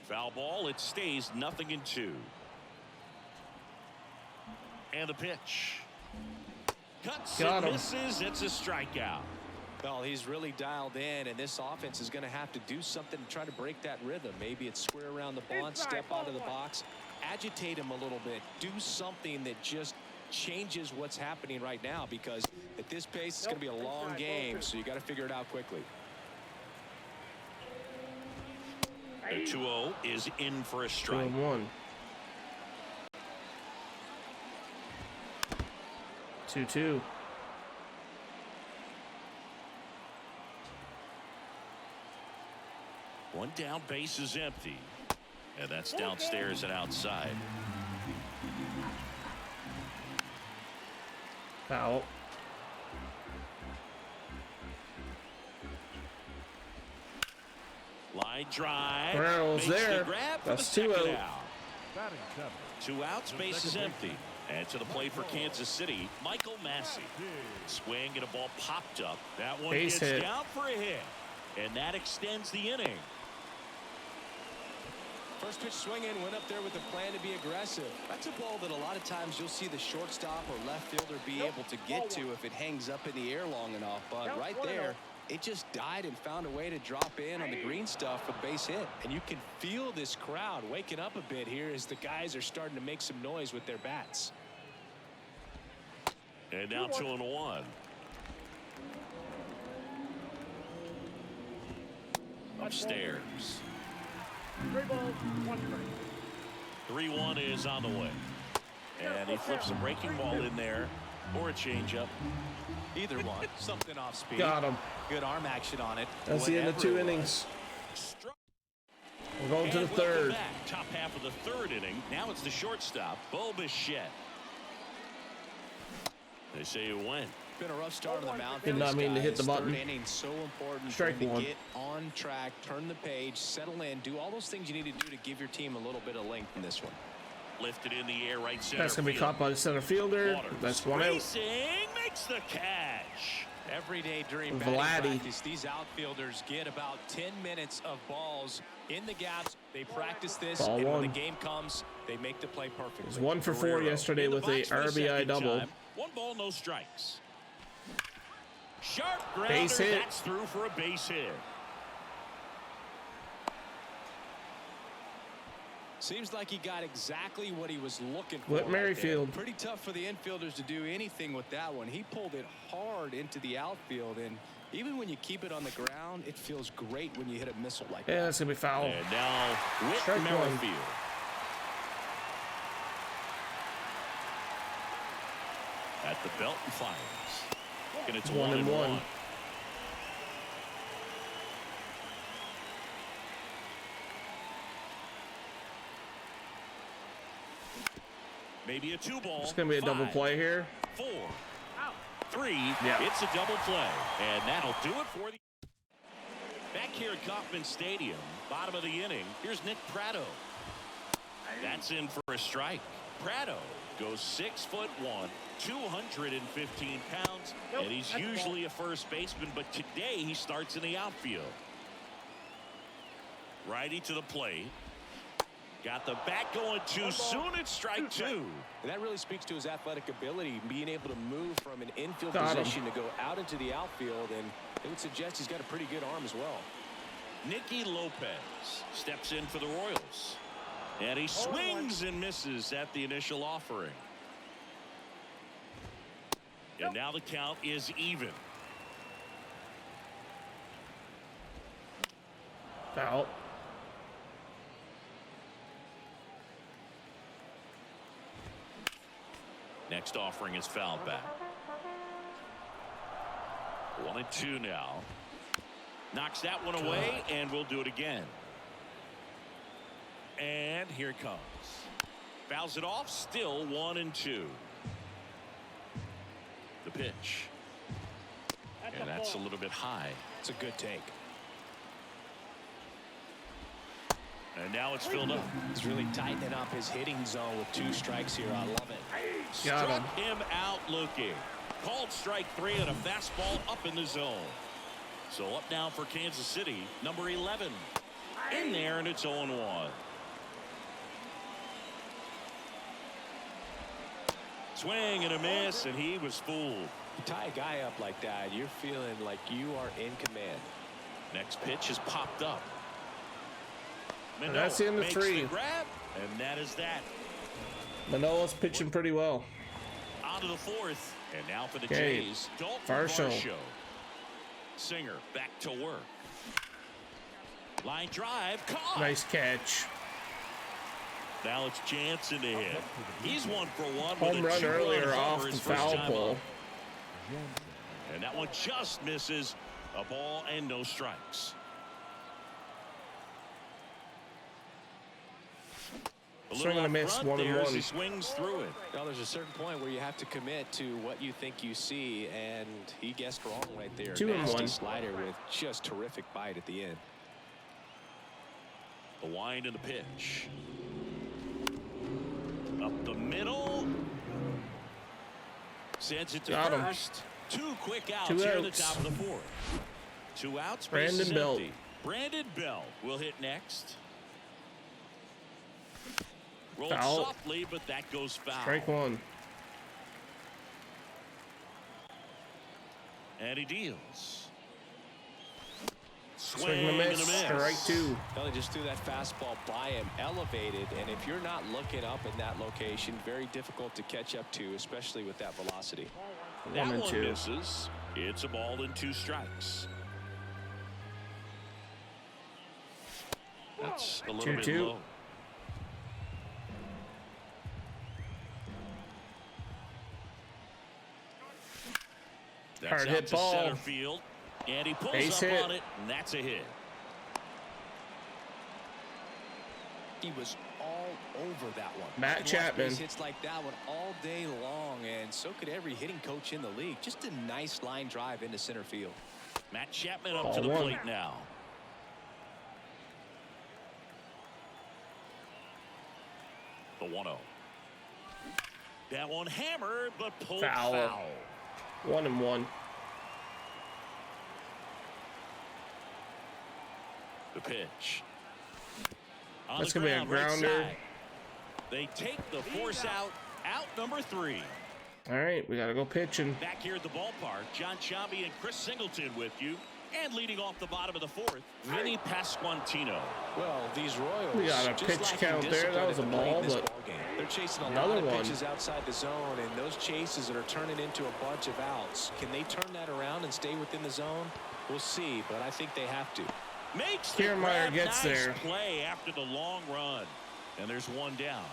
Foul ball. It stays 0-2. And the pitch. Cuts Got and him. misses. It's a strikeout. Well, he's really dialed in, and this offense is going to have to do something to try to break that rhythm. Maybe it's square around the bunt, step out of the box, agitate him a little bit, do something that just changes what's happening right now, because at this pace it's going to be a long game, so you got to figure it out quickly. The 2-0 is in for a strike. 2-1. 2-2. One down, base is empty. And that's downstairs and outside. Foul. Line drive. Reynolds Makes there. the grab for That's the 2 second out. out. Batting seventh. 2 outs, base is empty. And to the plate for Kansas City, Michael Massey. Swing and a ball popped up. That one Base gets hit. down for a hit. And that extends the inning. First pitch swinging, went up there with a plan to be aggressive. That's a ball that a lot of times you'll see the shortstop or left fielder be able to get to if it hangs up in the air long enough. But right there, it just died and found a way to drop in on the green stuff for the base hit. And you can feel this crowd waking up a bit here as the guys are starting to make some noise with their bats. And now 2-1. Upstairs. 3 balls, 1 strike. 3-1 is on the way. And he flips a breaking ball in there or a changeup. Either one, something off speed. Got him. Good arm action on it. That's the end of Whatever 2 it was. innings. We're going to the And welcome third. back. Top half of the third inning. Now it's the shortstop, Bo Bichette. They say it went. Been a rough start on the mound. Did not mean to hit the button. Third inning, so important Strike for him to one. get on track, turn the page, settle in, do all those things you need to do to give your team a little bit of length in this one. Lifted in the air, right center. That's going to be field. caught by the center fielder. Waters That's 1 out. racing, makes the catch. Every day during Vladdy. batting practice, these outfielders get about 10 minutes of balls in the gaps. They practice this, Ball and when one. the game comes, they make the play perfectly. It was 1 for 4 Guerrero yesterday in the with a box for the RBI second double. time. 1 ball, no strikes. Sharp grounder. Base hit. That's through for a base hit. Seems like he got exactly what he was looking for. Whit right there. Merrifield. Pretty tough for the infielders to do anything with that one. He pulled it hard into the outfield, and even when you keep it on the ground, it feels great when you hit a missile like Yeah, that. that's going to be foul. And now Whit Strike one. Merrifield. At the belt and fires. And it's 1-1. Maybe a 2-ball. It's going to be a double 5, play here. 4, 3. Yeah. It's a double play. And that'll do it for the... Back here at Kauffman Stadium, bottom of the inning, here's Nick Pratto. That's in for a strike. Pratto goes 6'1", 215 pounds, and he's usually a first baseman, but today he starts in the outfield. Righty to the plate. Got the bat going too soon. It's strike 2. And that really speaks to his athletic ability, being able to move from an infield Got him. position to go out into the outfield, and it would suggest he's got a pretty good arm as well. Nicky Lopez steps in for the Royals. And he swings and misses at the initial offering. And now the count is even. Foul. Next offering is fouled back. 1-2 now. Knocks that one away, and we'll do it again. And here it comes. Fouls it off, still 1-2. The pitch. And that's a little bit high. It's a good take. And now it's filled up. He's really tightening up his hitting zone with 2 strikes here. I love it. Got him. Struck him out looking. Called strike 3 and a fastball up in the zone. So up now for Kansas City, number 11. In there, and it's 0-1. Swing and a miss, and he was fooled. You tie a guy up like that, you're feeling like you are in command. Next pitch is popped up. And that's the end of makes 3. the grab, and that is that. Manoah's pitching pretty well. On to the 4th, and now for the Okay. Jays, Dalton Varsho. Varsho. Singer back to work. Line drive, caught. Nice catch. Now it's Jansen to hit. He's 1 for 1 Home with a run 2-run earlier homer off his the first foul time pole. up. And that one just misses. A ball and no strikes. A Swing little and a out miss, front 1 and there as 1. he swings through it. Well, there's a certain point where you have to commit to what you think you see, and he guessed wrong right there. 2 and Nasty 1. slider with just terrific bite at the end. The wind and the pitch. Up the middle. Sends it to Got him. first. 2 quick outs 2 here in the outs. top of the 4th. 2 outs. Brandon bases Belt. empty. Brandon Belt will hit next. Rolled Foul. softly, but that goes foul. Strike 1. And he deals. Swing and a miss. Strike 2. Well, they just threw that fastball by him, elevated, and if you're not looking up in that location, very difficult to catch up to, especially with that velocity. That 1 and one 2. misses. It's a ball and 2 strikes. That's a little bit 2-2. low. That's Hard out hit to ball. center field, and he pulls Base up hit. on it, and that's a hit. He was all over that one. Matt You watch Chapman. base hits like that one all day long, and so could every hitting coach in the league. Just a nice line drive into center field. Matt Chapman up Ball to the 1. plate now. The 1-0. That one hammered, but pulled Foul. foul. 1 and 1. The pitch. On That's the gonna be a ground, right grounder. side. They take the force out number 3. All right, we got to go pitching. Back here at the ballpark, John Chambi and Chris Singleton with you. And leading off the bottom of the 4th, Vinny Pasquantino. Well, these Royals, We got a just pitch lacking count there. discipline That was at a the plate in ball, this but ballgame. They're chasing a another lot of one. pitches outside the zone, and those chases that are turning into a bunch of outs. Can they turn that around and stay within the zone? We'll see, but I think they have to. Makes the Kiermaier grab. gets Nice there. play after the long run. And there's 1 down.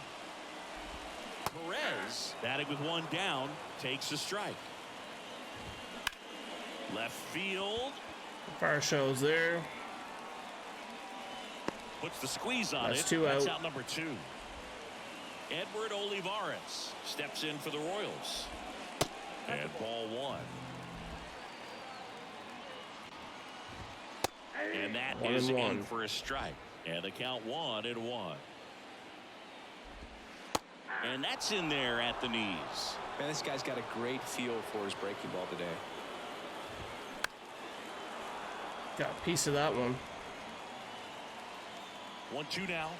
Perez, batting with 1 down, takes a strike. Left field. Varsho's there. Puts the squeeze on That's it. 2 That's out. out number 2. Edward Olivares steps in for the Royals. And ball 1. And that 1 is and in 1. for a strike. And the count 1-1. And that's in there at the knees. Man, this guy's got a great feel for his breaking ball today. Got a piece of that one. 1-2 now.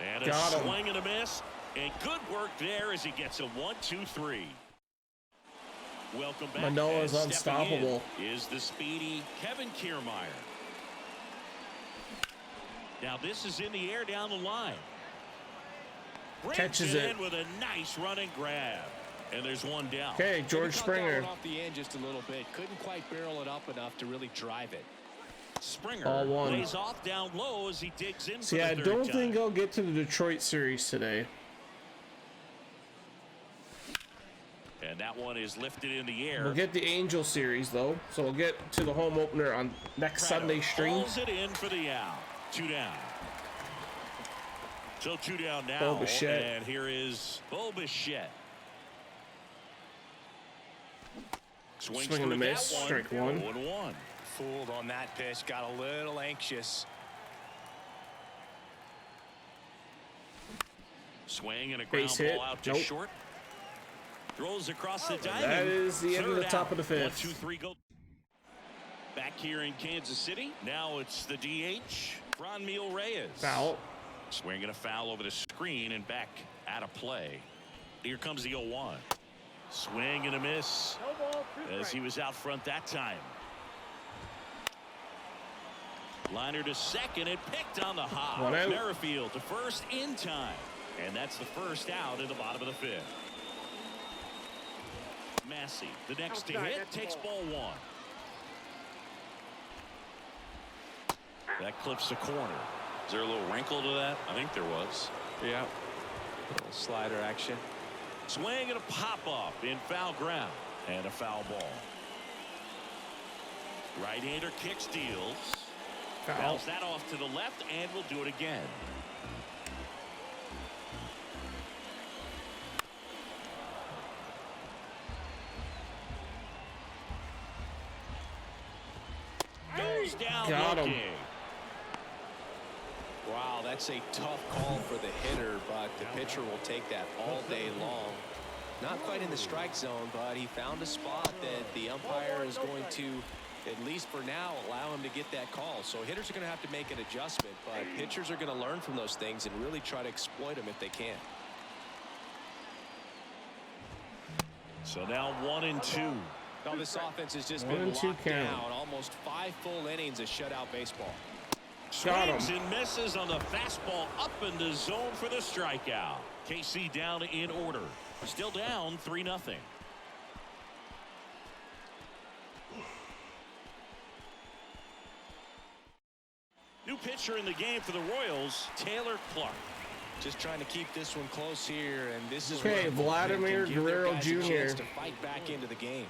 And a Got him. swing and a miss. And good work there as he gets a 1-2-3. Welcome back. Manoah's And stepping unstoppable. in is the speedy Kevin Kiermaier. Now this is in the air down the line. Brings Catches it it. in with a nice running grab. And there's 1 down. Okay, George He caught that Springer. one off the end just a little bit. Couldn't quite barrel it up enough to really drive it. Springer Ball 1. lays off down low as he digs in See, for the I third don't time. think I'll get to the Detroit series today. And that one is lifted in the air. We'll get the Angel series though, so we'll get to the home opener on next Sunday stream. Hauls it in for the out. 2 down. So 2 down now. Bo Bichette. And here is Bo Bichette. Swings Swing and a through miss. that one. Strike 1. 0-1. Fooled on that pitch. Got a little anxious. Swing and a ground Base hit. ball out to Nope. short. Throws across the diamond. That is the end of the Third top out. of the fifth. 1, 2, 3, go. Back here in Kansas City. Now it's the DH, Franmil Reyes. Foul. Swinging a foul over the screen and back out of play. Here comes the 0-1. Swing and a miss No ball, 2 as he strikes. was out front that time. Liner to second and picked on the hop. One out. Merrifield to first in time. And that's the first out in the bottom of the fifth. Massey, the next to Outside, hit, that's takes ball. ball 1. That clips the corner. Is there a little wrinkle to that? I think there was. Yeah. Little slider action. Swing and a pop-up in foul ground. And a foul ball. Right-hander kick steals. Foul. Bounce that off to the left and we'll do it again. Goes down Got him. looking. Wow, that's a tough call for the hitter, but the pitcher will take that all day long. Not quite in the strike zone, but he found a spot that the umpire is going to, at least for now, allow him to get that call. So hitters are going to have to make an adjustment, but pitchers are going to learn from those things and really try to exploit them if they can. So now 1 and 2. Now this offense has just 1 been and 2 locked count. down. Almost 5 full innings of shutout baseball. Got him. Swings and misses on the fastball up in the zone for the strikeout. KC down in order. Still down 3-0. New pitcher in the game for the Royals, Taylor Clark. Just trying to keep this one close here, and this is Okay, where the bullpen Vladimir can give their Guerrero guys a chance Jr. to fight back into the game.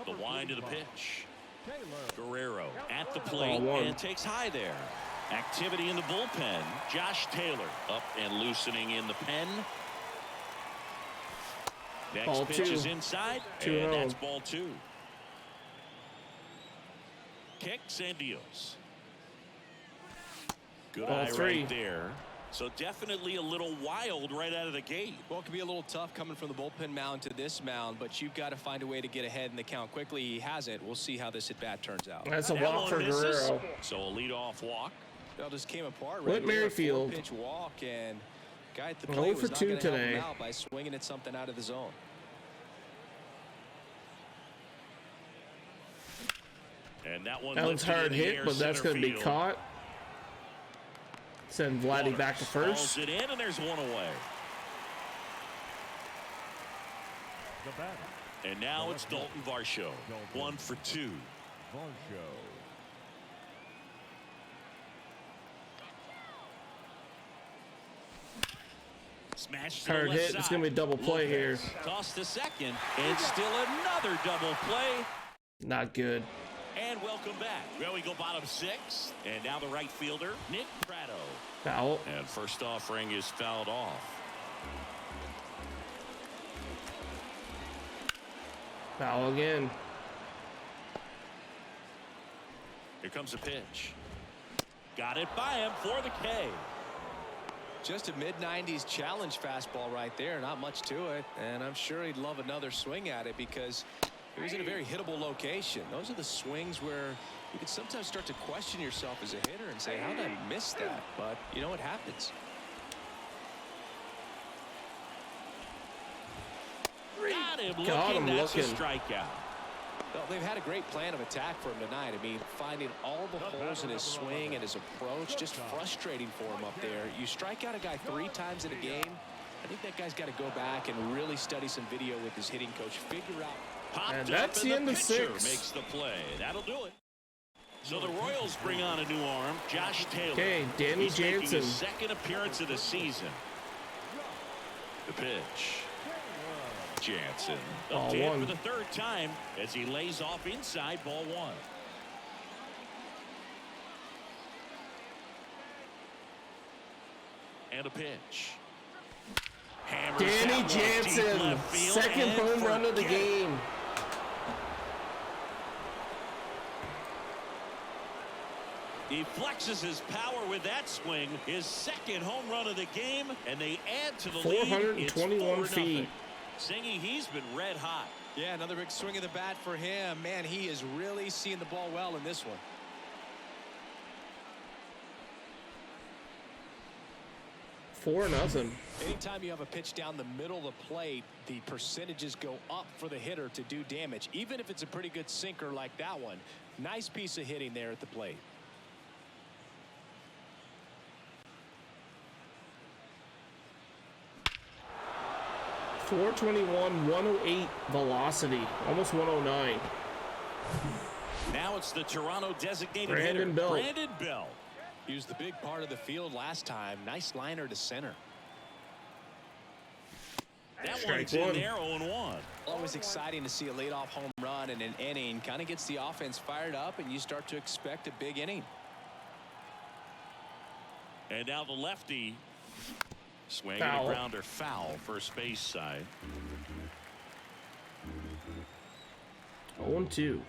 The wind of the pitch. Taylor. Guerrero at the plate Ball 1. and takes high there. Activity in the bullpen. Josh Taylor up and loosening in the pen. Next Ball pitch 2. is inside, 2-0. and that's ball 2. Kicks and deals. Good Ball eye 3. right there. So definitely a little wild right out of the gate. Well, it can be a little tough coming from the bullpen mound to this mound, but you've got to find a way to get ahead in the count quickly. He hasn't. We'll see how this at-bat turns out. That's a That walk one for misses. Guerrero. So a leadoff walk. It just came apart Whit right there. Merrifield. 4-pitch walk, and guy at the 0 plate for was not 2 going to help today. him out by swinging at something out of the zone. And that one That one's lifted hard in the hit, air but that's center going to be field. caught. Send Vladdy back to Waters first. hauls it in, and there's one away. The batter. And now it's Dalton Varsho. 1 for 2. Varsho. Smash to the Hard left hit. side. It's going to be a double play here. Lopez toss to second, and still another double play. Not good. And welcome back. Well, we go bottom 6, and now the right fielder, Nick Pratto. Foul. And first offering is fouled off. Foul again. Here comes a pitch. Got it by him for the K. Just a mid-90s challenge fastball right there. Not much to it, and I'm sure he'd love another swing at it because it was in a very hittable location. Those are the swings where you can sometimes start to question yourself as a hitter and say, how did I miss that? But, you know, it happens. Got him looking. Got him That's looking. a strikeout. Well, they've had a great plan of attack for him tonight. I mean, finding all the holes in his swing and his approach, just frustrating for him up there. You strike out a guy 3 times in a game, I think that guy's got to go back and really study some video with his hitting coach, figure out. Popped And up, that's and the end of pitcher 6. makes the play. That'll do it. So the Royals bring on a new arm, Josh Taylor. Okay, Danny He's making Jansen. his second appearance of the season. The pitch. Jansen Ball up to hit 1. for the 3rd time as he lays off inside ball 1. And a pitch. Hammers Danny that one deep Jansen, left field, second and home run of the forget it. game. He flexes his power with that swing. His second home run of the game, and they add to the lead. 421 feet. Singy, he's been red hot. Yeah, another big swing of the bat for him. Man, he is really seeing the ball well in this one. 4-0. Anytime you have a pitch down the middle of the plate, the percentages go up for the hitter to do damage, even if it's a pretty good sinker like that one. Nice piece of hitting there at the plate. .421, 108 velocity, almost 109. Now it's the Toronto designated Brandon hitter, Belt. Brandon Belt. He was the big part of the field last time. Nice liner to center. That Strike one's in one. there, 0-1. Always exciting to see a leadoff home run in an inning. Kind of gets the offense fired up, and you start to expect a big inning. And now the lefty swinging Foul. a grounder, foul, first base side. 0-2.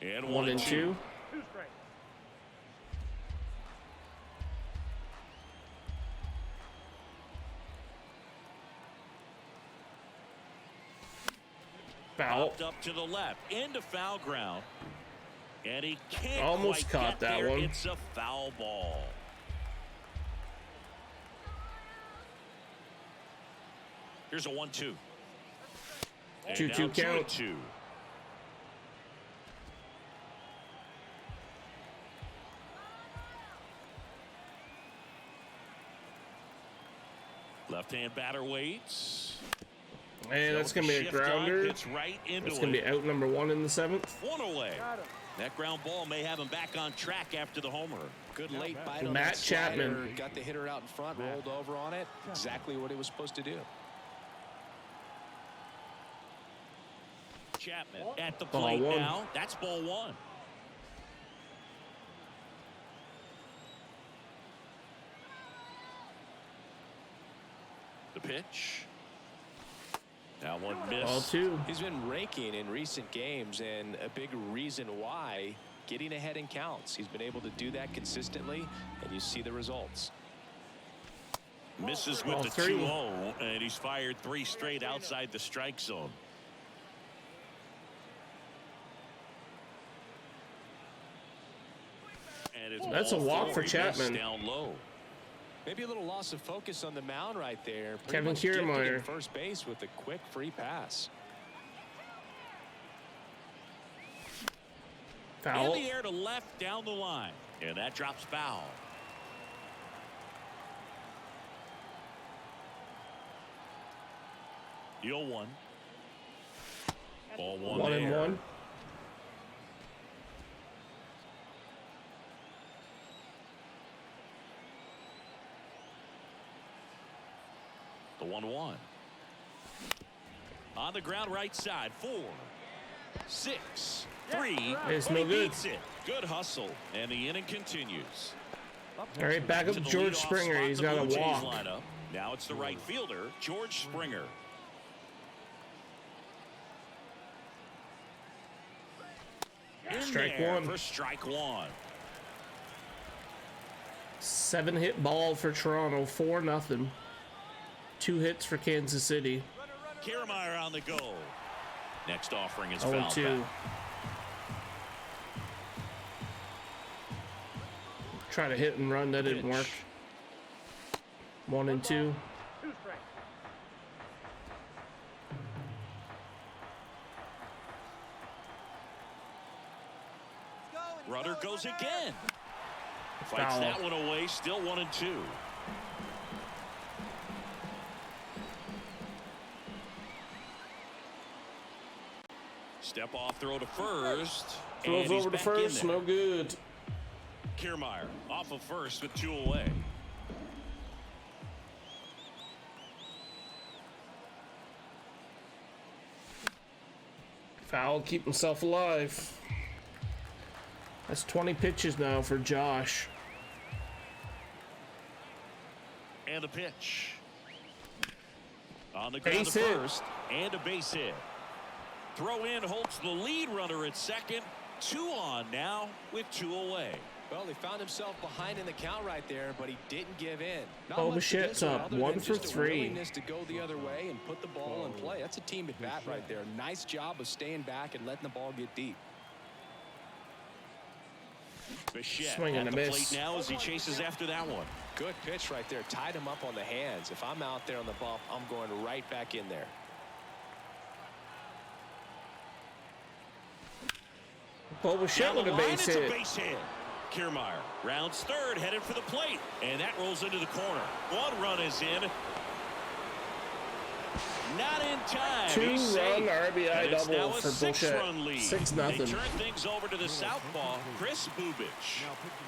And 1-2. 2 straight. Foul. Popped up to the left, into foul ground. And he can't Almost quite caught get that there. one. It's a foul ball. Here's a 1-2. And 2-2 now count. 2-2. Left-hand batter waits. And that's going to be a Shift on, grounder. gets right into It's going to it. be out number 1 in the 7th. One away. Got him. That ground ball may have him back on track after the homer. Good late bite on Matt that slider. Chapman. Got the hitter out in front, rolled over on it. Exactly what he was supposed to do. Chapman at the Ball plate one. now. That's ball 1. The pitch. Now one miss. Ball 2. He's been raking in recent games, and a big reason why, getting ahead in counts. He's been able to do that consistently, and you see the results. Misses with Ball the 3. 2-0, and he's fired 3 straight outside the strike zone. And it's That's a ball walk 4. for He Chapman. missed down low. Maybe a little loss of focus on the mound right there. Pretty Kevin much gifted Kiermaier. him first base with a quick free pass. Foul. In the air to left down the line, and that drops foul. The 0-1. Ball 1 1 and there. 1. The 1-1. On the ground right side. 4, 6, 3. It's He no good. beats it. Good hustle. And the inning continues. All right, back up To the George leadoff Springer. spot, He's the got Blue a Jays walk. lineup. Now it's the right fielder, George Springer. In Strike there 1. for strike 1. 7-hit ball for Toronto. 4-0. 2 hits for Kansas City. Kiermaier on the go. Next offering is 0-2. fouled back. Try to hit and run. That didn't Pitch. work. 1 and 2. 2 straight. Runner goes again. Fights Foul. that one away. Still 1 and 2. Step off throw to first. Throws and he's over to back in first. there. No good. Kiermaier off of first with 2 away. Foul. Keep himself alive. That's 20 pitches now for Josh. And a pitch. On the ground Base to hit. first. And a base hit. Throw in holds the lead runner at second. 2 on now with 2 away. Well, he found himself behind in the count right there, but he didn't give in. Not Oh, much to Bichette's this one up, other 1 than for just a 3. willingness to go the other way and put the ball in play. That's a team at bat right there. Nice job of staying back and letting the ball get deep. Bichette Swing and at a the miss. plate now as he chases after that one. Good pitch right there. Tied him up on the hands. If I'm out there on the bump, I'm going right back in there. Bo Bichette Down the with a line, base it's a hit. base hit. Kiermaier rounds third, headed for the plate, and that rolls into the corner. 1 run is in. Not in time. He's 2-run safe. RBI And it's double now a for 6-run Bichette. lead. 6-0. They turn things over to the southpaw, Chris Bubich.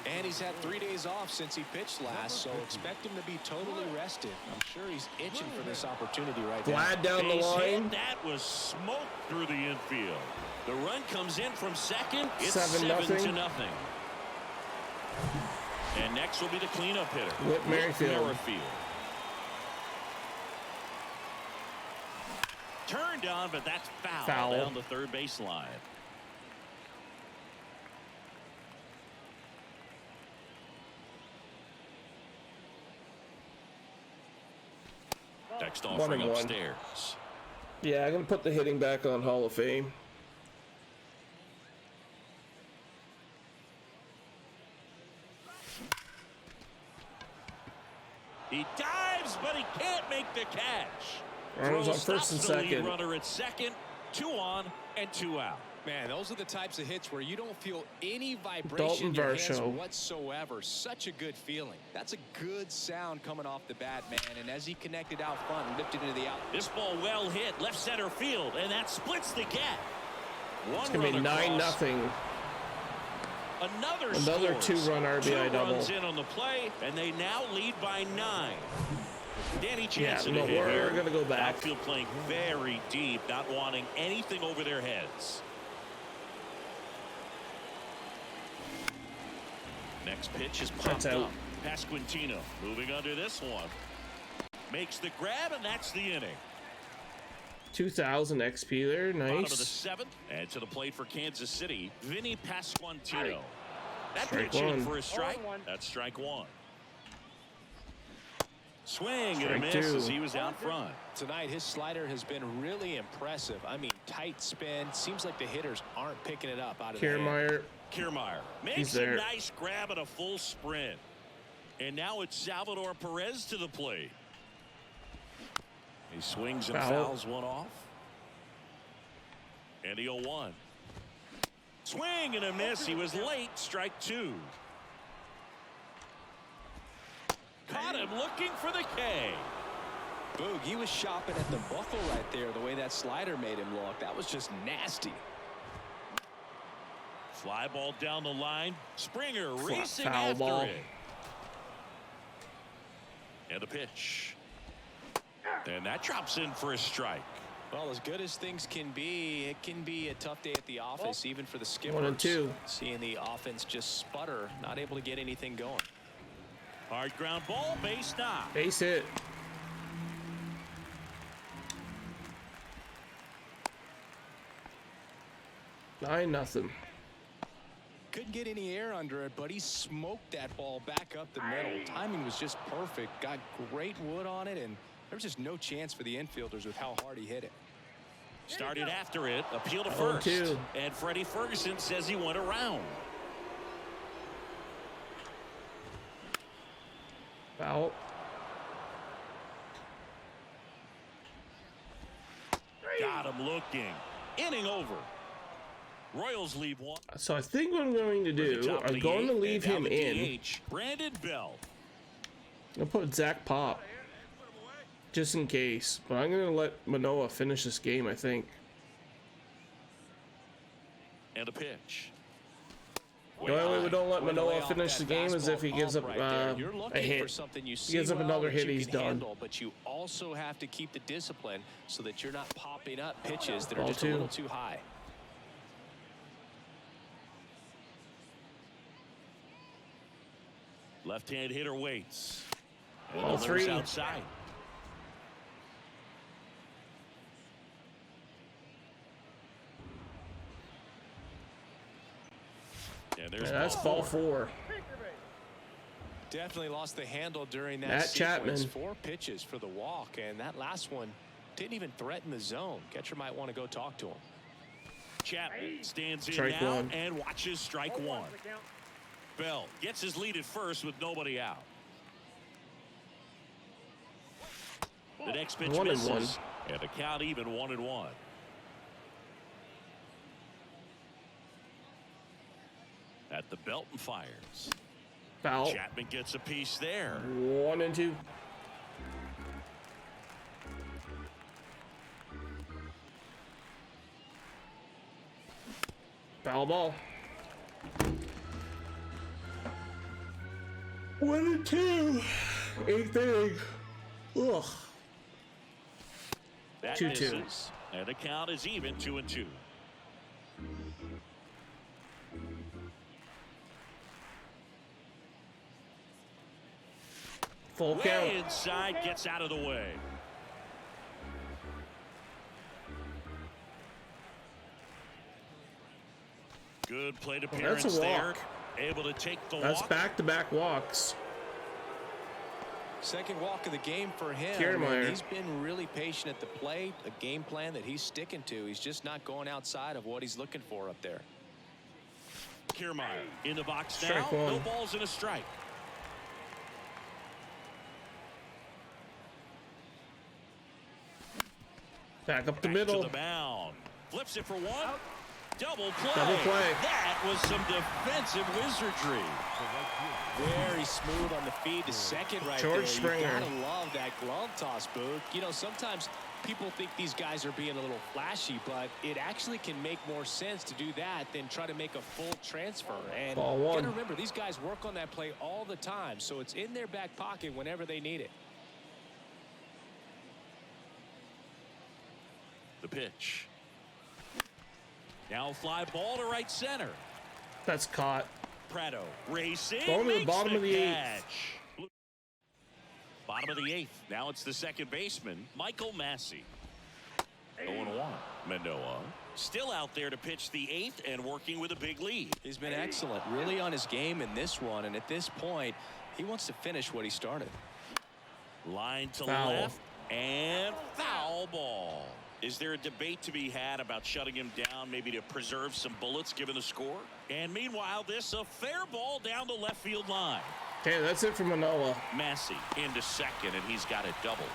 And he's had 3 days off since he pitched last, so expect him to be totally rested. I'm sure he's itching for this opportunity right now. Glad down the Base hit, line. that was smoked through the infield. The run comes in from second. It's 7-0. 7-0. And next will be the cleanup hitter, Whit Merrifield. Merrifield. Turned on, but that's foul down the third baseline. Next offering 1-1. upstairs. Yeah, I'm going to put the hitting back on Hall of Fame. He dives, but he can't make the catch. Runners on Throw first and stops the lead second. runner at second. 2 on and 2 out. Man, those are the types of hits where you don't feel any vibration Dalton in your hands Varsho. whatsoever. Such a good feeling. That's a good sound coming off the bat, man. And as he connected out front and lifted into the out. This ball well hit left center field, and that splits the gap. It's going to be 9-0. Another Another scores. 2-run RBI 2 double. runs in on the play, and they now lead by 9. Danny Yeah, Jansen no, to hit we're here. going to go back. Outfield playing very deep, not wanting anything over their heads. Next pitch is popped That's out. up. Pasquantino moving under this one. Makes the grab, and that's the inning. 2,000 XP there. Bottom of the Nice. 7th, and to the plate for Kansas City, Vinny Pasquantino. That Strike pitch in one. for a strike. That's strike 1. Swing and a Strike miss 2. as he was out front. Tonight, his slider has been really impressive. I mean, tight spin. Seems like the hitters aren't picking it up out of the hand. Kiermaier. Kiermaier makes He's a there. nice grab and a full sprint. And now it's Salvador Perez to the plate. He swings and Foul. fouls one off. And the 0-1. Swing and a miss. He was late. Strike 2. Caught him looking for the K. Boog, he was shopping at the buckle right there, the way that slider made him look. That was just nasty. Fly ball down the line. Springer racing foul after ball. it. And the pitch. And that drops in for a strike. Well, as good as things can be, it can be a tough day at the office, even for the skippers. 1 and 2. Seeing the offense just sputter, not able to get anything going. Hard ground ball, base knock. Base hit. Nine nothing. Couldn't get any air under it, but he smoked that ball back up the middle. Timing was just perfect. Got great wood on it, and there was just no chance for the infielders with how hard he hit it. Started after it, appeal to 0-2. first. And Freddie Ferguson says he went around. Foul. Got him looking. Inning over. Royals leave 1. So I think what I'm going to do, I'm going to leave him in. DH, Brandon Bell. I'll put Zach Pop. Just in case. But I'm going to let Manoah finish this game, I think. And a pitch. The only way we don't let Way to lay Manoah off finish that the game is if he fastball gives up up right there. You're a looking hit. for something you He gives see up well another that hit, you he's can done. handle, but you also have to keep the discipline so that you're not popping up pitches that are Ball just 2. a little too high. Left-hand hitter waits. And Ball the 3. outside. Yeah, that's ball 4. Definitely lost the handle during that Matt sequence. Chapman. 4 pitches for the walk, and that last one didn't even threaten the zone. Catcher might want to go talk to him. Chapman stands in Strike now 1. and watches strike 1. Bell gets his lead at first with nobody out. The next pitch 1-1. misses, and the count even 1-1. At the belt and fires. Foul. Chapman gets a piece there. 1-2. Foul ball. 1-2. 8th inning. Ugh. That 2-2. misses, and the count is even 2-2. Full Way count. inside, gets out of the way. Good plate appearance That's a there. walk. Able to take the That's walk. back-to-back walks. Second walk of the game for him. Kiermaier. And he's been really patient at the plate. A game plan that he's sticking to. He's just not going outside of what he's looking for up there. Kiermaier in the box Strike now. 1. No balls and a strike. Back up the Back middle. to the mound. Flips it for 1. Double play. Double play. That was some defensive wizardry. Very smooth on the feed to second right George there. Springer. You gotta love that glove toss, Boog. You know, sometimes people think these guys are being a little flashy, but it actually can make more sense to do that than try to make a full transfer. And Ball you 1. gotta remember, these guys work on that play all the time, so it's in their back pocket whenever they need it. The pitch. Now a fly ball to right center. That's caught. Prado racing. Going to the makes bottom of the 8th. catch. Bottom of the 8th. Now it's the second baseman, Michael Massey. 0-1. Manoah still out there to pitch the 8th and working with a big lead. He's been excellent, really on his game in this one, and at this point, he wants to finish what he started. Line to Foul. left and foul ball. Is there a debate to be had about shutting him down, maybe to preserve some bullets given the score? And meanwhile, this a fair ball down the left field line. Okay, that's it for Manoah. Massey into second, and he's got it double.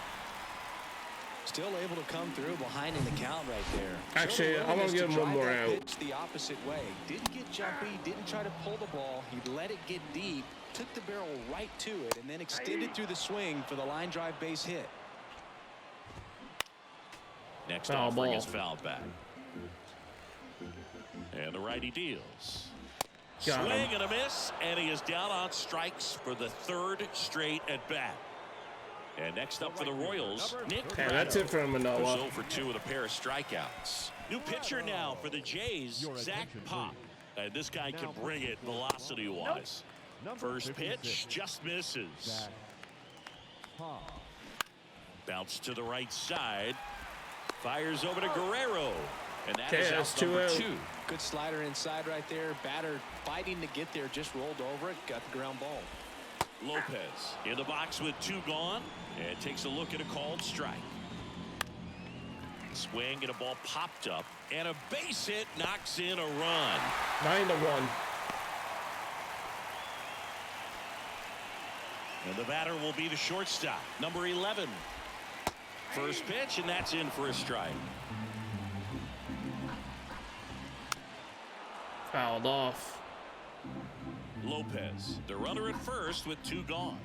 Still able to come through behind in the count right there. Actually, Showed a I'm gonna willingness give him one drive more that out. pitch the opposite way. Didn't get jumpy, didn't try to pull the ball. He let it get deep, took the barrel right to it, and then extended through the swing for the line drive base hit. Next Foul offering ball. is fouled back. And the righty deals. Got him. Swing and a miss, and he is down on strikes for the 3rd straight at bat. And next up for the Royals, Nick Okay, Prado. that's it for Goes Manoah. 0 for 2 with a pair of strikeouts. New pitcher now for the Jays, Your Zach attention, Pop. And this guy can bring it velocity-wise. First pitch just misses. Zach Pop. Bounce to the right side. Fires over to Guerrero. And that Okay, is that's out number 2 out. 2. Good slider inside right there. Batter fighting to get there, just rolled over it, got the ground ball. Lopez in the box with 2 gone, and takes a look at a called strike. Swing and a ball popped up, and a base hit knocks in a run. 9-1. And the batter will be the shortstop, number 11. First pitch, and that's in for a strike. Fouled off. Lopez, the runner at first with 2 gone.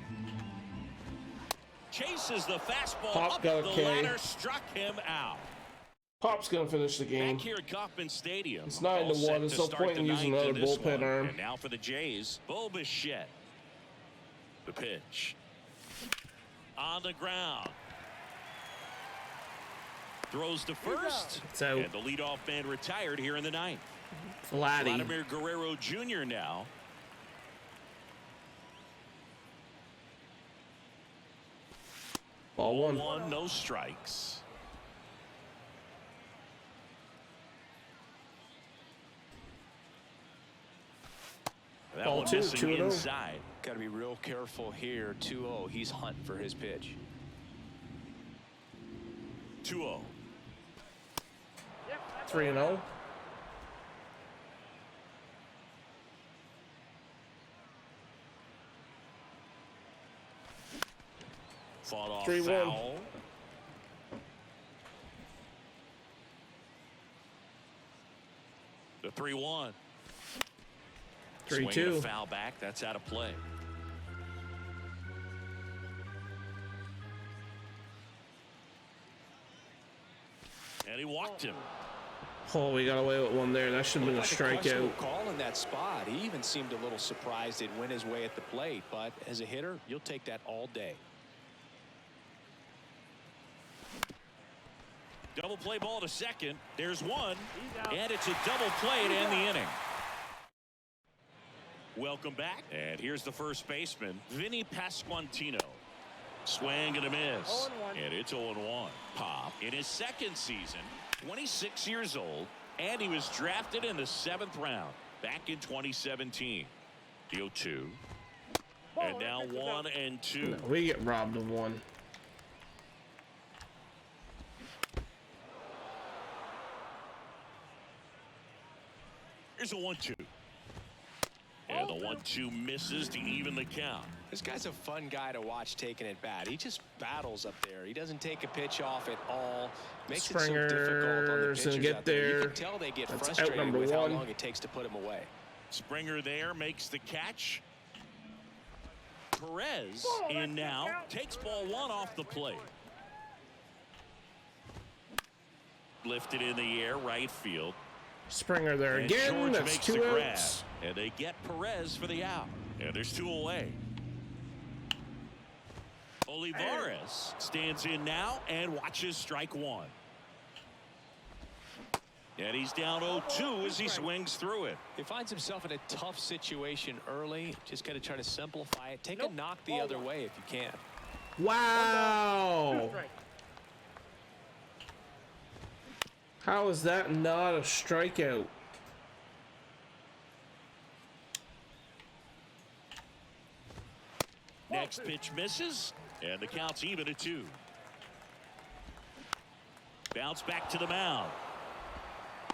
Chases the fastball Pop up got a the K. ladder, struck him out. Pop's gonna finish the game. Back here at Kauffman Stadium. It's 9-1. All set There's to no start point in the using ninth another this bullpen one. arm. And now for the Jays, Bo Bichette. The pitch. On the ground. Throws to first. It's out. And the leadoff man retired here in the 9th. Vladdy. Vladimir Guerrero Jr. now. Ball 1. 1, no strikes. That Ball one two, missing 2-0. inside. Got to be real careful here. 2-0. He's hunting for his pitch. 2-0. 3-0. Fought off 3-1. foul. The 3-1. 3-2. Swing and a foul back. That's out of play. And he walked him. Oh, we got away with one there. That should have been a Looked like questionable strikeout. call in that spot. He even seemed a little surprised it went his way at the plate. But as a hitter, you'll take that all day. Double play ball to second. There's one. And it's a double play to end the inning. Welcome back. And here's the first baseman, Vinny Pasquantino. Swing and a miss. 0-1. And it's 0-1. Pop in his second season, 26 years old, and he was drafted in the 7th round back in 2017. The 0-2. And now 1-2. We get robbed of one. Here's a 1-2. And the 1-2 misses to even the count. This guy's a fun guy to watch taking at bat. He just battles up there. He doesn't take a pitch off at all. Makes it so difficult on the Springer's gonna pitchers get out there. You there. can tell they get That's out frustrated number with how one. long it takes to put him away. Springer there makes the catch. Perez in now, takes ball 1 off the plate. Lifted in the air, right field. Springer there And again. George That's makes the 2 grab. outs. And they get Perez for the out. And there's 2 away. Olivares stands in now and watches strike 1. And he's down 0-2 as he swings through it. He finds himself in a tough situation early. Just got to try to simplify it. Take a knock the other way if you can. Wow. How is that not a strikeout? Next pitch misses, and the count's even at 2. Bounce back to the mound.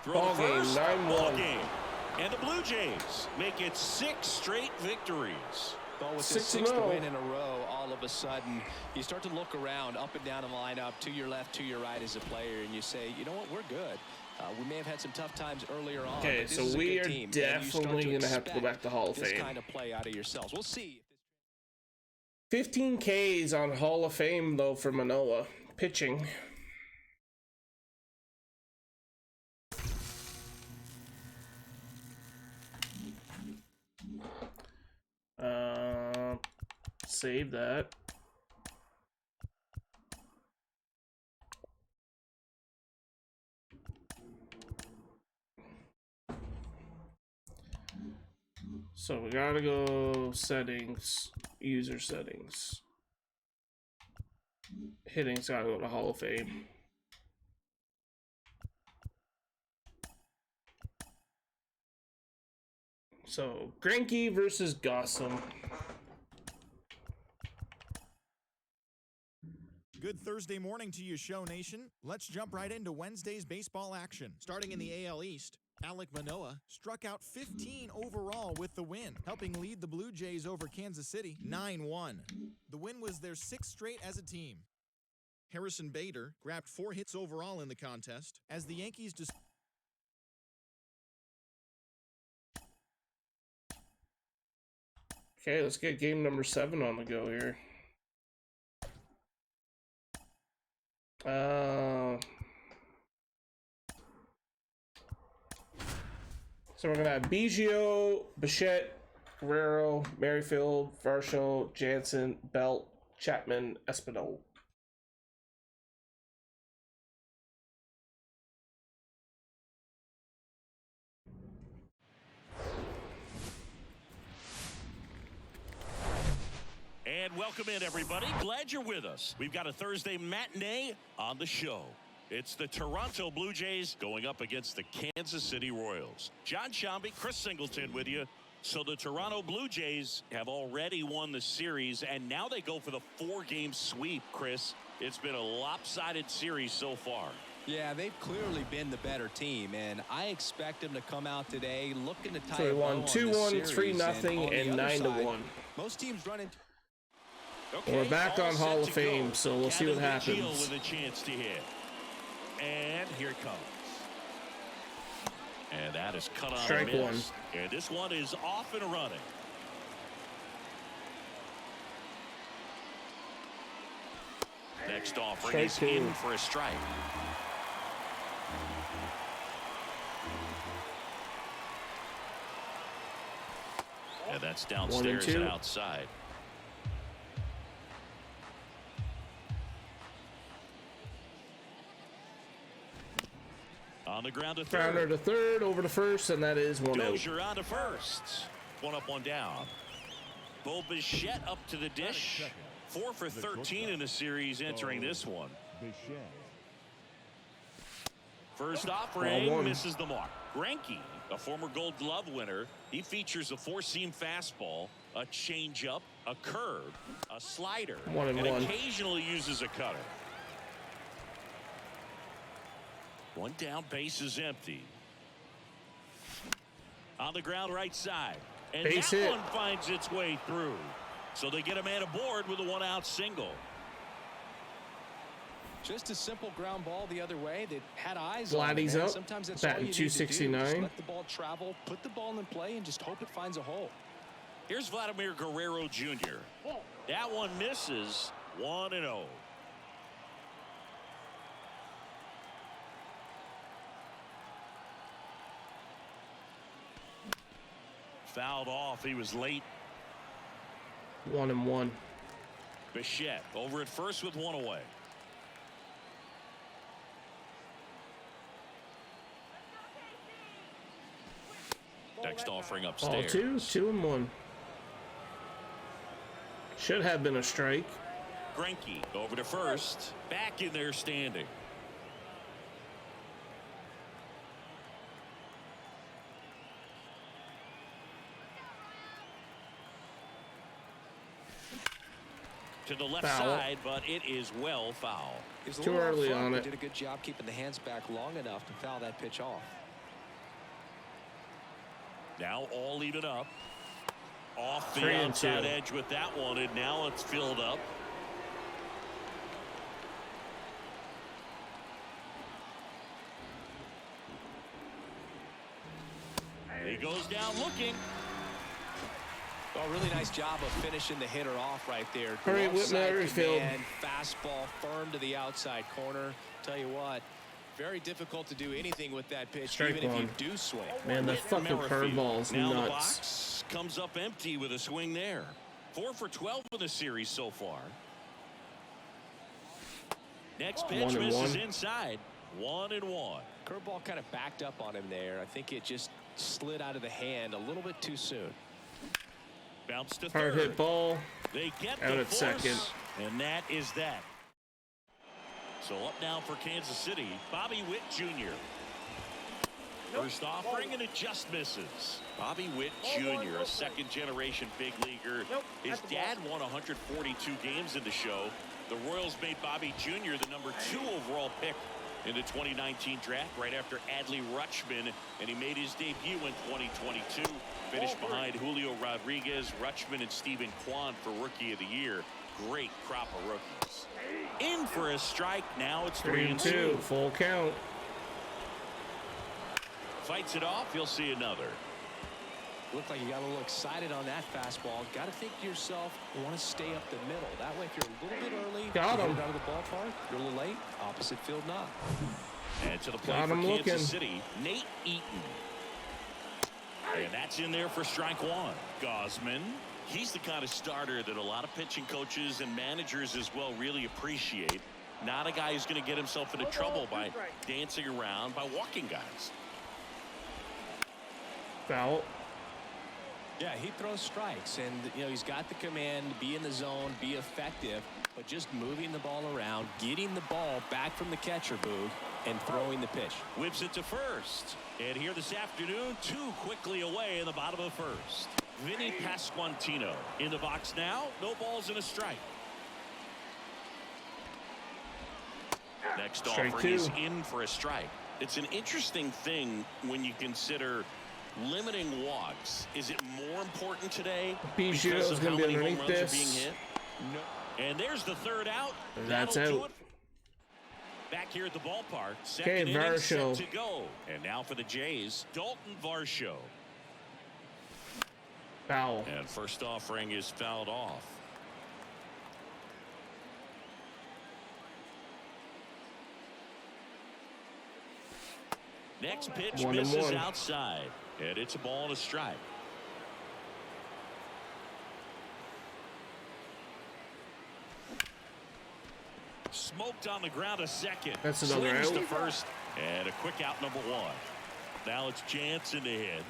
Throw Ball to game, first. 9-1. Ball game. And the Blue Jays make it 6 straight victories. But with the 6-0. 6th win in a row, all of a sudden, you start to look around, up and down the lineup, to your left, to your right as a player, and you say, you know what, we're good. We may have had some tough times earlier on. Okay, but this so is a we good are team, and you start definitely to going to have to go back to Hall of this Fame. kind of play out of yourselves. We'll see. 15 Ks on Hall of Fame, though, for Manoah. Pitching. Save that. So we gotta go settings, user settings. Hitting's gotta go to Hall of Fame. So Greinke versus Gossam. Good Thursday morning to you, Show Nation. Let's jump right into Wednesday's baseball action. Starting in the AL East, Alek Manoah struck out 15 overall with the win, helping lead the Blue Jays over Kansas City 9-1. The win was their 6th straight as a team. Harrison Bader grabbed 4 hits overall in the contest as the Yankees Okay, let's get game number 7 on the go here. So we're gonna have Biggio, Bichette, Guerrero, Merrifield, Varsho, Jansen, Belt, Chapman, Espinal. And welcome in, everybody. Glad you're with us. We've got a Thursday matinee on the show. It's the Toronto Blue Jays going up against the Kansas City Royals. John Shambi, Chris Singleton with you So the Toronto Blue Jays have already won the series, and now they go for the 4-game sweep, Chris. It's been a lopsided series so far. Yeah, they've clearly been the better team, and I expect them to come out today looking to tie So we a bow won on this 2-1, series. 3-0, on the and other 9-1. side, most teams run into... Okay, We're back all on set Hall to of Fame, go. so we'll see what Kevin Vigil happens. with a chance to hit. And here it comes. And that is cut on Strike a one. miss. And this one is off and running. Next offering Strike is two. in for a strike. And that's downstairs and 1-2. outside. On the ground to Grounder third. to third, over to first, and that is 1 out. Dozier on to first. One up, one down. Bo Bichette up to the dish. 4 for 13 in the series entering this one. Bichette. First Ball offering one. misses the mark. Greinke, a former Gold Glove winner, he features a four-seam fastball, a changeup, a curve, a slider, 1-1. and occasionally uses a cutter. One down, base is empty. On the ground right side. And Base that hit. one finds its way through. So they get a man aboard with a one-out single. Just a simple ground ball the other way that had eyes on it. Vladdy's Man. up, Sometimes that's all batting you need to do. Just 269. let the ball travel, put the ball in play, and just hope it finds a hole. Here's Vladimir Guerrero Jr. That one misses. 1-0. Fouled off. He was late. 1-1. Bichette over at first with one away. Next offering Ball upstairs. 2-1. Should have been a strike. Greinke over to first. Back in there standing. To the left Foul. side, but it is well foul. It was a Too little early off front, on but it. Did a good job keeping the hands back long enough to foul that pitch off. Now all even up. Off the 3-2. outside edge with that one, and now it's filled up. He goes down looking. Oh, really nice job of finishing the hitter off right there. Hurry, Glove Whitman, side Merrifield. command, fastball firm to the outside corner. Tell you what, very difficult to do anything with that pitch, Strike even if you one. do swing. Man, the Whitmer fucking Merrifield. curveball's Now the nuts. box comes up empty with a swing there. 4 for 12 in the series so far. Next pitch 1-1. misses inside. 1-1. Curveball kind of backed up on him there. I think it just slid out of the hand a little bit too soon. Bounce to Hard third. hit ball. They get Out the at force, second. and that is that. So up now for Kansas City, Bobby Witt Jr. First offering, and it just misses. Bobby Witt Jr., a second-generation big leaguer. His dad won 142 games in the show. The Royals made Bobby Jr. the #2 overall pick in the 2019 draft right after Adley Rutschman, and he made his debut in 2022. Finished behind Julio Rodriguez, Rutschman, and Stephen Kwan for Rookie of the Year. Great crop of rookies. In for a strike. Now it's 3-2. 3-2. Full count. Fights it off. You'll see another. Looked like you got a little excited on that fastball. Got to think to yourself, you want to stay up the middle. That way, if you're a little bit early, Got you him. hit it out of the ballpark. You're a little late. Opposite field not. And to the plate Got for him Kansas looking. City, Nate Eaton. And that's in there for strike one. Gosman, he's the kind of starter that a lot of pitching coaches and managers as well really appreciate. Not a guy who's going to get himself into trouble by dancing around, by walking guys. Foul. Yeah, he throws strikes, and he's got the command, be in the zone, be effective, but just moving the ball around, getting the ball back from the catcher, Boog, and throwing the pitch. Whips it to first. And here this afternoon, too quickly away in the bottom of the first. Vinny Pasquantino in the box now. No balls and a strike. Next Strike offering two. is in for a strike. It's an interesting thing when you consider limiting walks. Is it more important today Biggio because is of gonna how be many home underneath runs are being this. hit? No. And there's the third out. That's That'll do out. it. Back here at the ballpark. Okay, Second inning set Varsho. to go. And now for the Jays, Dalton Varsho. Foul. And first offering is fouled off. Next pitch 1-1. misses outside. And it's a ball and a strike. Smoked on the ground a second. That's another Slings out. to first. And a quick out number one. Now it's Jansen to hit.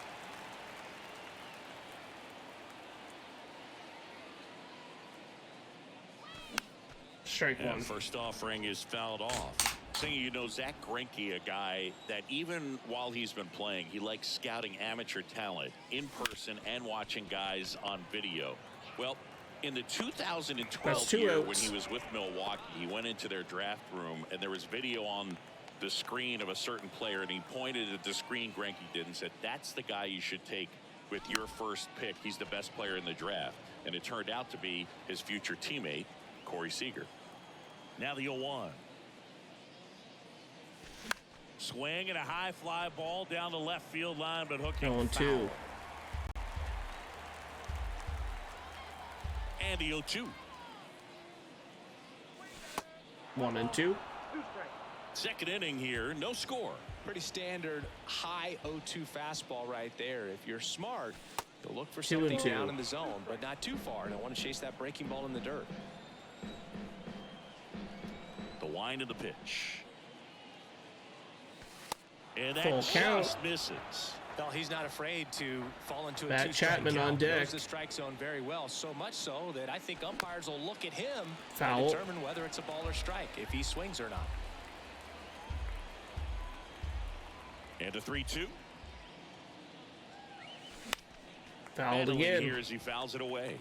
Strike And one. first offering is fouled off. Saying, Zach Greinke, a guy that even while he's been playing, he likes scouting amateur talent in person and watching guys on video. Well, in the 2012 That's two year when outs. he was with Milwaukee, he went into their draft room and there was video on the screen of a certain player, and he pointed at the screen Greinke did and said, that's the guy you should take with your first pick. He's the best player in the draft. And it turned out to be his future teammate, Corey Seager. Now the 0-1. Swing and a high fly ball down the left field line, but hooking 0-2. And the 0-2. 1-2. Second inning here, no score. Pretty standard high 0-2 fastball right there. If you're smart, you'll look for 2-2. something down in the zone, but not too far. And I want to chase that breaking ball in the dirt. The wind of the pitch. And that Full count. just misses. Well, he's not afraid to fall into a Matt two-strike Chapman count. on deck. Knows the strike zone very well, so much so that I think umpires will look at him Foul. and determine whether it's a ball or strike, if he swings or not. And a 3-2. Fouled Handling again. here as he fouls it away.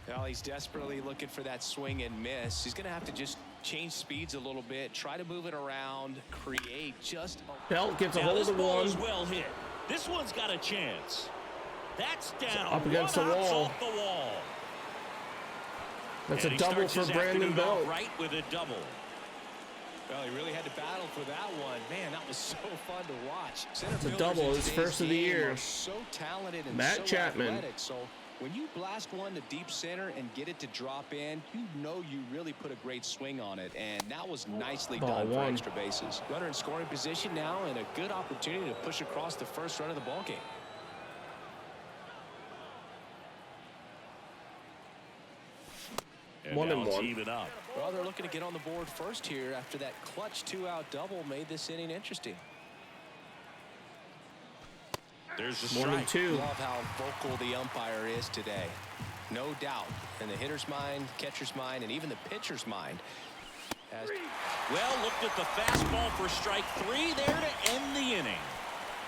Well, he's desperately looking for that swing and miss. He's going to have to just change speeds a little bit, try to move it around, create just a... Belt gets a Now hold this of ball one. is well hit. This one's got a chance. That's down. Up against One the hops wall. off the wall. That's And a he double starts for his Brandon afternoon off Belt. right with a double. Well, he really had to battle for that one. Man, that was so fun to watch. Center It's a fielders double, in his today's first of the game year. are so talented and Matt so Chapman. athletic. So when you blast one to deep center and get it to drop in, you know you really put a great swing on it. And that was nicely Ball done for one. extra bases. Runner in scoring position now and a good opportunity to push across the first run of the ball game. And 1-1. now it's even up. Well, they're looking to get on the board first here after that clutch two-out double made this inning interesting. There's the strike. 1-2. Love how vocal the umpire is today. No doubt in the hitter's mind, catcher's mind, and even the pitcher's mind. As Well, looked at the fastball for strike three there to end the inning.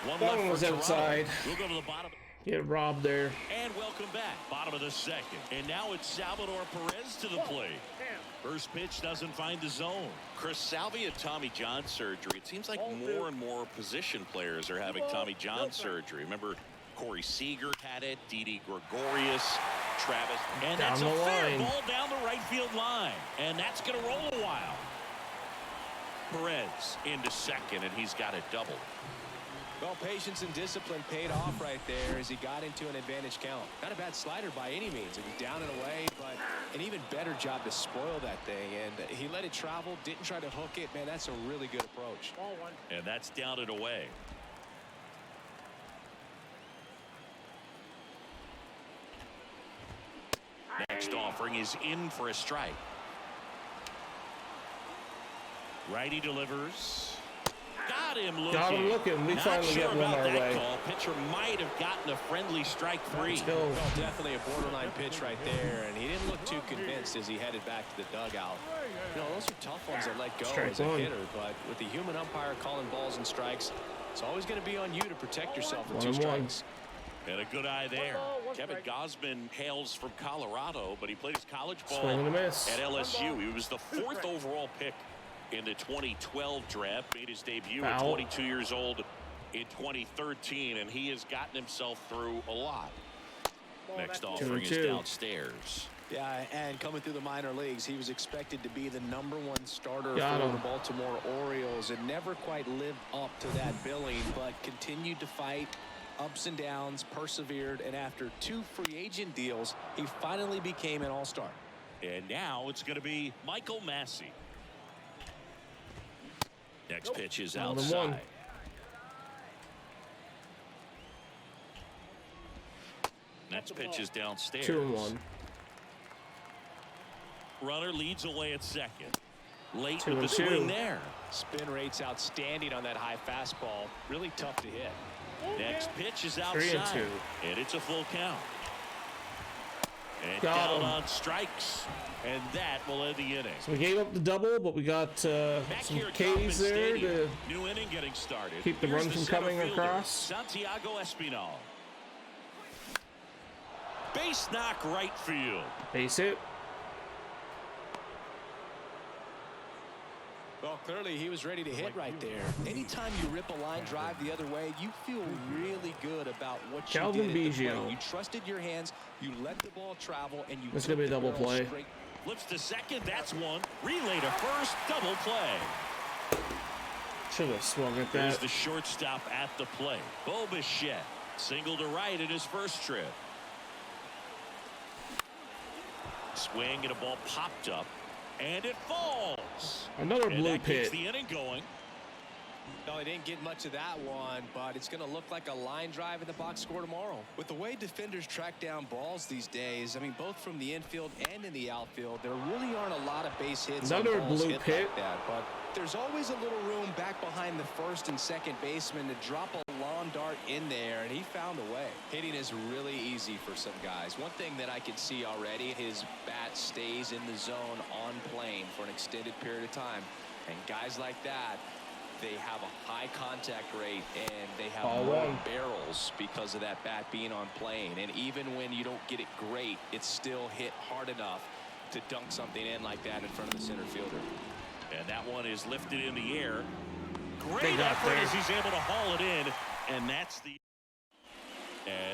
One That left one for was Toronto. outside. We'll go to the bottom. Get robbed there. And welcome back. Bottom of the second. And now it's Salvador Perez to the plate. First pitch doesn't find the zone. Chris Salvi had Tommy John surgery. It seems like more and more position players are having Tommy John surgery. Remember, Corey Seager had it, Didi Gregorius, Travis. And Down that's a the fair line. ball down the right field line. And that's going to roll a while. Perez into second, and he's got a double. well, patience and discipline paid off right there as he got into an advantage count. Not a bad slider by any means. It was down and away, but an even better job to spoil that thing. And he let it travel, didn't try to hook it. Man, that's a really good approach. Ball one. And that's down and away. Next offering is in for a strike. Righty delivers. Got him looking. Got him looking. We Not finally sure get one about our that way. call. Pitcher might have gotten a friendly strike three. Let's go. Well, definitely a borderline pitch right there, and he didn't look too convinced as he headed back to the dugout. You know, those are tough ones to let go Strike as a one. hitter, but with the human umpire calling balls and strikes, it's always going to be on you to protect yourself with 2 1-1. strikes. And a good eye there. one Kevin strike. Gosman hails from Colorado, but he played his college ball Swing and a miss. at LSU. He was the 4th overall pick in the 2012 draft. Made his debut at Foul. 22 years old in 2013, and he has gotten himself through a lot. Next offering is 2-2. downstairs. Yeah, and coming through the minor leagues, he was expected to be the #1 starter Got for him. the Baltimore Orioles and never quite lived up to that billing, but continued to fight ups and downs, persevered, and after 2 free agent deals, he finally became an all-star. And now it's going to be Michael Massey. Next pitch is 1-1. outside. Next pitch is downstairs. 2-1. Runner leads away at second. Late 2-2. with the swing there. Spin rate's outstanding on that high fastball. Really tough to hit. Next pitch is 3-2. outside. And it's a full count. And Got down him. on strikes. And that will end the inning. So we gave up the double, but we got Back some here at K's Kauffman there Stadium, to new inning getting started. keep the Here's run from center coming fielder, across. Santiago Espinal. Base knock right field. base hit. Well, clearly he was ready to hit right there. Anytime you rip a line drive the other way, you feel really good about what Calvin you did at the Biggio. plate. You trusted your hands, you let the ball travel, and you This is took gonna be a the double barrel play. straight. Flips to second. That's one. Relay to first. Double play. Should have swung at There's that. the shortstop at the plate. Bo Bichette. Single to right in his first trip. Swing and a ball popped up. And it falls. Another And blue that keeps pit. the inning going. No, he didn't get much of that one, but it's going to look like a line drive in the box score tomorrow. With the way defenders track down balls these days, I mean, both from the infield and in the outfield, there really aren't a lot of base hits. on Another balls blue hit pit. like that, but there's always a little room back behind the first and second baseman to drop a lawn dart in there, and he found a way. Hitting is really easy for some guys. One thing that I can see already, his bat stays in the zone on plane for an extended period of time, and guys like that, they have a high contact rate and they have Ball more one. barrels because of that bat being on plane. And even when you don't get it great, it's still hit hard enough to dunk something in like that in front of the center fielder. And that one is lifted in the air. They Great got effort there. as he's able to haul it in. And that's the...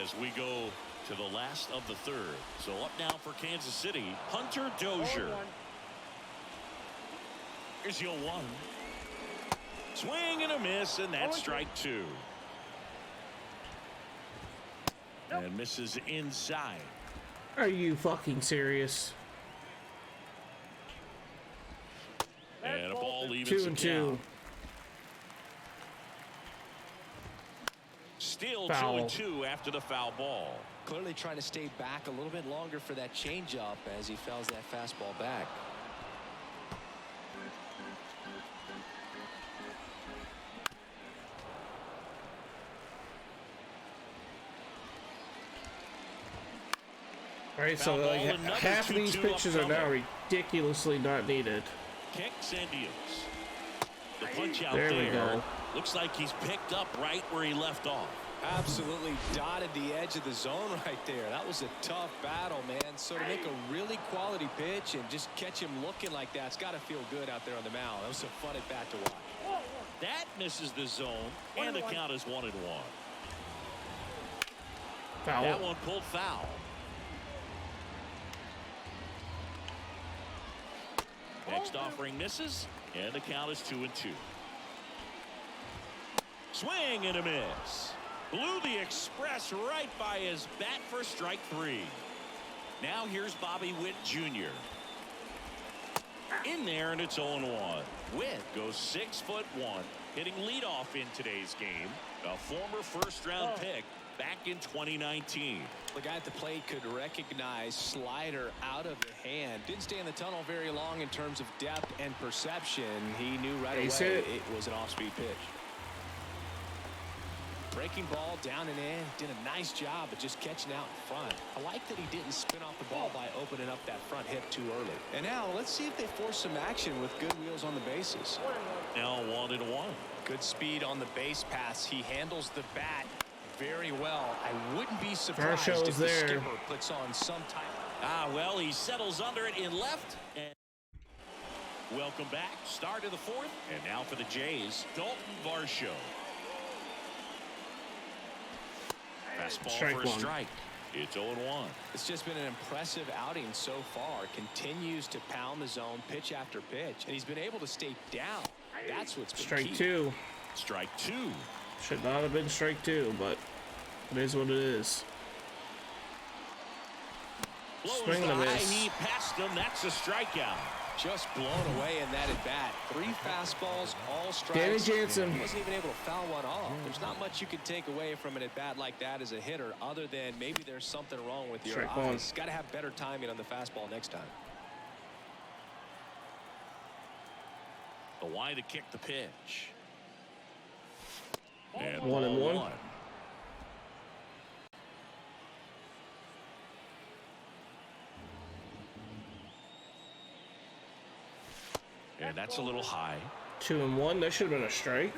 As we go to the last of the third. So up now for Kansas City, Hunter Dozier. Here's your 1. Swing and a miss, and that's strike 2. And misses inside. Are you fucking serious? And a ball evens 2-2. the count. Still Foul. 2-2 after the foul ball. Clearly trying to stay back a little bit longer for that changeup as he fouls that fastball back. All right, so Foul ball, like another half of these 2-2 pitches are now upcoming. ridiculously not needed. Kicks and deals. The punch out There there. we go. Looks like he's picked up right where he left off. Absolutely dotted the edge of the zone right there. That was a tough battle, man. So to make a really quality pitch and just catch him looking like that, it's got to feel good out there on the mound. That was a fun at bat to watch. That misses the zone, and the count is 1-1. Foul. That one pulled foul. Next offering misses, and the count is 2-2. Swing and a miss. Blew the express right by his bat for strike 3. Now here's Bobby Witt Jr. In there, and it's 0-1. Witt goes 6'1", hitting leadoff in today's game. A former first-round pick back in 2019. The guy at the plate could recognize slider out of the hand. Didn't stay in the tunnel very long in terms of depth and perception. He knew right Base away hit. it was an off-speed pitch. Breaking ball down and in. Did a nice job of just catching out in front. I like that he didn't spin off the ball by opening up that front hip too early. And now let's see if they force some action with good wheels on the bases. Now 1-1. Good speed on the base pass. He handles the bat very well. I wouldn't be surprised if the skipper puts on some type. Well, he settles under it in left. And welcome back. Start of the fourth. And now for the Jays, Dalton Varsho. Fastball for a strike. It's 0-1. It's just been an impressive outing so far. Continues to pound the zone pitch after pitch. And he's been able to stay down. That's what's been Strike key. 2. Strike 2. Should not have been strike 2, but it is what it is. Blows Swing and a the high miss. knee past him. That's a strikeout. Just blown away in that at bat. 3 fastballs, all strikes. Danny Jansen. He wasn't even able to foul one off. There's not much you can take away from an at bat like that as a hitter, other than maybe there's something wrong with your Strike 1. eyes. Got to have better timing on the fastball next time. The wide to kick the pitch. And 1-1. And that's a little high. 2-1. That should have been a strike.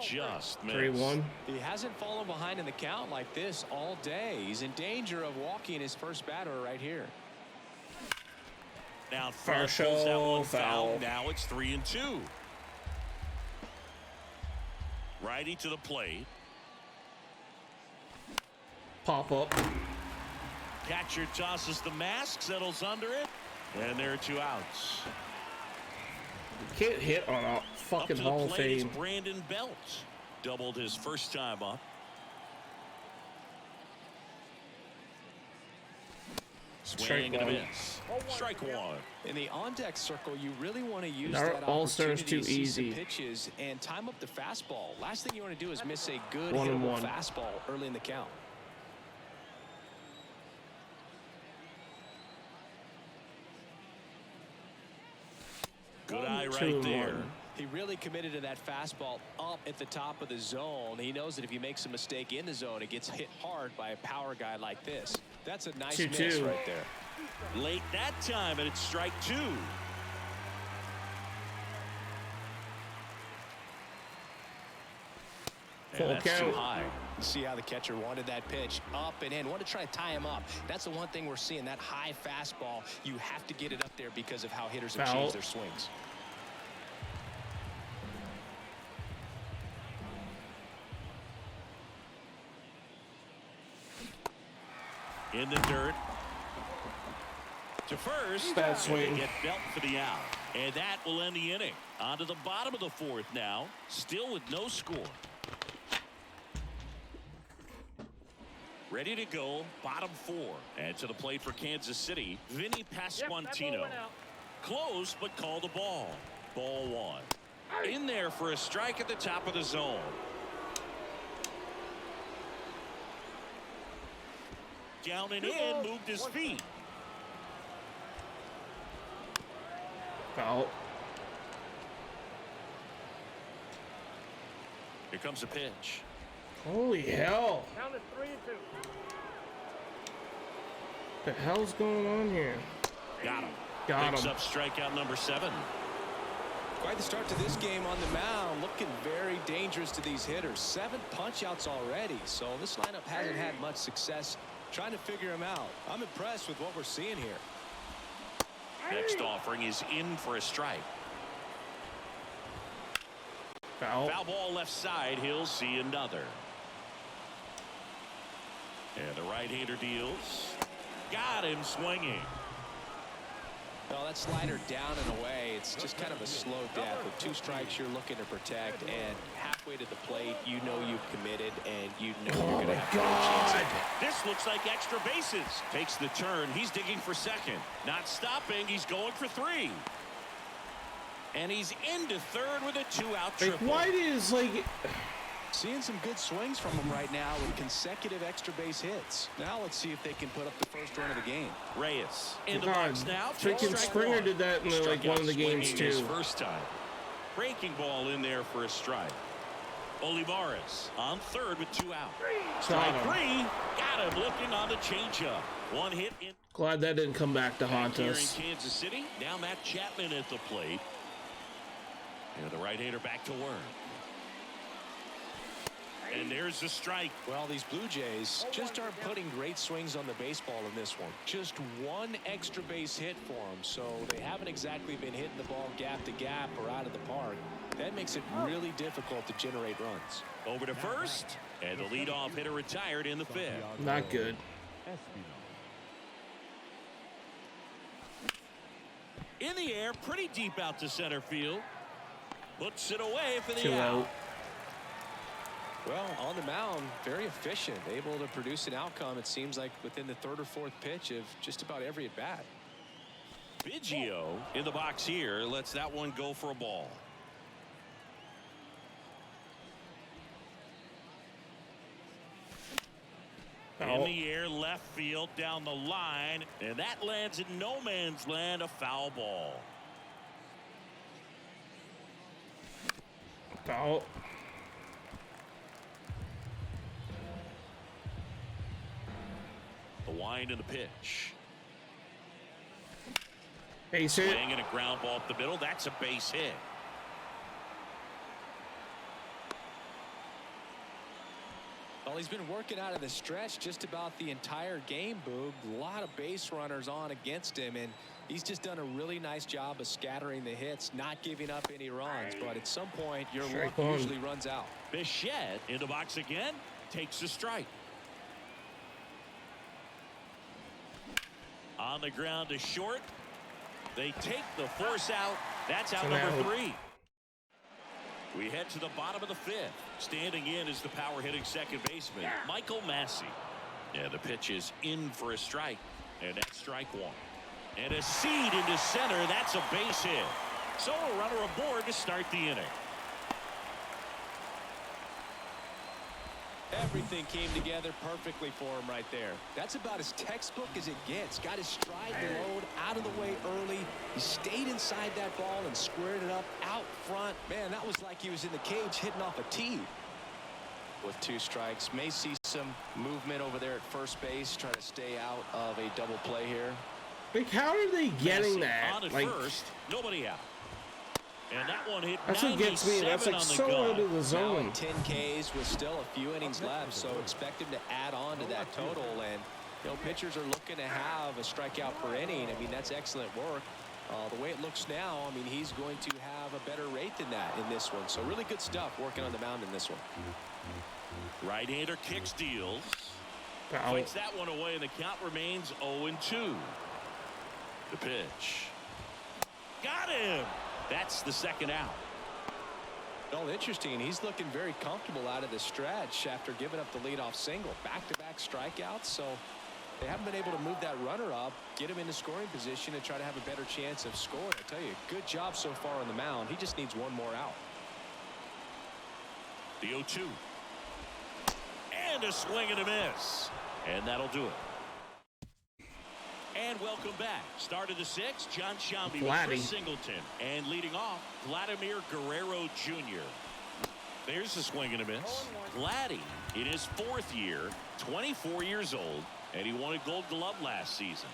Just missed. 3-1. He hasn't fallen behind in the count like this all day. He's in danger of walking his first batter right here. Now front Varsho, pulls that one foul. foul. Now it's 3-2. Righty to the plate. Pop up. Catcher tosses the mask, settles under it, and there are 2 outs. Can't hit on a Up fucking to the Hall of plate is Fame. Brandon Belt. Doubled his first time up. Swing and a miss. Strike 1. In the on-deck circle, you really want to use Our that all-stars opportunity to too see some easy. pitches and time up the fastball. Last thing you want to do is miss a good 1-1. hittable fastball early in the count. Good eye 2-1. right there. He really committed to that fastball up at the top of the zone. He knows that if he makes a mistake in the zone, it gets hit hard by a power guy like this. That's a nice 2-2. miss right there. Late that time, and it's strike 2. Full And that's too count. high. See how the catcher wanted that pitch up and in. Want to try to tie him up. That's the one thing we're seeing, that high fastball. You have to get it up there because of how hitters have Foul. changed their swings. In the dirt. To first. Bad And swing. they get Belt for the out. And that will end the inning. On to the bottom of the fourth now. Still with no score. Ready to go. Bottom 4. And to the plate for Kansas City, Vinny Pasquantino. Close, but call the ball. Ball 1. In there for a strike at the top of the zone. Down and in, moved his feet. Foul. Here comes a pitch. Holy hell. Count is 3-2. What the hell's going on here? Got him. Got Picks him. up strikeout number 7. Quite the start to this game on the mound. Looking very dangerous to these hitters. 7 punch-outs already. So this lineup hasn't had much success trying to figure him out. I'm impressed with what we're seeing here. Next offering is in for a strike. Foul. Foul ball left side. He'll see another. And the right-hander deals. Got him swinging. Well, that slider down and away. It's just kind of a slow death. With 2 strikes, you're looking to protect, and halfway to the plate, you know you've committed, and you know you're going to have a chance. This looks like extra bases. Takes the turn. He's digging for second. Not stopping. He's going for 3. And he's into third with a 2-out Like, triple. why does, like... Seeing some good swings from him right now with consecutive extra base hits. Now let's see if they can put up the first run of the game. Reyes in the God, box now. freaking Strike Springer one. did that in like Struck one out of the games swinging his too. first time. Breaking ball in there for a strike. Olivares on third with 2 out. Strike Got him. 3. Got him looking on the changeup. 1 hit in. Glad that didn't come back to haunt Here in us. Kansas City. Now Matt Chapman at the plate. And the right-hander back to work. And there's the strike. Well, these Blue Jays just aren't putting great swings on the baseball in this one. Just 1 extra base hit for them, so they haven't exactly been hitting the ball gap to gap or out of the park. That makes it really difficult to generate runs. Over to first, and the leadoff hitter retired in the 5th. Not good. In the air, pretty deep out to center field. Puts it away for the 2 out. out. Well, on the mound, very efficient, able to produce an outcome, it seems like, within the 3rd or 4th pitch of just about every at-bat. Biggio in the box here lets that one go for a ball. In the air, left field, down the line, and that lands in no man's land, a foul ball. Foul. The wind and the pitch. Base hit. Swing and a ground ball up the middle. That's a base hit. Well, he's been working out of the stretch just about the entire game, Boog. A lot of base runners on against him, and he's just done a really nice job of scattering the hits, not giving up any runs. But at some point, your luck usually runs out. Bichette in the box again, takes a strike. On the ground to short. They take the force out. That's out number 3. We head to the bottom of the 5th. Standing in is the power hitting second baseman, Michael Massey. Yeah, the pitch is in for a strike. And that's strike 1. And a seed into center. That's a base hit. So a runner aboard to start the inning. Everything came together perfectly for him right there. That's about as textbook as it gets. Got his stride load out of the way early. He stayed inside that ball and squared it up out front. Man, that was like he was in the cage hitting off a tee. With 2 strikes, may see some movement over there at first base, trying to stay out of a double play here. Like, how are they getting Massey that? on at Like, first, nobody out. And that one hit that's what gets me. That's like so out of the Now zone. at 10 Ks with still a few innings left, so expect him to add on to that total. And you know, pitchers are looking to have a strikeout per inning. I mean, that's excellent work. The way it looks now, I mean, he's going to have a better rate than that in this one. So really good stuff working on the mound in this one. Right-hander kick steals. Foul. Fights that one away, and the count remains 0-2. The pitch. Got him. That's the second out. Well, interesting. He's looking very comfortable out of the stretch after giving up the leadoff single. Back-to-back strikeouts, so they haven't been able to move that runner up, get him into scoring position, and try to have a better chance of scoring. I tell you, good job so far on the mound. He just needs one more out. The 0-2. And a swing and a miss. And that'll do it. And welcome back. Start of the 6th, John Sciambi with Chris Singleton. And leading off, Vladimir Guerrero Jr. There's a swing and a miss. Vladdy in his 4th year, 24 years old, and he won a Gold Glove last season.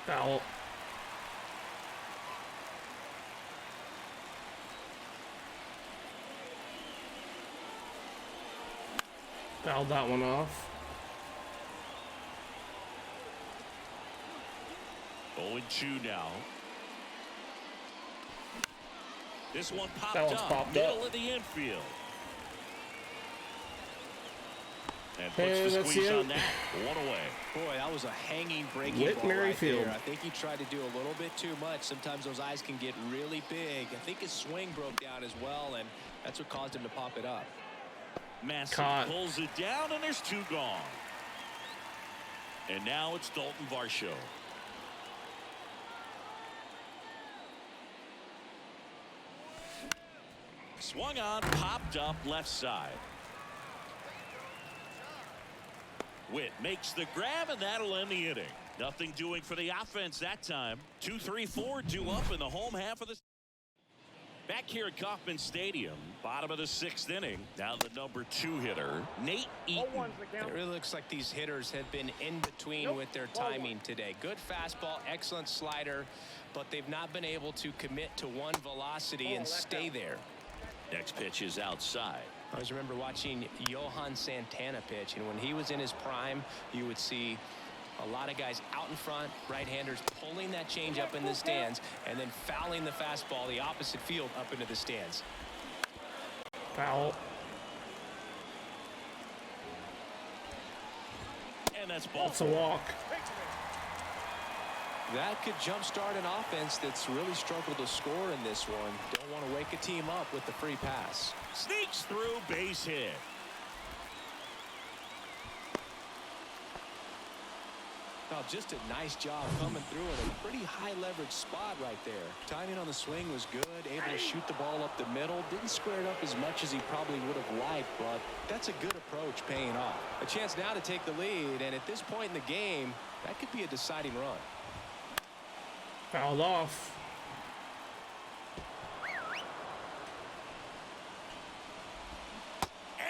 Foul. Fouled that one off. 0-2 now. This one popped That one's up. popped Middle up. of the infield. And Hey, puts the that's squeeze it. on that. One away. Boy, that was a hanging breaking Whit ball right Merrifield. there. I think he tried to do a little bit too much. Sometimes those eyes can get really big. I think his swing broke down as well, and that's what caused him to pop it up. Massive Caught. pulls it down, and there's 2 gone. And now it's Dalton Varsho. Swung on, popped up left side. Witt makes the grab, and that'll end the inning. Nothing doing for the offense that time. 2, 3, 4 due up in the home half of the. Back here at Kauffman Stadium, bottom of the 6th inning. Now the number 2 hitter, Nate Eaton. It really looks like these hitters have been in between with their timing today. Good fastball, excellent slider, but they've not been able to commit to one velocity and stay there. Next pitch is outside. I always remember watching Johan Santana pitch, and when he was in his prime, you would see a lot of guys out in front, right-handers pulling that change up in the stands and then fouling the fastball the opposite field up into the stands. Foul. And that's ball. It's a walk. That could jumpstart an offense that's really struggled to score in this one. Don't want to wake a team up with the free pass. Sneaks through, base hit. Oh, just a nice job coming through in a pretty high leverage spot right there. Timing on the swing was good, able to shoot the ball up the middle. Didn't square it up as much as he probably would have liked, but that's a good approach paying off. A chance now to take the lead, and at this point in the game, that could be a deciding run. Fouled off.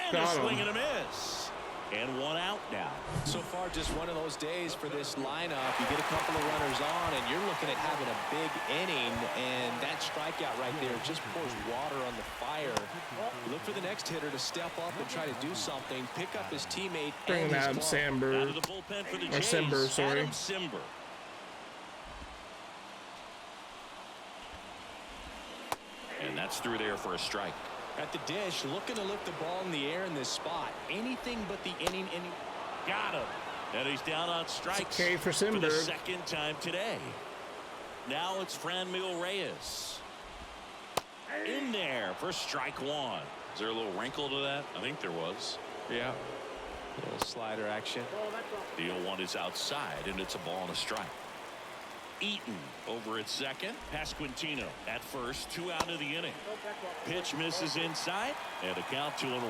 And a swing and a miss. And one out now. So far, just one of those days for this lineup. You get a couple of runners on, and you're looking at having a big inning, and that strikeout right there just pours water on the fire. Look for the next hitter to step up and try to do something, pick up his teammate. Bring Adam Simber. Out of the bullpen for the Or Jays, Simber, sorry. Adam Simber. And that's through there for a strike. At the dish, looking to lift the ball in the air in this spot. Anything but the inning. Got him. And he's down on strikes K for the Simberg. second time today. Now it's Franmil Reyes. In there for strike one. Is there a little wrinkle to that? I think there was. Yeah. A little slider action. The 0-1 is outside, and it's a ball and a strike. Eaton over at second. Pasquantino at first. 2 out of the inning. Pitch misses inside, and a count 2-1.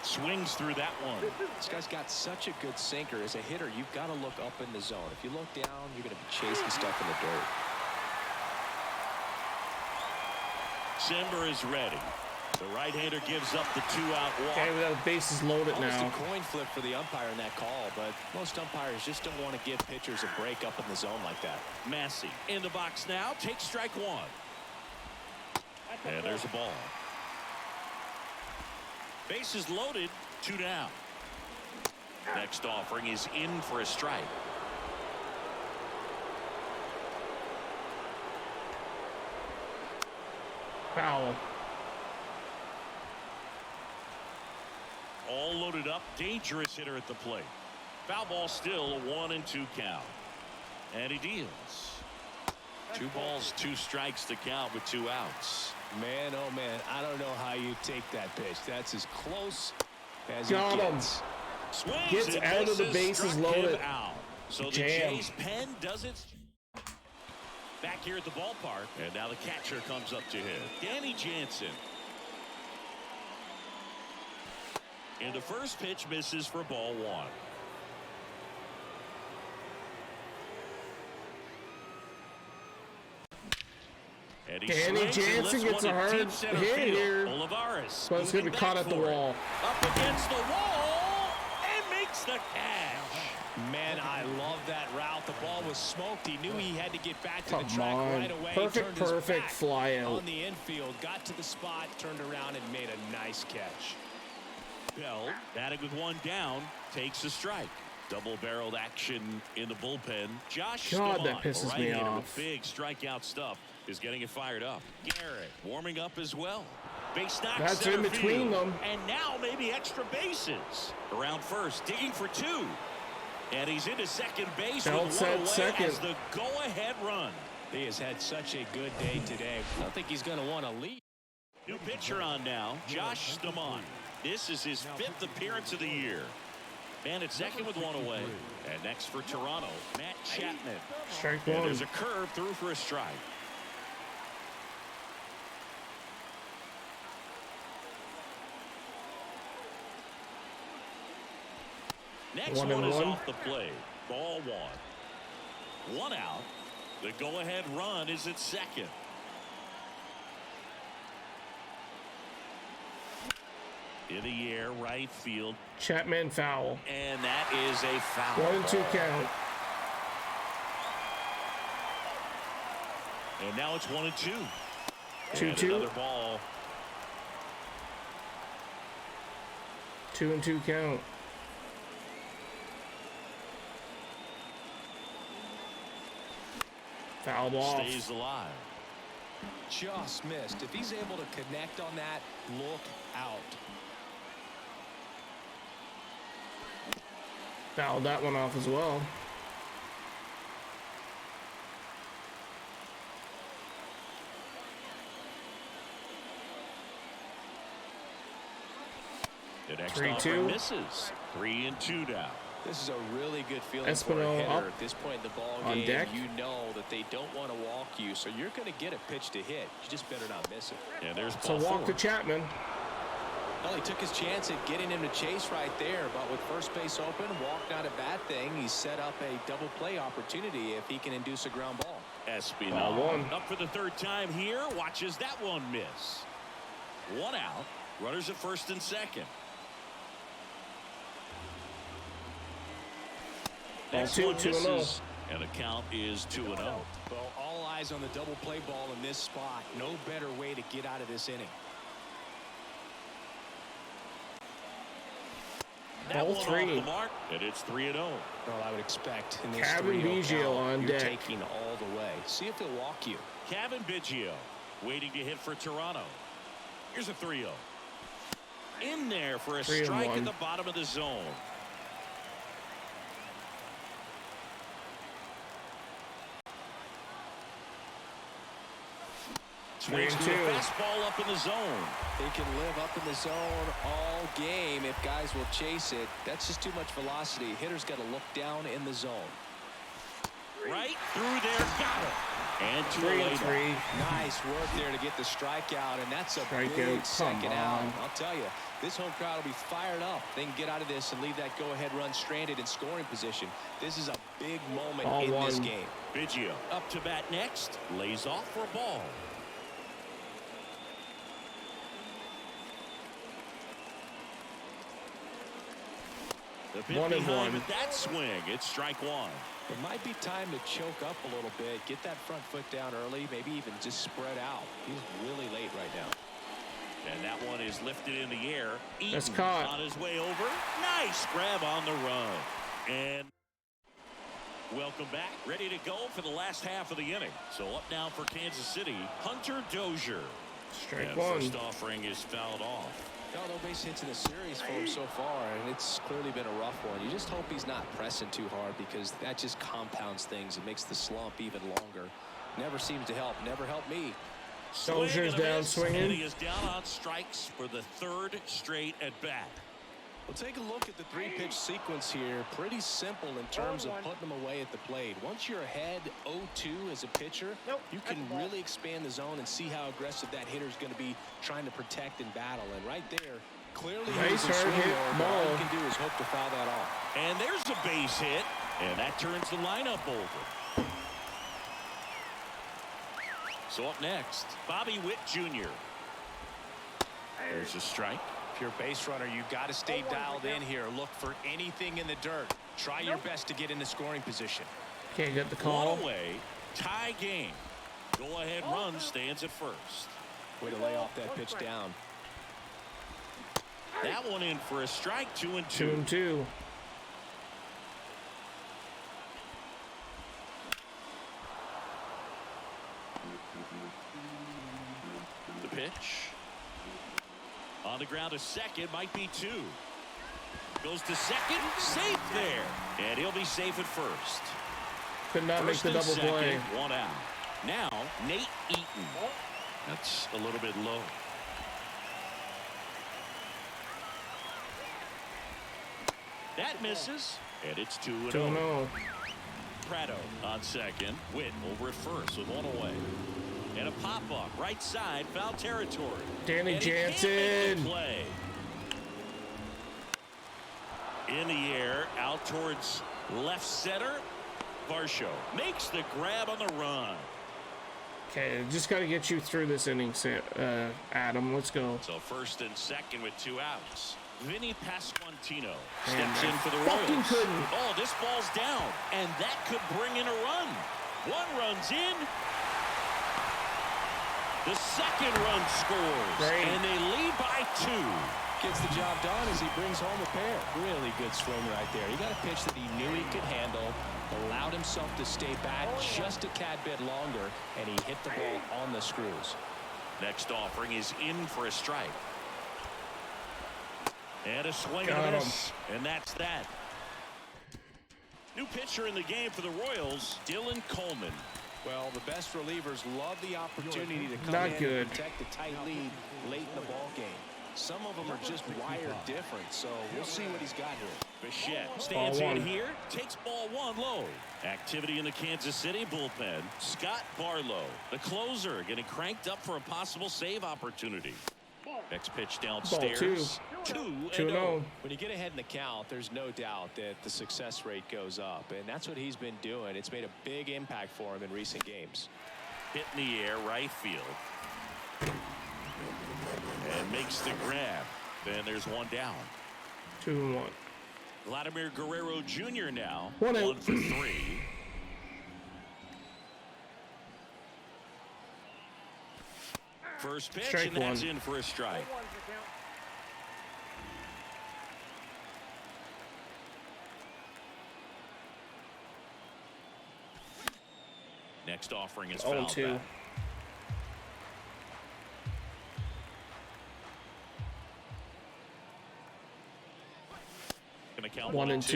Swings through that one. This guy's got such a good sinker. As a hitter, you've got to look up in the zone. If you look down, you're going to be chasing stuff in the dirt. Simber is ready. The right-hander gives up the 2-out walk. Okay, we got the bases loaded Almost now. a coin flip for the umpire in that call, but most umpires just don't want to give pitchers a break up in the zone like that. Massey in the box now. Takes strike one. And there's a ball. Bases loaded. 2 down. Next offering is in for a strike. Foul. All loaded up. Dangerous hitter at the plate. Foul ball still. A 1-2 count. And he deals. 2 balls, 2 strikes to count with 2 outs. Man, oh man, I don't know how you take that pitch. That's as close as Got it him. gets. Swings Gets and out of the misses, bases struck him loaded. out. So the Jam. Jays pen does it. Back here at the ballpark, and now the catcher comes up to him. Danny Jansen. And the first pitch misses for ball 1. And he Danny swings and Jansen lifts gets one a to hard deep center hit field. here. Olivares But it's going to moving be caught back at the for it. wall. Up against the wall and makes the catch. Man, I love that route. The ball was smoked. He knew he had to get back to Come the track on. right away. Perfect, Turned his perfect back fly out. on the infield, got to the spot, turned around, and made a nice catch. Bell, batting with 1 down, takes a strike. Double-barreled action in the bullpen. Josh God, Stamon, that pisses a me right-hander with off. big strikeout stuff, is getting it fired up. Garrett warming up as well. Base knock That's center in between field. them. And now maybe extra bases. Around first, digging for 2. And he's into second base Bell with 1 said away second. as the go-ahead run. He has had such a good day today. I don't think he's going to want to lead. New pitcher on now, Josh Stamon. This is his 5th appearance of the year. Man at second with 1 away. And next for Toronto, Matt Chapman. Strike And one. there's a curve through for a strike. Next 1 one and is 1. off the plate. Ball 1. 1 out. The go-ahead run is at second. In the air, right field. Chapman foul. And that is a foul. 1 and 2 ball. count. And now it's 1 and 2. 2-2. Another ball. 2 and 2 count. Foul off. Stays alive. Just missed. If he's able to connect on that, look out. Fouled that one off as well. The next 3-2. offer misses. 3 and 2 now. This is a really good feeling for a Espinal hitter up at this point in the ball on game. deck. You know that they don't want to walk you, so you're going to get a pitch to hit. You just better not miss it. And there's So ball walk 4. to Chapman. Well, he took his chance at getting him to chase right there, but with first base open, walk not a bad thing. He set up a double play opportunity if he can induce a ground ball. Espinal Ball 1. up for the 3rd time here. Watches that one miss. 1 out. Runners at first and second. Next 2, one 2-0. misses, and the count is 2-0. Well, all eyes on the double play ball in this spot. No better way to get out of this inning. That Ball one 3. off the mark, and it's 3-0. Well, I would expect in this Kevin 3-0 Biggio count, on you're deck. taking all the way. See if he'll walk you. Kevin Biggio waiting to hit for Toronto. Here's a 3-0. In there for a 3 and strike 1. in the bottom of the zone. Swings 3 to a and 2. fastball up in the zone. They can live up in the zone all game if guys will chase it. That's just too much velocity. Hitter's got to look down in the zone. Right through there, got it. And 2 3 and away. 3. Nice work there to get the strikeout, and that's a Strikeout, big come second out. on. I'll tell you, this home crowd will be fired up. They can get out of this and leave that go-ahead run stranded in scoring position. This is a big moment Ball in this 1. game. Biggio up to bat next. Lays off for a ball. The pitch 1 and behind 1. with that swing. It's strike 1. It might be time to choke up a little bit, get that front foot down early, maybe even just spread out. He's really late right now. And that one is lifted in the air. That's Eaton caught. on his way over. Nice grab on the run. And welcome back. Ready to go for the last half of the inning. So up now for Kansas City, Hunter Dozier. Strike And 1. first offering is fouled off. No base hits in the series for him so far, and it's clearly been a rough one. You just hope he's not pressing too hard because that just compounds things. It makes the slump even longer. Never seems to help. Never helped me. Dozier's Swing and a down miss, swinging. And he is down on strikes for the 3rd straight at bat. Well, take a look at the 3-pitch sequence here. Pretty simple in terms of putting them away at the plate. Once you're ahead 0-2 as a pitcher, you can really expand the zone and see how aggressive that hitter is going to be trying to protect and battle. And right there, clearly Nice he's in hard swing hit mode, but all ball. you can do is hope to foul that off. And there's a base hit, and that turns the lineup over. So up next, Bobby Witt Jr. There's a strike. If you're a base runner, you've got to stay dialed in here. Look for anything in the dirt. Try your best to get in the scoring position. Can't get the One call. away, tie game. Go ahead run stands at first. Way to lay off that pitch down. That one in for a strike, 2 and 2 2. and 2. The pitch. On the ground to second, might be 2. Goes to second, safe there. And he'll be safe at first. Could not make First the and double play. second, 1 out. Now, Nate Eaton. That's a little bit low. That misses, and it's 2-0. 2-0. Prado on second. Witt over at first with 1 away. And a pop-up right side, foul territory. Danny And he can't make the Jansen. play. In the air, out towards left center. Varsho makes the grab on the run. Okay, just got to get you through this inning, Adam. Let's go. So first and second with 2 outs. Vinny Pasquantino And steps in for the fucking Royals. couldn't. Oh, this ball's down, and that could bring in a run. 1 run's in. The second run scores, Great. and they lead by 2. Gets the job done as he brings home a pair. Really good swing right there. He got a pitch that he knew he could handle, allowed himself to stay back just a tad bit longer, and he hit the ball on the screws. Next offering is in for a strike. And a swing Got and a him. miss, and that's that. New pitcher in the game for the Royals, Dylan Coleman. Well, the best relievers love the opportunity to come Not in good. and protect a tight lead late in the ball game. Some of them are just wired different, so we'll see what he's got here. Bichette stands Ball in one. here, takes ball 1 low. Activity in the Kansas City bullpen. Scott Barlow, the closer, getting cranked up for a possible save opportunity. Next pitch downstairs. 2-0. When you get ahead in the count, there's no doubt that the success rate goes up, and that's what he's been doing. It's made a big impact for him in recent games. Hit in the air, right field. And makes the grab. Then there's 1 down. 2-1. Vladimir Guerrero Jr. now. 1 out. 1 for 3. First pitch, Strike and that's 1. in for a strike. 1's the count. Next offering is 0-2. fouled back. Gonna count 1 and 2.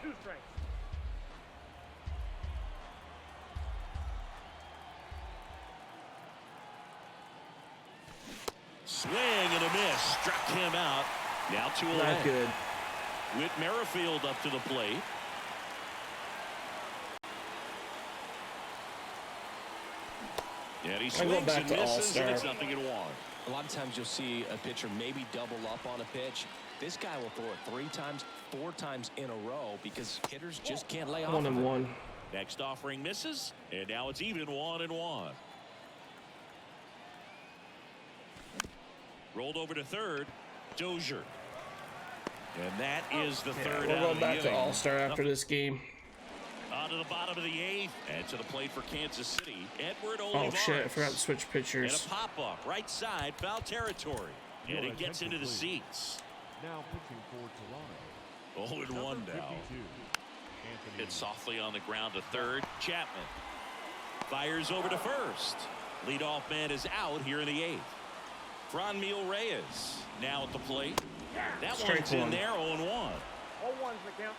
2 strikes. Swing and a miss. Struck him out. Now 2 away. Not good. Whit Merrifield up to the plate. And he I go swings back and to misses, and All-Star. it's 0-1. A lot of times you'll see a pitcher maybe double up on a pitch. This guy will throw it 3 times, 4 times in a row because hitters just can't lay off 1 of and it. 1. Next offering misses, and now it's even 1-1. Rolled over to third, Dozier. And that is the third We're out going of the back to inning. All-Star after this game. On to the bottom of the 8th, and to the plate for Kansas City, Edward Olivares. Oh shit, I forgot to switch And pitchers. a pop-up, right side, foul territory. And Your it gets attention, into the please. seats. Now pitching for Toronto. 0-1 Number now. 52, Anthony Hit softly on the ground to third. Chapman fires over to first. Leadoff man is out here in the 8th. Franmil Reyes now at the plate. That Strike one's in 1. there, 0-1. 0-1's the count.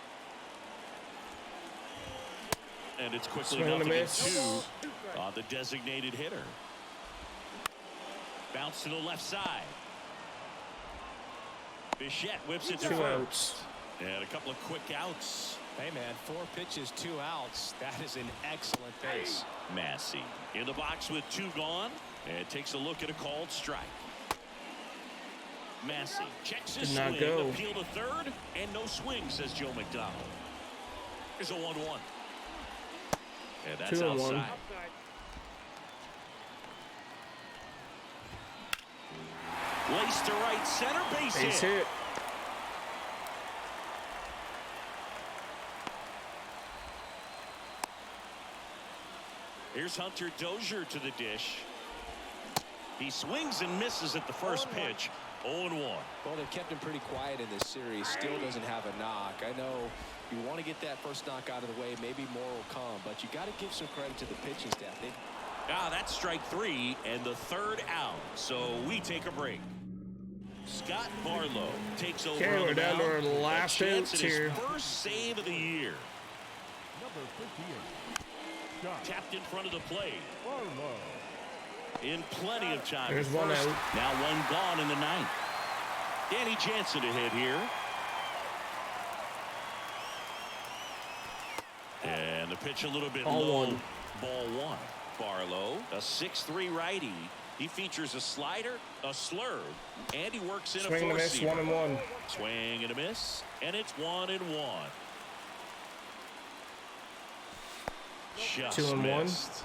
And it's quickly Swing and a 0-2 miss. 2 strikes. on the designated hitter. Bounce to the left side. Bichette whips it to 2 first. outs. And a couple of quick outs. Hey, man, 4 pitches, 2 outs. That is an excellent pace. Massey in the box with 2 gone and takes a look at a called strike. Massey checks his Did not swing, go. appeal to third, and no swing, says Joe McDonald. Here's a 1-1. And that's 2-1. outside. Outside. Lace to right center, base Base hit. hit. Here's Hunter Dozier to the dish. He swings and misses at the first pitch. 0-1. Well, they've kept him pretty quiet in this series. Still doesn't have a knock. I know you want to get that first knock out of the way. Maybe more will come, but you got to give some credit to the pitching staff. That's strike 3 and the third out. So we take a break. Scott Barlow takes over. Okay, on we're the down to mound. our A last chance outs at his here. first save of the year. Number 58, Scott Tapped in front of the plate. Barlow. In plenty of time. There's at 1 first. out. Now 1 gone in the 9th. Danny Jansen to hit here. And the pitch a little bit Ball low. 1. Ball 1. Barlow, a 6'3" righty, He features a slider, a slurve, and he works in Swing a and a miss, four-seamer. 1-1. Swing and a miss, and it's 1-1. Just 2-1. missed.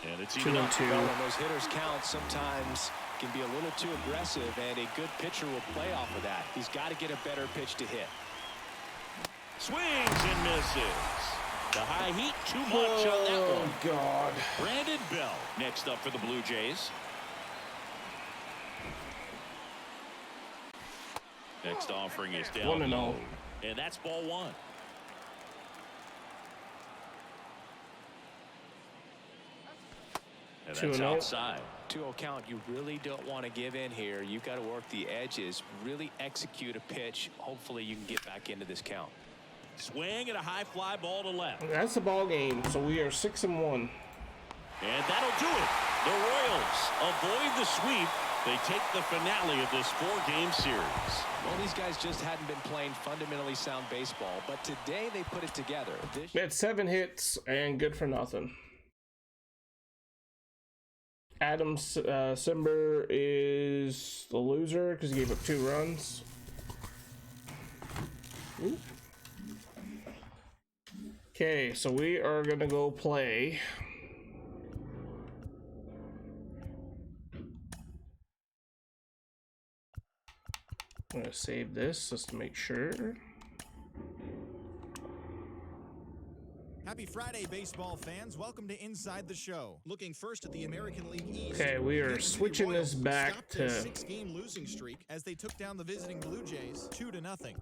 And it's even up. 2-2. Well, when those hitters count, sometimes can be a little too aggressive, and a good pitcher will play off of that. He's got to get a better pitch to hit. Swings and misses. The high heat, too much on that one. Oh, God. Brandon Bell next up for the Blue Jays. Next offering is down 1-0. low. And that's ball one. And that's 2-0. outside. 2-0 count. You really don't want to give in here. You've got to work the edges, really execute a pitch. Hopefully you can get back into this count. Swing and a high fly ball to left. That's the ball game. So we are 6-1. And that'll do it. The Royals avoid the sweep. They take the finale of this 4-game series. Well, these guys just hadn't been playing fundamentally sound baseball, but today they put it together. We had 7 hits and good for nothing. Adam Simber is the loser because he gave up 2 runs. Okay, so we are gonna go play. I'm gonna save this just to make sure. Happy Friday, baseball fans. Welcome to Inside the Show. Looking first at the American League East. Okay, we are the Kansas City switching Royals this back stopped their to 6-game losing streak as they took down the visiting Blue Jays 2-0.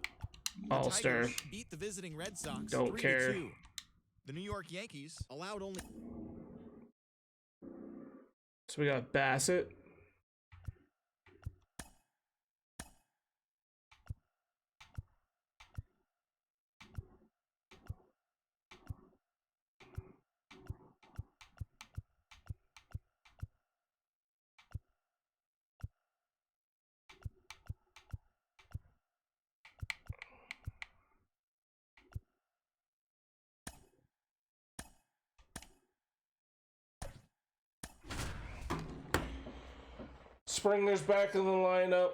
All-Star. Tigers beat the visiting Red Sox Don't 3-2. care. The New York Yankees allowed only So we got Bassett. Springer's back in the lineup.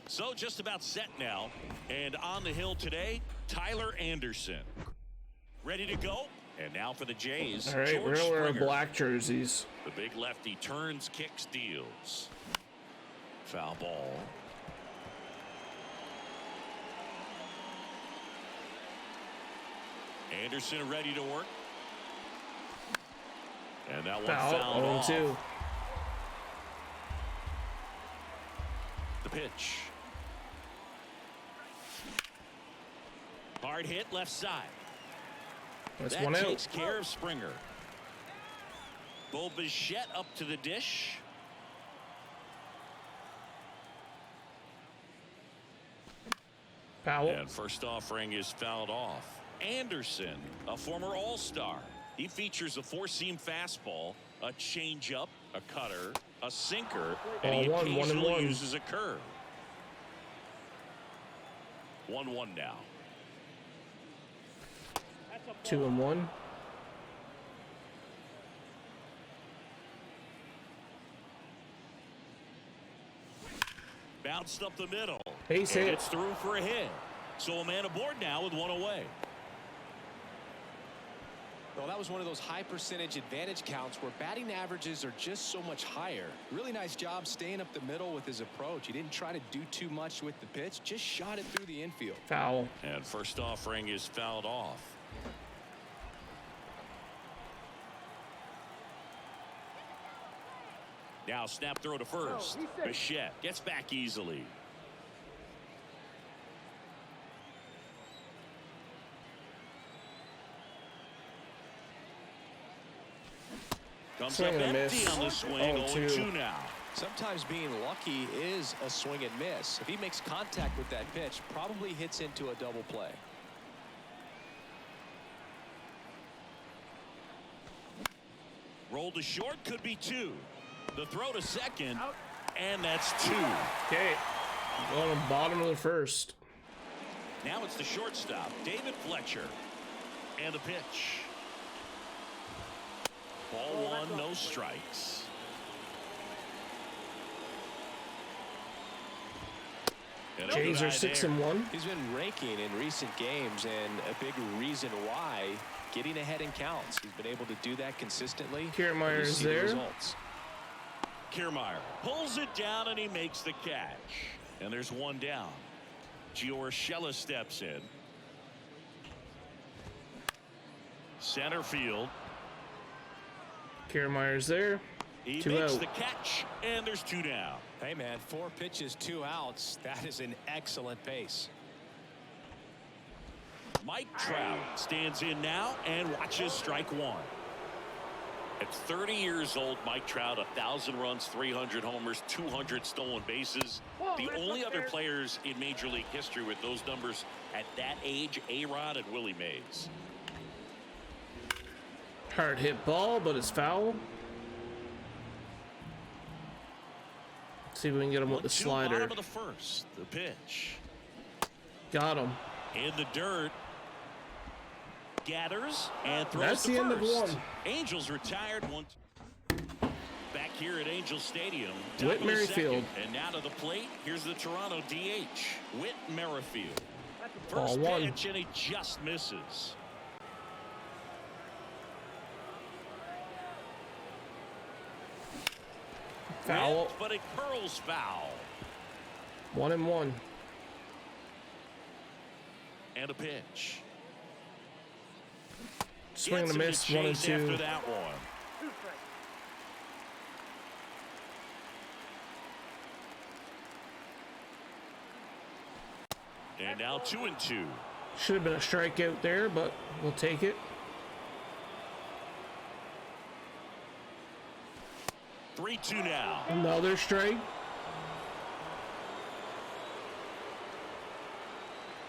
So just about set now. And on the hill today, Tyler Anderson. Ready to go? And now for the Jays, All right, George we're gonna wear Springer. black jerseys. The big lefty turns, kicks, deals. Foul ball. Anderson ready to work. And that one fouled off. 0-2. The pitch. Hard hit left side. That's That 1 out. takes care of Springer. Bo Bichette up to the dish. Foul. And first offering is fouled off. Anderson, a former All-Star. He features a 4-seam fastball, a changeup, a cutter, a sinker, and he Ball 1, 1 and occasionally 1. uses a curve. 1-1 now. 2-1. Bounced up the middle. Base And hit. it's through for a hit. So a man aboard now with 1 away. Well, that was one of those high percentage advantage counts where batting averages are just so much higher. Really nice job staying up the middle with his approach. He didn't try to do too much with the pitch, just shot it through the infield. Foul. And first offering is fouled off. Now snap throw to first. Bichette gets back easily. Comes Swing up and a empty miss. on the swing. 0-2. 0-2 now. Sometimes being lucky is a swing and miss. If he makes contact with that pitch, probably hits into a double play. Roll to short, could be 2. The throw to second, and that's 2. Okay. On the bottom of the first. Now it's the shortstop, David Fletcher. And the pitch. Ball 1, no strikes. And Jays are over 6-1. He's been raking in recent games, and a big reason why, getting ahead in counts. He's been able to do that consistently. Kiermaier You is see the there. results. Kiermaier pulls it down and he makes the catch. And there's one down. Gio Urshela steps in. Center field. Kiermaier's there. He 2 makes out. the catch, and there's 2 down. Hey, man, 4 pitches, 2 outs. That is an excellent pace. Mike Trout stands in now and watches strike 1. At 30 years old, Mike Trout, 1,000 runs, 300 homers, 200 stolen bases. The only other players in Major League history with those numbers at that age, A-Rod and Willie Mays. Hard hit ball, but it's foul. See if we can get him with the 1-2 slider. bottom of the first. The pitch. Got him. In the dirt. Gathers and throws That's to the end of first. 1. Angels retired 1. Back here at Angel Stadium. Whit top of the Merrifield. second. And now to the plate. Here's the Toronto DH. Whit Merrifield. Ball First 1. pitch and he just misses. Foul. Whipped, but it curls foul. 1-1. And a pitch. Swing and a Gets miss. him to 1 and chase 2. after that one. 2 strikes. And now 2 and 2. Should have been a strikeout there, but we'll take it. 3-2 now. Another strike.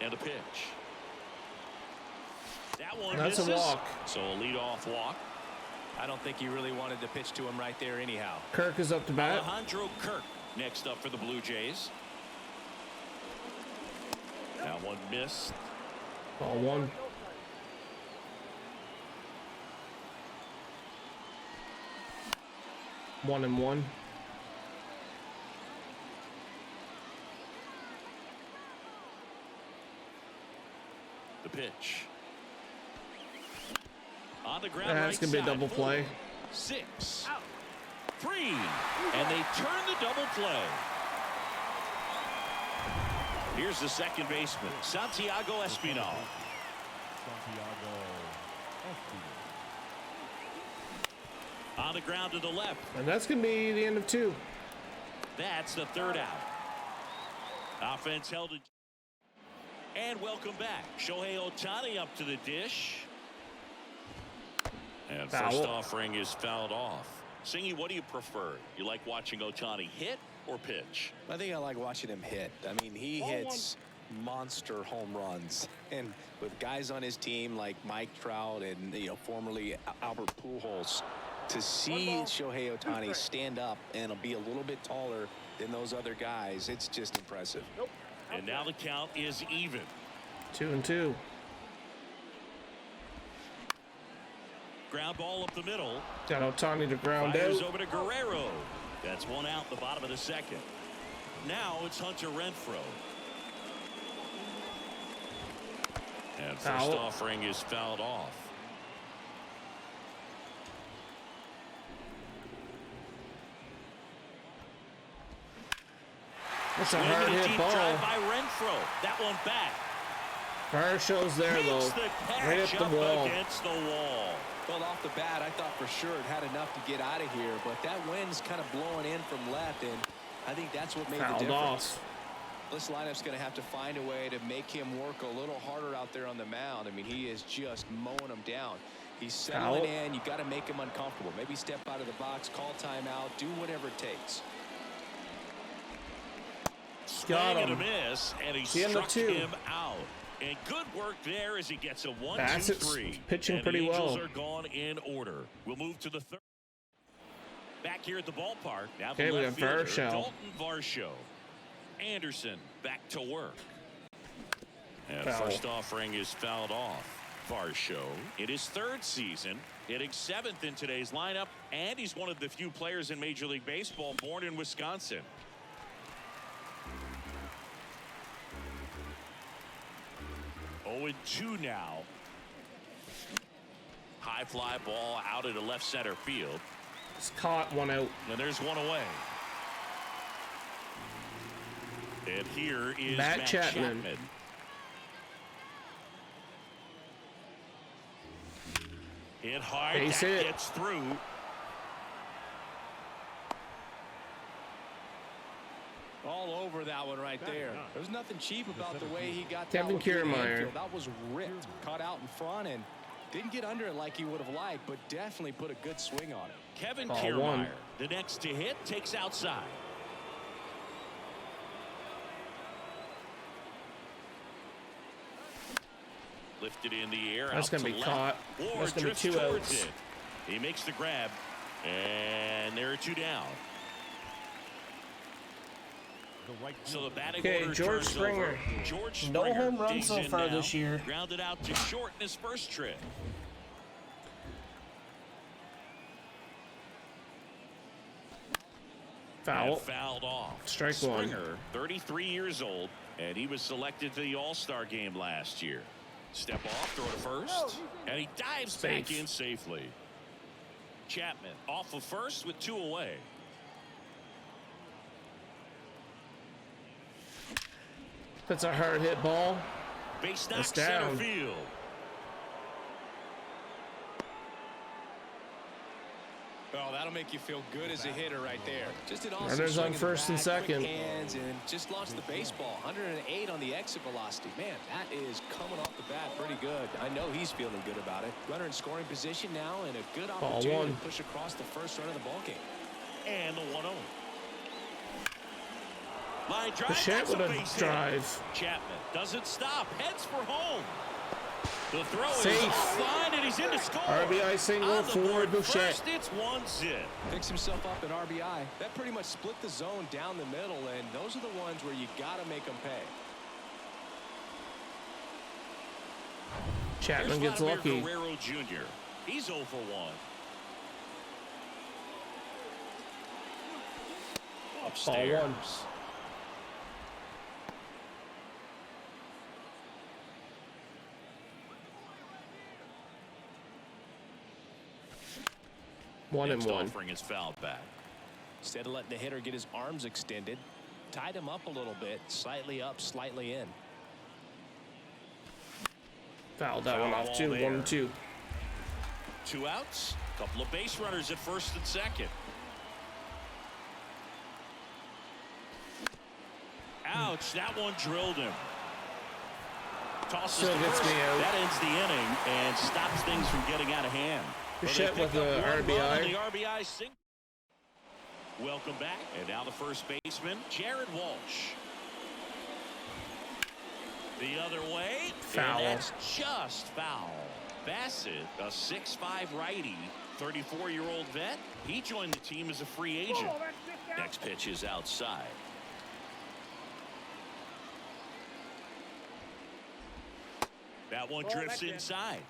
And a pitch. That one That's a misses. walk. So a leadoff walk. I don't think he really wanted to pitch to him right there anyhow. Kirk is up to bat. Alejandro Kirk next up for the Blue Jays. That one missed. Ball 1. One and 1. The pitch. On the ground. That's right gonna be a side. double 4, play. 6, 3, and they turn the double play. Here's the second baseman, Santiago Espinal. Santiago Espinal. On the ground to the left. And that's going to be the end of 2. That's the third out. Offense held it. And welcome back. Shohei Ohtani up to the dish. And Foul. first offering is fouled off. Singy, what do you prefer? You like watching Ohtani hit or pitch? I think I like watching him hit. I mean, he hits monster home runs. And with guys on his team like Mike Trout and, formerly Albert Pujols, to see Shohei Ohtani stand up and be a little bit taller than those other guys, it's just impressive. And now the count is even. 2 and 2. Ground ball up the middle. Got Ohtani to ground Fires out. over to Guerrero. That's one out the bottom of the second. Now it's Hunter Renfroe. And first Foul. offering is fouled off. That's a Swing hard and a hit deep ball. drive by Renfroe. That one back. Fire shows there, Makes though. the Right catch up up the wall. against the wall. Well, off the bat, I thought for sure it had enough to get out of here, but that wind's kind of blowing in from left, and I think that's what made the Fouled difference. off. This lineup's going to have to find a way to make him work a little harder out there on the mound. I mean, he is just mowing them down. He's settling Foul. in. You've got to make him uncomfortable. Maybe step out of the box, call timeout, do whatever it takes. Swing Got and a him. miss, and he The end of struck 2. him out. And good work there as he gets a 1-2-3. Bassett's pitching and pretty the Angels well. are gone in order. We'll move to the third. Back here at the ballpark. Now Okay, the we left got fielder, Varsho. Dalton Varsho. Anderson back to work. And Foul. first offering is fouled off. Varsho in his third season, hitting 7th in today's lineup, and he's one of the few players in Major League Baseball born in Wisconsin. Oh, 2 now. High fly ball out into left center field. It's caught, 1 out. And there's 1 away. And here is Matt Matt Chapman. Hit hard. Base That hit. gets through. All over that one right there. There's nothing cheap about the way he got Kevin that one through the Kiermaier. infield. That was ripped, caught out in front, and didn't get under it like he would have liked, but definitely put a good swing on it. Kevin Ball Kiermaier, one. the next to hit, takes outside. Lifted in the air. That's out gonna to be left. caught. Ward That's gonna be drifts 2 towards outs. it. He makes the grab, and there are 2 down. The right So the batting Okay, order George turns Springer. over. George No Springer home runs digs so in far now, this year. Grounded out to short in his first trip. Foul. And fouled off. Strike one. Springer, 33 years old, and he was selected to the All-Star game last year. Step off, throw to first, and he dives back Safe. in safely. Chapman off of first with 2 away. That's a hard hit ball. Base That's knock center down. field. Well, that'll make you feel good as a hitter right there. Just an awesome Runners swing on in the first and bat, second. quick hands, and just launched the baseball. 108 on the exit velocity. Man, that is coming off the bat pretty good. I know he's feeling good about it. Runner in scoring position now, and a good Ball opportunity one. to push across the first run of the ball game. And the 1-0. Line drive. Bichette That's a with a base hit. drive. Chapman doesn't stop. Heads for home. The throw is Safe. offline, and he's in to score. RBI single On the for board Bichette. First, it's 1-0. Picks himself up at RBI. That pretty much split the zone down the middle, and those are the ones where you got to make them pay. Chapman Here's gets Vladimir lucky. Guerrero Jr. He's 0 for 1. Upstairs. Ball 1. One and Next one. offering is fouled back. Instead of letting the hitter get his arms extended, tied him up a little bit, slightly up, slightly in. Fouled that one Foul off ball too. there. 1 and 2. 2 outs. Couple of base runners at first and second. Ouch, that one drilled him. Tosses Still to gets first. me out. That ends the inning and stops things from getting out of hand. But they Bichette pick with up the 1 run RBI. on the RBI single. Welcome back. And now the first baseman, Jared Walsh. The other way. Foul. And that's just foul. Bassett, a 6'5 righty, 34-year-old vet. He joined the team as a free agent. Oh, that's just out. Next pitch is outside. That one Oh, drifts that's it. inside.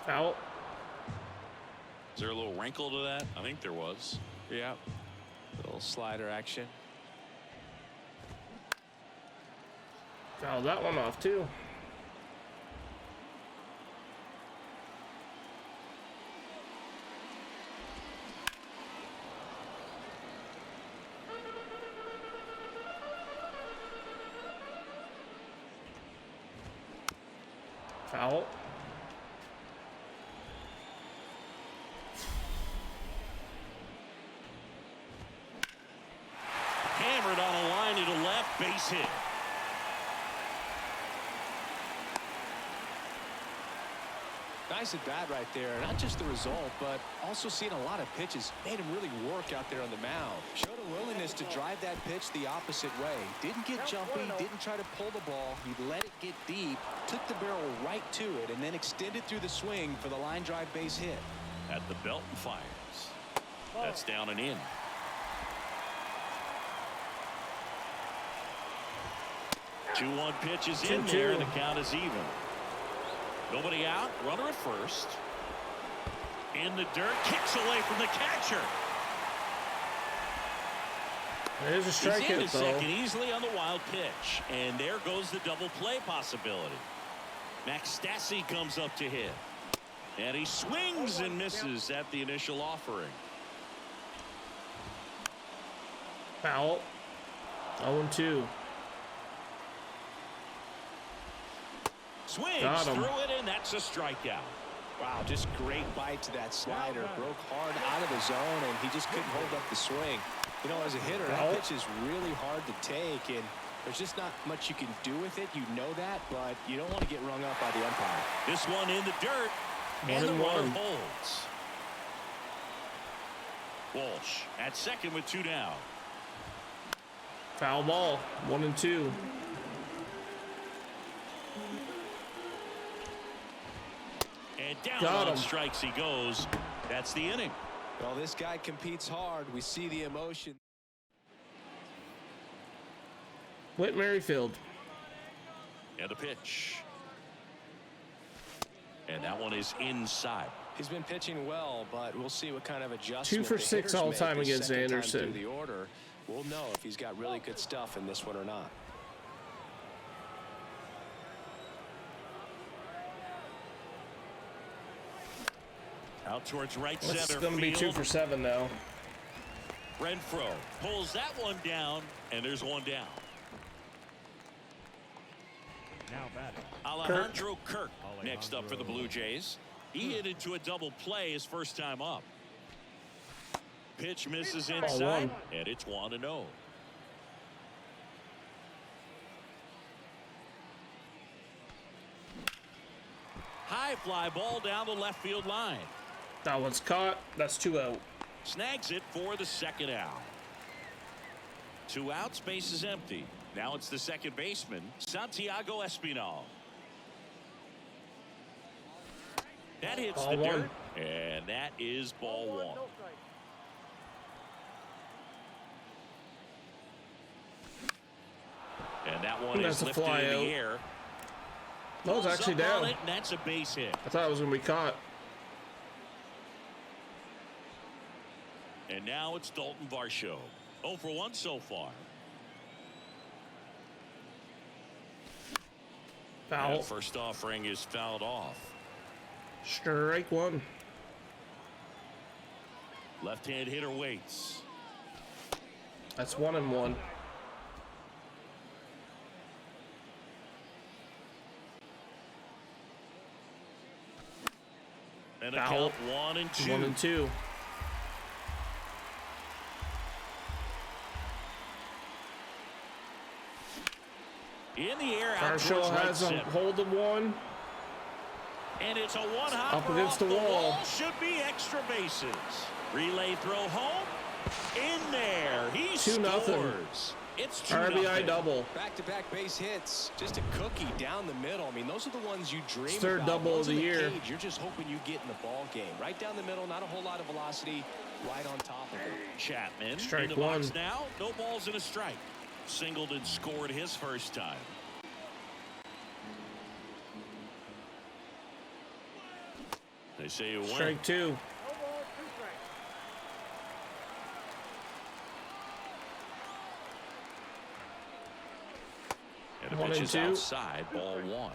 Foul. Is there a little wrinkle to that? I think there was. Yeah. Little slider action. Fouled that one off too. Foul. Hammered on a line to the left, base hit. Nice at bat right there. Not just the result, but also seeing a lot of pitches. Made him really work out there on the mound. Showed a willingness to drive that pitch the opposite way. Didn't get jumpy, didn't try to pull the ball. He let it get deep, took the barrel right to it, and then extended through the swing for the line drive base hit. At the belt and fires. That's down and in. 2-1 pitch is in there, and the count is even. Nobody out. Runner at first. In the dirt. Kicks away from the catcher. There's a strikeout, He's into though. second easily on the wild pitch. And there goes the double play possibility. Max Stassi comes up to hit. And he swings and misses at the initial offering. Foul. 0-2. Swings Got him. through it, and that's a strikeout. Wow, just great bite to that slider. Broke hard out of the zone, and he just couldn't hold up the swing. You know, as a hitter, that pitch is really hard to take, and there's just not much you can do with it. You know that, but you don't want to get rung up by the umpire. This one in the dirt, and the runner holds. Walsh at second with 2 down. Foul ball. 1-2. And down Got on him. strikes he goes. That's the inning. Well, this guy competes hard. We see the emotion. Whit Merrifield. And a pitch. And that one is inside. He's been pitching well, but we'll see what kind of adjustment. 2 for the 6 hitters all make time his against second time Anderson. through the order. We'll know if he's got really good stuff in this one or not. Out towards right This is center going to be 2 field. for 7 now. Renfroe pulls that one down, and there's one down. Now batting. Alejandro Kirk next up for the Blue Jays. He hit into a double play his first time up. Pitch misses inside, and it's 1-0. High fly ball down the left field line. That one's caught. That's 2 out. Snags it for the second out. 2 outs, base is empty. Now it's the second baseman, Santiago Espinal. That hits Ball the 1. dirt, and that is ball 1. No strike. And that one That's is a lifted fly in out. the air. That was Pulls actually up on down. it, and that's a base hit. I thought it was going to be caught. And now it's Dalton Varsho. 0 for 1 so far. Foul. That first offering is fouled off. Strike 1. Left-hand hitter waits. That's 1-1. And a Foul. count 1-2. 1-2. In the air, out Varsho towards right has a center. hold of 1. And it's a one-hopper Up against off the wall. Should be extra bases. Relay throw home. In there. He 2-0. scores. It's 2-0. RBI double. Back-to-back base hits. Just a cookie down the middle. I mean, those are the ones you dream It's third about. double Ones of the in year. cage, you're just hoping you get in the ball game. Right down the middle, not a whole lot of velocity. Right on top of it. Chapman Strike in the box 1. now. No balls and a strike. Singleton scored his first time. They say you win. Strike 2. No ball, 2 strikes. And the 1 pitch and is 2. outside. Ball 1.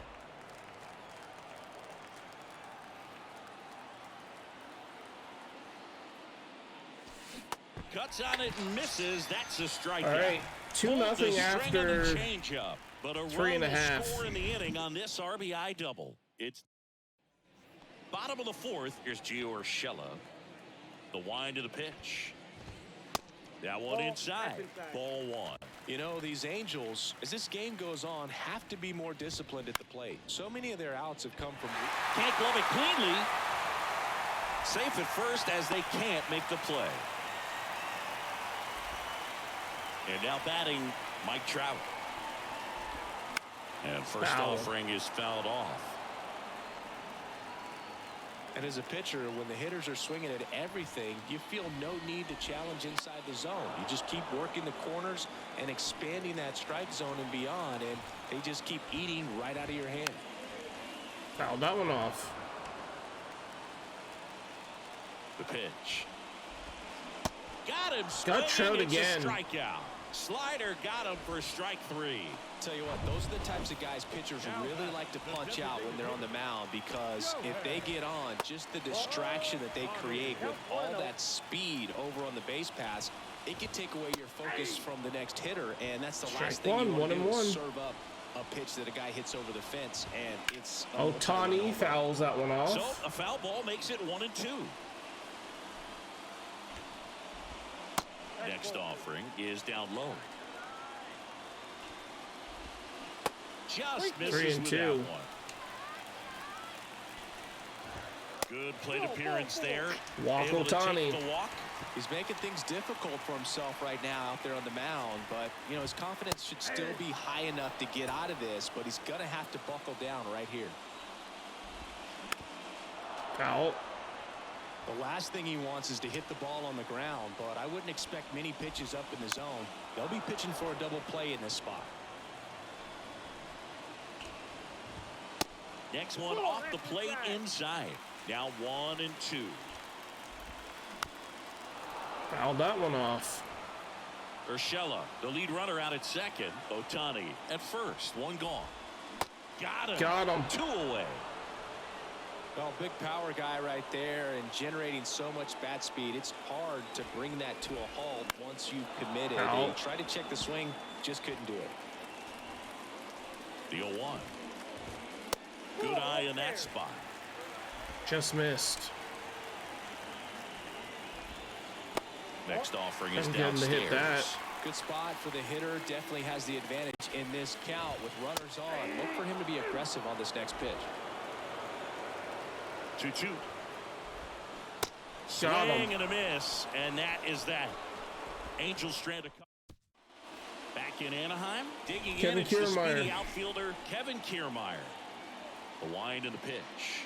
Cuts on it and misses. That's a strikeout. All right. 2-0 after Changeup, but a 3.5. score in the inning on this RBI double. It's bottom of the 4th. Here's Gio Urshela. The wind of the pitch. That one inside. Ball one. You know, these Angels, as this game goes on, have to be more disciplined at the plate. So many of their outs have come from... Can't glove it cleanly. Safe at first as they can't make the play. And now batting, Mike Trout. And first Foul. offering is fouled off. And as a pitcher, when the hitters are swinging at everything, you feel no need to challenge inside the zone. You just keep working the corners and expanding that strike zone and beyond, and they just keep eating right out of your hand. Fouled that one off. The pitch. Got him. Got Trout swinging. It's again. A strikeout. Slider got him for strike three. Tell you what, those are the types of guys pitchers really like to punch out when they're on the mound, because if they get on, just the distraction that they create with all that speed over on the base pass, it can take away your focus from the next hitter, and that's the last thing you want to do is serve up a pitch that a guy hits over the fence, and it's... Ohtani fouls that one off. So a foul ball makes it 1-2. Next offering is down low. Just misses with that one. Good plate appearance there. Walk Able to take Ohtani. the walk. He's making things difficult for himself right now out there on the mound, but, you know, his confidence should still be high enough to get out of this, but he's going to have to buckle down right here. Foul. The last thing he wants is to hit the ball on the ground, but I wouldn't expect many pitches up in the zone. They'll be pitching for a double play in this spot. Next one off the plate inside. Now 1-2. Fouled that one off. Urshela, the lead runner, out at second. Ohtani at first. One gone. Got him. Got him. 2 away. Well, big power guy right there and generating so much bat speed. It's hard to bring that to a halt once you've committed. Ow. He tried to check the swing, just couldn't do it. The 0-1. Good eye in that spot. Just missed. Next offering is I'm getting to hit that. downstairs. Good spot for the hitter. Definitely has the advantage in this count with runners on. Look for him to be aggressive on this next pitch. 2-2. Got him. Swing and a miss, and that is that. Angels stranded. Back in Anaheim, digging Kevin in. It's the Kiermaier. speedy outfielder Kevin Kiermaier. The wind and the pitch.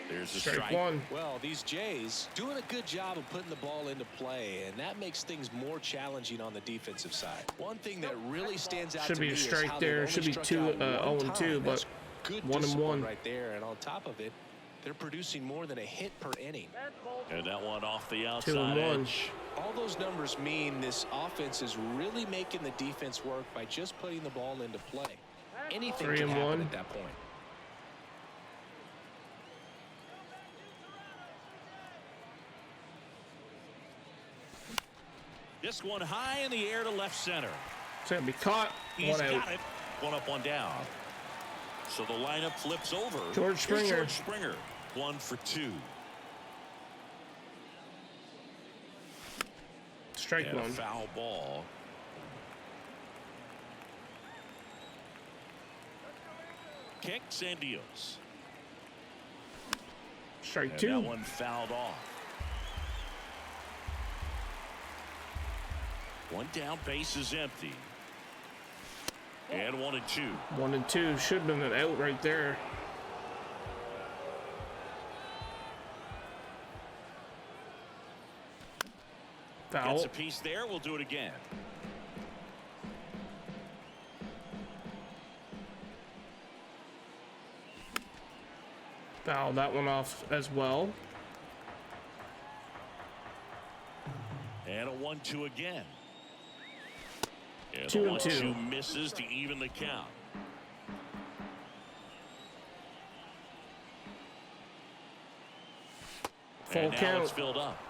There's a strike. one. Well, these Jays doing a good job of putting the ball into play, and that makes things more challenging on the defensive side. One thing that really stands out Should to be me a is strike how there. they've Should only be struck out one 0-2, time. but That's good 1-1 discipline right there, and on top of it, they're producing more than a hit per inning. And that one off the outside 2-1. edge. All those numbers mean this offense is really making the defense work by just putting the ball into play. Anything can happen 3-1. at that point. This one high in the air to left center. It's going to be caught. He's One out. got it. One up, one down. So the lineup flips over. George Here's Springer. George Springer. 1 for 2. Strike And a one. foul ball. Kicks and deals. Strike And two. that one fouled off. One down, base is empty. And 1-2. 1-2. Should have been an out right there. Foul. Gets a piece there. We'll do it again. Foul that one off as well. And a 1-2 again. And 2-2. the 1-2 misses to even the count. Full And now count. it's filled up.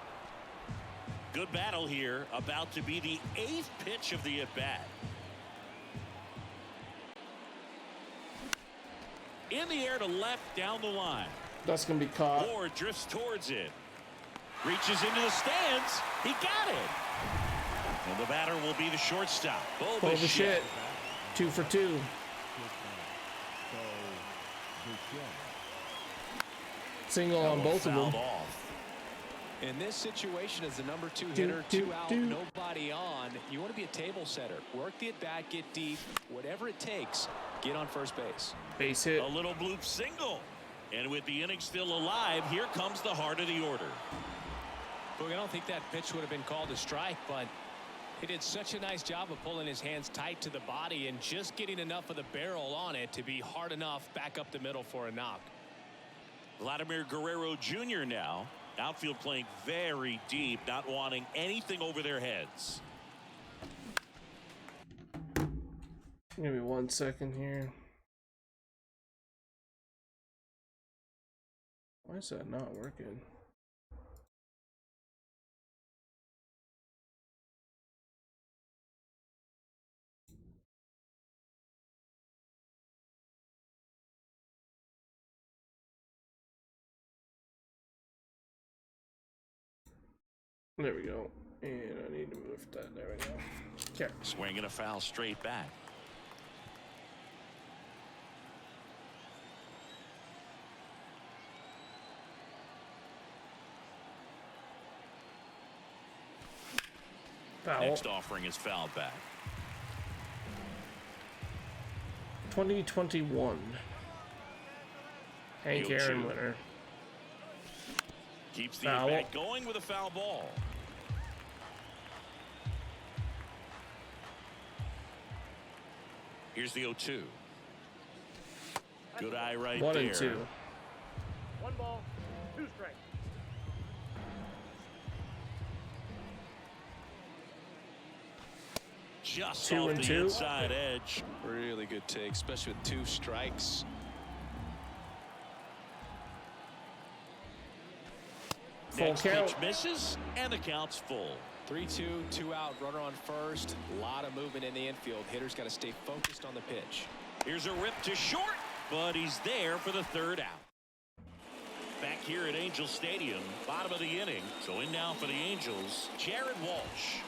Good battle here. About to be the 8th pitch of the at-bat. In the air to left, down the line. That's going to be caught. Ward drifts towards it. Reaches into the stands. He got it. And the batter will be the shortstop. Oh, the shit. 2 for 2. Single on both of them. Off. In this situation, as the number 2 hitter, 2 out, nobody on, you want to be a table setter. Work the at-bat, get deep, whatever it takes, get on first base. Base hit. A little bloop single. And with the inning still alive, here comes the heart of the order. Boog, I don't think that pitch would have been called a strike, but he did such a nice job of pulling his hands tight to the body and just getting enough of the barrel on it to be hard enough back up the middle for a knock. Vladimir Guerrero Jr. now. Outfield playing very deep, not wanting anything over their heads. Give me 1 second here. Why is that not working? There we go. And I need to move that. There we go. Okay. Swinging a foul straight back. Foul. Next offering is fouled back. 2021. Hank Field Aaron two. winner. Keeps the Foul. at-bat going with a foul ball. Here's the 0-2. Good eye right 1 there. and 2. 1 ball, 2 strikes. Just 2 off and the 2. inside edge. Really good take, especially with 2 strikes. Full Next count. pitch misses, and the count's full. 3-2, 2 out, runner on first. A lot of movement in the infield. Hitters got to stay focused on the pitch. Here's a rip to short, but he's there for the 3rd out. Back here at Angel Stadium, bottom of the inning. So in now for the Angels, Jared Walsh.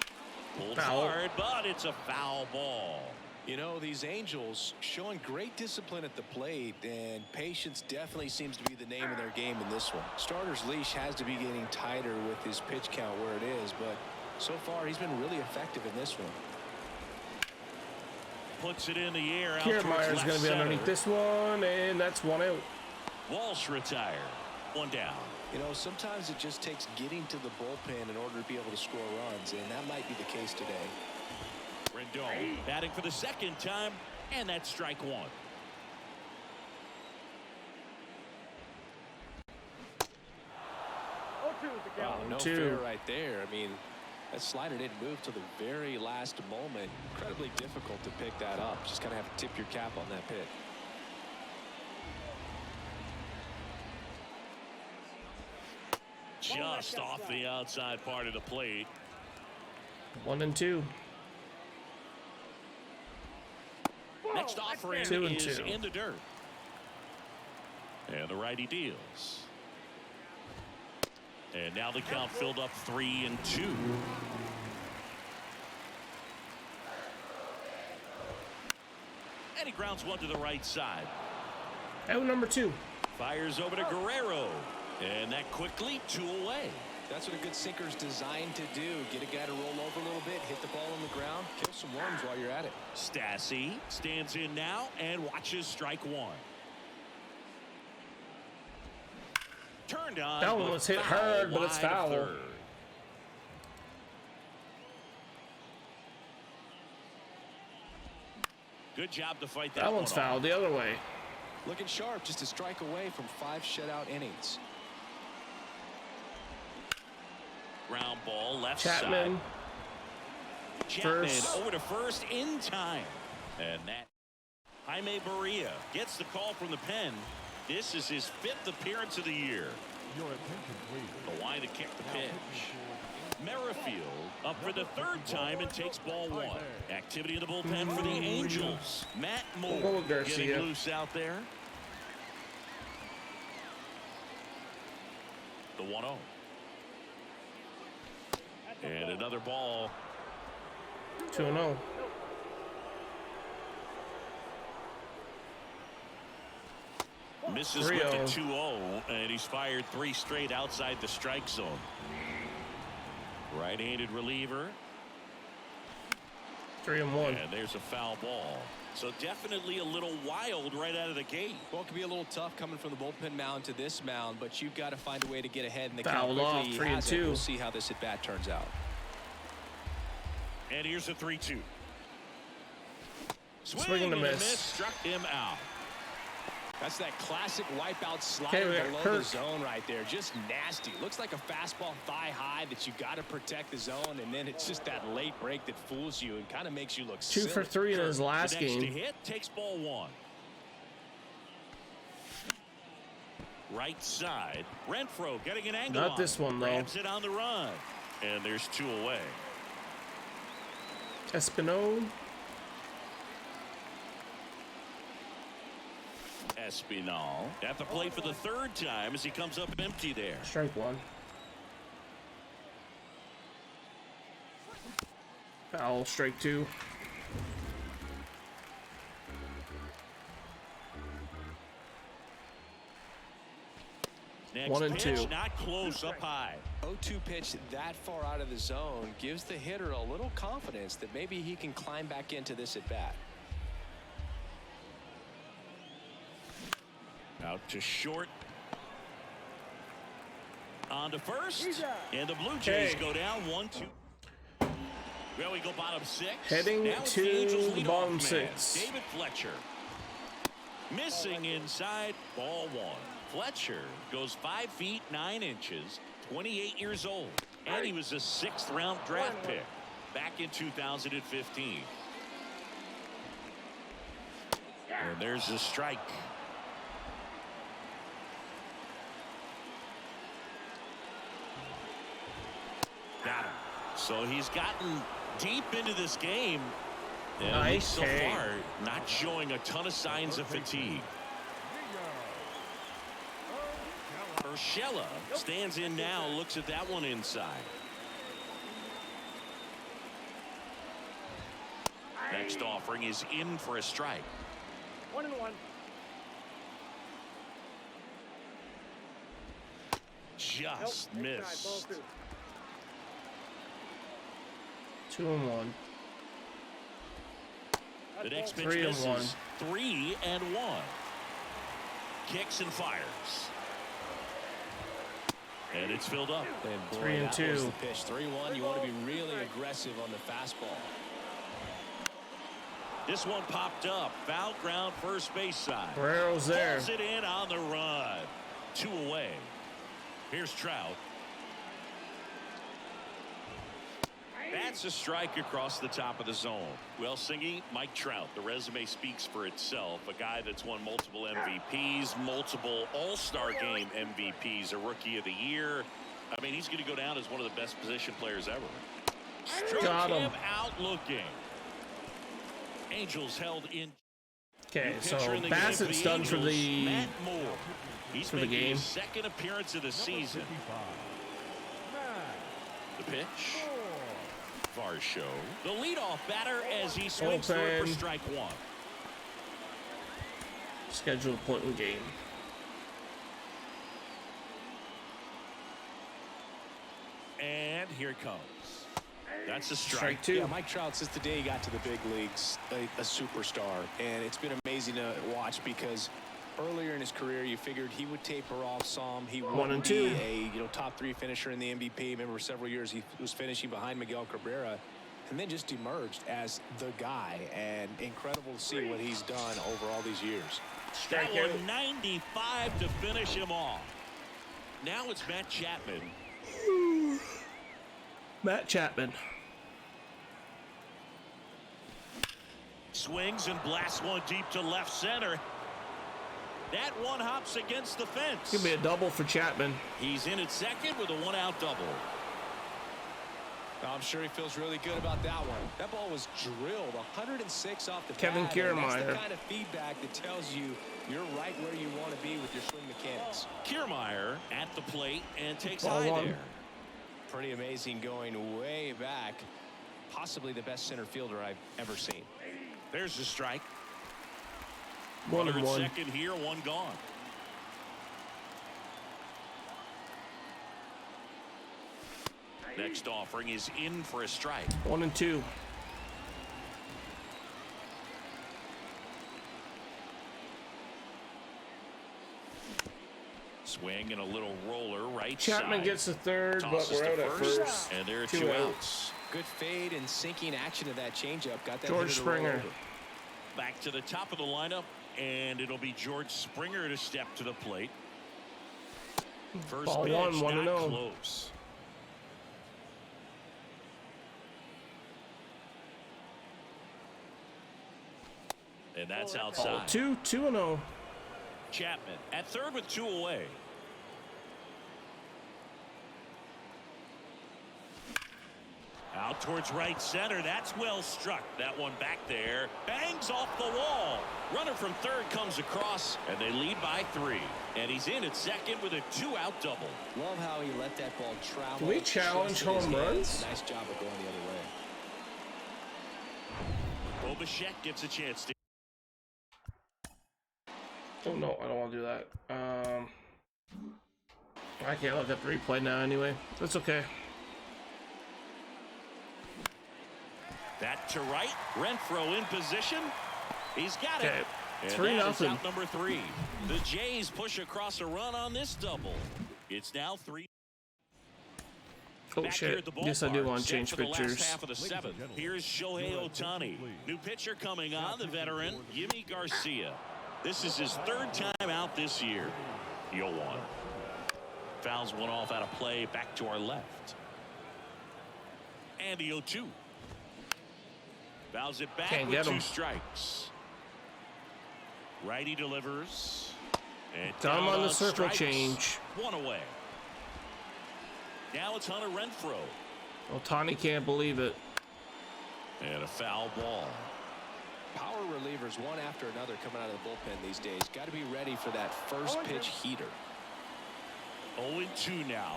Pulled Foul. hard, but it's a foul ball. You know, these Angels showing great discipline at the plate, and patience definitely seems to be the name of their game in this one. Starter's leash has to be getting tighter with his pitch count where it is, but so far he's been really effective in this one. Puts it in the air. Out towards Kiermaier's left going to be center. underneath this one, and that's 1 out. Walsh retired. 1 down. You know, sometimes it just takes getting to the bullpen in order to be able to score runs, and that might be the case today. Rendon batting for the 2nd time, and that's strike 1. Oh, 2 is the count. Wow, no 2. fair right there. I mean, that slider didn't move till the very last moment. Incredibly difficult to pick that up. Just kind of have to tip your cap on that pitch. Just off the outside part of the plate. 1 and 2. Next offering 2 and is 2. in the dirt. And the righty deals. And now the count filled up 3 and 2. And he grounds one to the right side. Out number 2. Fires over to Guerrero. And that quickly 2 away. That's what a good sinker's designed to do. Get a guy to roll over a little bit, hit the ball on the ground, kill some worms while you're at it. Stassi stands in now and watches strike 1. Turned on. That one but was hit foul hard, but it's wide of foul. 3rd. Good job to fight that, That one's one off. foul the other way. Looking sharp, just a strike away from 5 shutout innings. Ground ball left Chapman. side. Chapman First. over to first in time. And that Jaime Barria gets the call from the pen. This is his 5th appearance of the year. Your attention, please. The line to kick the pitch. Merrifield up for the 3rd time and takes ball 1. Activity in the bullpen for the Angels. Matt Go Moore with Garcia. getting loose out there. The 1-0. And another ball. 2-0. Misses with the 3-0. 2-0, and he's fired 3 straight outside the strike zone. Right-handed reliever. 3-1. And there's a foul ball. So definitely a little wild right out of the gate. Well, it can be a little tough coming from the bullpen mound to this mound, but you've got to find a way to get ahead in the count Fouled off, quickly. He 3 and has it. 2. We'll see how this at-bat turns out. And here's a 3-2. Swing and a miss. Struck him out. That's that classic wipeout Okay, slider we got below Kirk. the zone right there. Just nasty. Looks like a fastball thigh high that you got to protect the zone, and then it's just that late break that fools you and kind of makes you look 2 silly. for 3 in his last The next to game. hit takes ball 1. Right side. Renfroe getting an angle. Not on this it. one, though. Grabs it on the run. And there's 2 away. Espino. Espinal at the plate for the 3rd time as he comes up empty there. Strike 1. Foul. Strike 2. Next 1 and pitch, 2. not close, up high. 0-2 pitch that far out of the zone gives the hitter a little confidence that maybe he can climb back into this at bat. Out to short. On to first. And the Blue Jays Okay. go down 1-2. Well, we go bottom 6. Heading Now it's to the Angels the leadoff bottom man, 6. David Fletcher. Missing inside, ball 1. Fletcher goes 5 feet 9 inches, 28 years old. And he was a 6th round draft pick back in 2015. And there's a strike. Got him. So he's gotten deep into this game. And at least so Okay. far, not showing a ton of signs of fatigue. Urshela stands in now, looks at that one inside. Next offering is in for a strike. 1-1. Just missed. 2-1. The next pitch 3-1. misses. 3-1. Kicks and fires. And it's filled up. And boy, 3 and that 2. was the pitch. 3-1. You want to be really aggressive on the fastball. This one popped up. Foul ground, first base side. Guerrero's there. Pulls it in on the run. 2 away. Here's Trout. That's a strike across the top of the zone. Well, Singy, Mike Trout, the resume speaks for itself. A guy that's won multiple MVPs, multiple All-Star Game MVPs, a Rookie of the Year. I mean, he's going to go down as one of the best position players ever. Struck Got him. him out looking. Angels held in. Okay, New so pitcher in the Bassett's game done the for Angels, the Matt Moore. He's for the making game. his 2nd appearance of the season. The pitch. Varsho, the leadoff batter as he swings through it for Open. strike 1. scheduled appointment game. And here it comes. That's a strike. Strike 2. Yeah, Mike Trout, since the day he got to the big leagues, a superstar. And it's been amazing to watch because earlier in his career, you figured he would taper off some. He 1 would and be 2. a top 3 finisher in the MVP. Remember, several years he was finishing behind Miguel Cabrera, and then just emerged as the guy. And incredible to see what he's done over all these years. That Strikeout. one 95 to finish him off. Now it's Matt Chapman. Matt Chapman. Swings and blasts one deep to left center. That one hops against the fence. Could be a double for Chapman. He's in at second with a 1-out double. I'm sure he feels really good about that one. That ball was drilled 106 off the Kevin pad, and that's Kiermaier. the kind of feedback that tells you you're right where you want to be with your swing mechanics. Kiermaier at the plate and takes Ball high 1. there. pretty amazing, going way back. Possibly the best center fielder I've ever seen. There's the strike. 1-1. Second here, one gone. Next offering is in for a strike. 1-2. Swing and a little roller right Chapman side. gets the third, but Tosses we're out to at first, first. and there are 2 two outs. outs. Good fade and sinking action of that changeup. Got that George hitter to roll Springer. over. Back to the top of the lineup, and it'll be George Springer to step to the plate. First Ball pitch, 1, not 1-0. close. And that's outside. 2-0. Chapman at third with 2 away. Out towards right center. That's well struck. That one back there. Bangs off the wall. Runner from third comes across, and they lead by 3. And he's in at second with a 2-out double. Love how he let that ball travel. Can we challenge just in his home hands. runs? Nice job of going the other way. Bo Bichette gets a chance to. Oh no, I don't want to do that. I can't look at the replay now anyway. That's okay. That to right. Renfroe in position. He's got it. Okay, And 3-0. that is out number 3. The Jays push across a run on this double. It's now 3. Oh Back here shit. at the Yes, I do ballpark, want to set change for the last pictures. half of the 7th. Here's Shohei Ohtani. New pitcher coming on, the veteran, Yimi Garcia. This is his 3rd time out this year. 0-1. Fouls one off out of play, back to our left. And the 0-2. Fouls it back Can't with get 2 him. strikes. Righty delivers. And Got him down on the circle strikes. change. 1 away. Now it's Hunter Renfroe. Ohtani can't believe it. And a foul ball. Power relievers one after another coming out of the bullpen these days. Got to be ready for that first pitch heater. 0-2 now.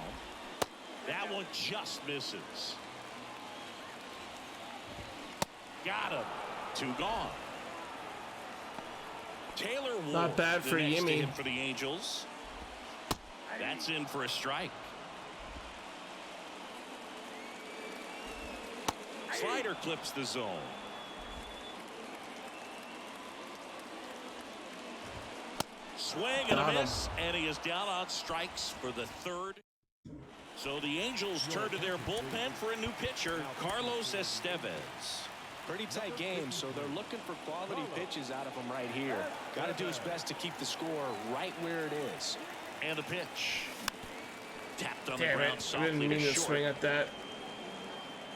That one just misses. Got him. 2 gone. Taylor Ward. Not bad the for next to Yimi. hit for the Angels. That's in for a strike. Slider clips the zone. Swing and Got a him. miss, and he is down on strikes for the 3rd. So the Angels turn to their bullpen for a new pitcher, Carlos Estevez. Pretty tight game, so they're looking for quality pitches out of him right here. Got to do his best to keep the score right where it is. And the pitch. Tapped on the Damn ground it. I softly didn't mean to short. swing at that.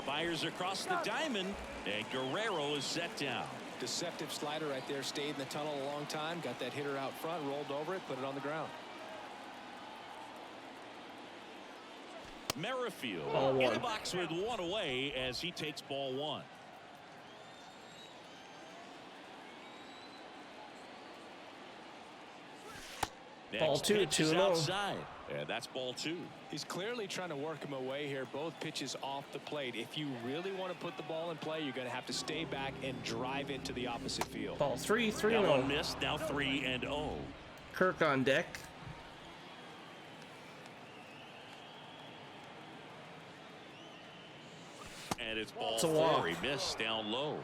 Fires across the diamond, and Guerrero is set down. Deceptive slider right there. Stayed in the tunnel a long time. Got that hitter out front, rolled over it, put it on the ground. Merrifield Ball in 1. the box with 1 away as he takes ball 1. Ball Next 2, pitch is 2-0. outside, and that's ball 2. He's clearly trying to work him away here. Both pitches off the plate. If you really want to put the ball in play, you're going to have to stay back and drive it to the opposite field. Ball 3, That one 3-0. missed. Now 3-0. Kirk on deck. And it's ball It's a 4. walk. He missed down low.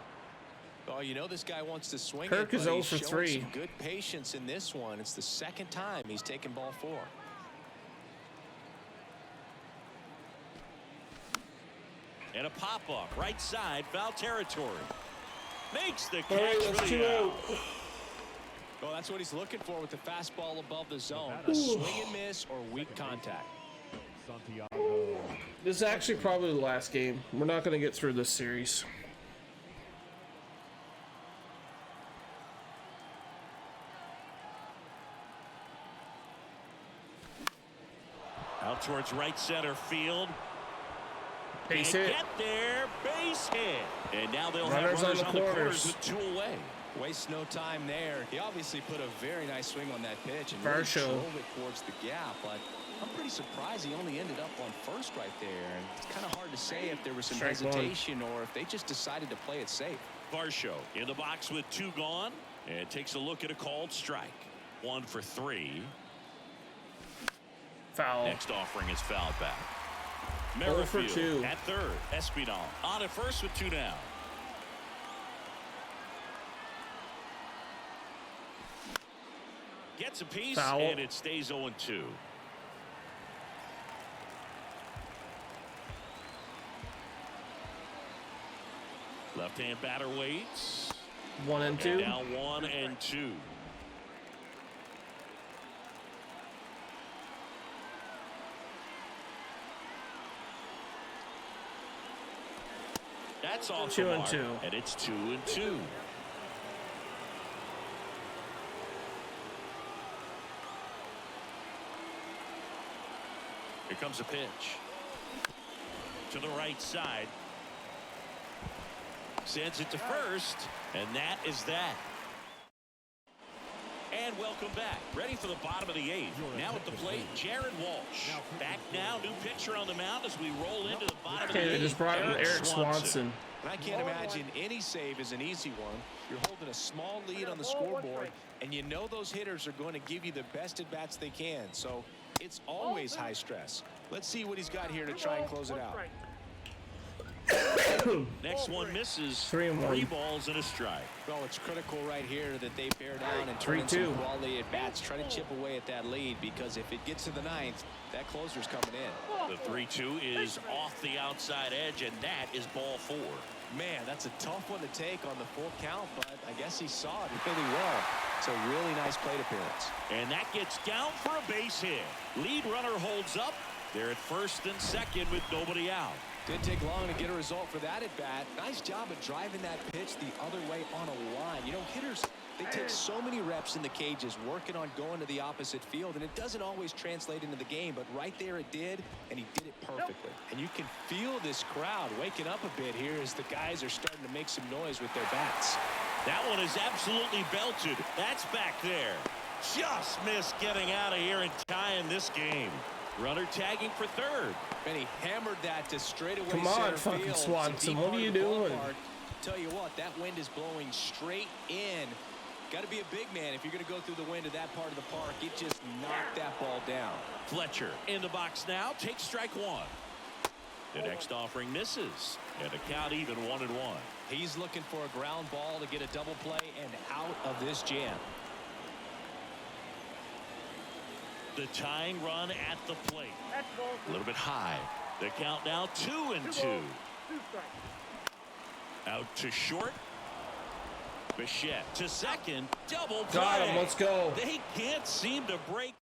Oh, you know this guy wants to swing Kirk it, is but 0 he's for showing 3. some good patience in this one. It's the 2nd time he's taken ball 4. And a pop-up right side, foul territory. Makes the All right, catch that's for 2 the out. out. Well, that's what he's looking for with the fastball above the zone. A swing and miss or weak contact. Santiago. This is actually probably the last game. We're not going to get through this series. Out towards right center field. Base Can't hit. get there. Base hit. And now they'll Runners have runners on on the the corners. corners with 2 away. Wastes no time there. He obviously put a very nice swing on that pitch and Far really show. drove it towards the gap, but I'm pretty surprised he only ended up on first right there. And it's kind of hard to say if there was some Strike one. hesitation or if they just decided to play it safe. Varsho in the box with 2 gone and takes a look at a called strike. 1 for 3. Foul. Next offering is fouled back. 0 for Merrifield 2. at third. Espinal on at first with 2 down. Gets a piece Foul. and it stays 0-2. Left-hand batter waits. 1 and 2. And now 1 and 2. That's off 2 the and mark, 2. and it's 2 and 2. Here comes a pitch to the right side. Sends it to first, and that is that. And welcome back. Ready for the bottom of the 8th. Now at the plate, Jared Walsh. Back now, new pitcher on the mound as we roll into the bottom Okay, of the they 8th. just brought in Eric Swanson. And I can't imagine any save is an easy one. You're holding a small lead on the scoreboard, and you know those hitters are going to give you the best at bats they can. So it's always high stress. Let's see what he's got here to try and close it out. Next one misses. 3 and 1. 3 balls and a strike. Well, it's critical right here that they bear down and turn in 3-2. some quality at bats. Try to chip away at that lead, because if it gets to the 9th, that closer's coming in. The 3-2 is off the outside edge, and that is ball 4. Man, that's a tough one to take on the full count, but I guess he saw it really well. It's a really nice plate appearance. And that gets down for a base hit. Lead runner holds up. They're at first and second with nobody out. Didn't take long to get a result for that at bat. Nice job of driving that pitch the other way on a line. You know, hitters, they take so many reps in the cages working on going to the opposite field, and it doesn't always translate into the game, but right there it did, and he did it perfectly. And you can feel this crowd waking up a bit here as the guys are starting to make some noise with their bats. That one is absolutely belted. That's back there. Just missed getting out of here and tying this game. Runner tagging for third. And he hammered that to straightaway Come on, center fucking field. Swanson, It's a deep what are part you of the doing? ballpark. Tell you what, that wind is blowing straight in. Got to be a big man if you're going to go through the wind of that part of the park. It just knocked that ball down. Fletcher in the box now. Takes strike 1. The next offering misses. And the count even 1-1. He's looking for a ground ball to get a double play and out of this jam. The tying run at the plate. That's ball A little bit high. The count now 2 and 2. 2 strikes. Out to short. Bichette to second. Double play. Got him. Let's go. They can't seem to break.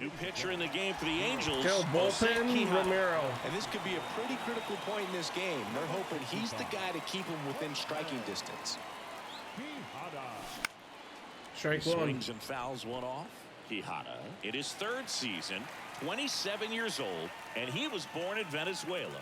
New pitcher in the game for the Angels. Go Jose bullpen, Quijada. Romero. And this could be a pretty critical point in this game. They're hoping he's the guy to keep him within striking distance. Strike 1. Swings and fouls one off. Quijada in his 3rd season, 27 years old, and he was born in Venezuela.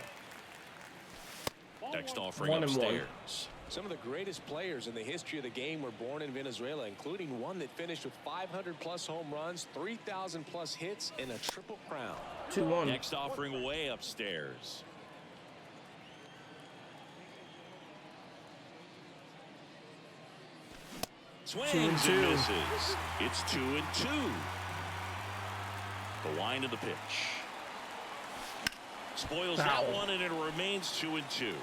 Next offering 1 and 1. upstairs. Some of the greatest players in the history of the game were born in Venezuela, including one that finished with 500-plus home runs, 3,000-plus hits, and a triple crown. 2-1. Next offering way upstairs. Swings 2 and and 2. misses. It's 2 and 2. The wind of the pitch. Spoils that Foul. one, and it remains 2 and 2.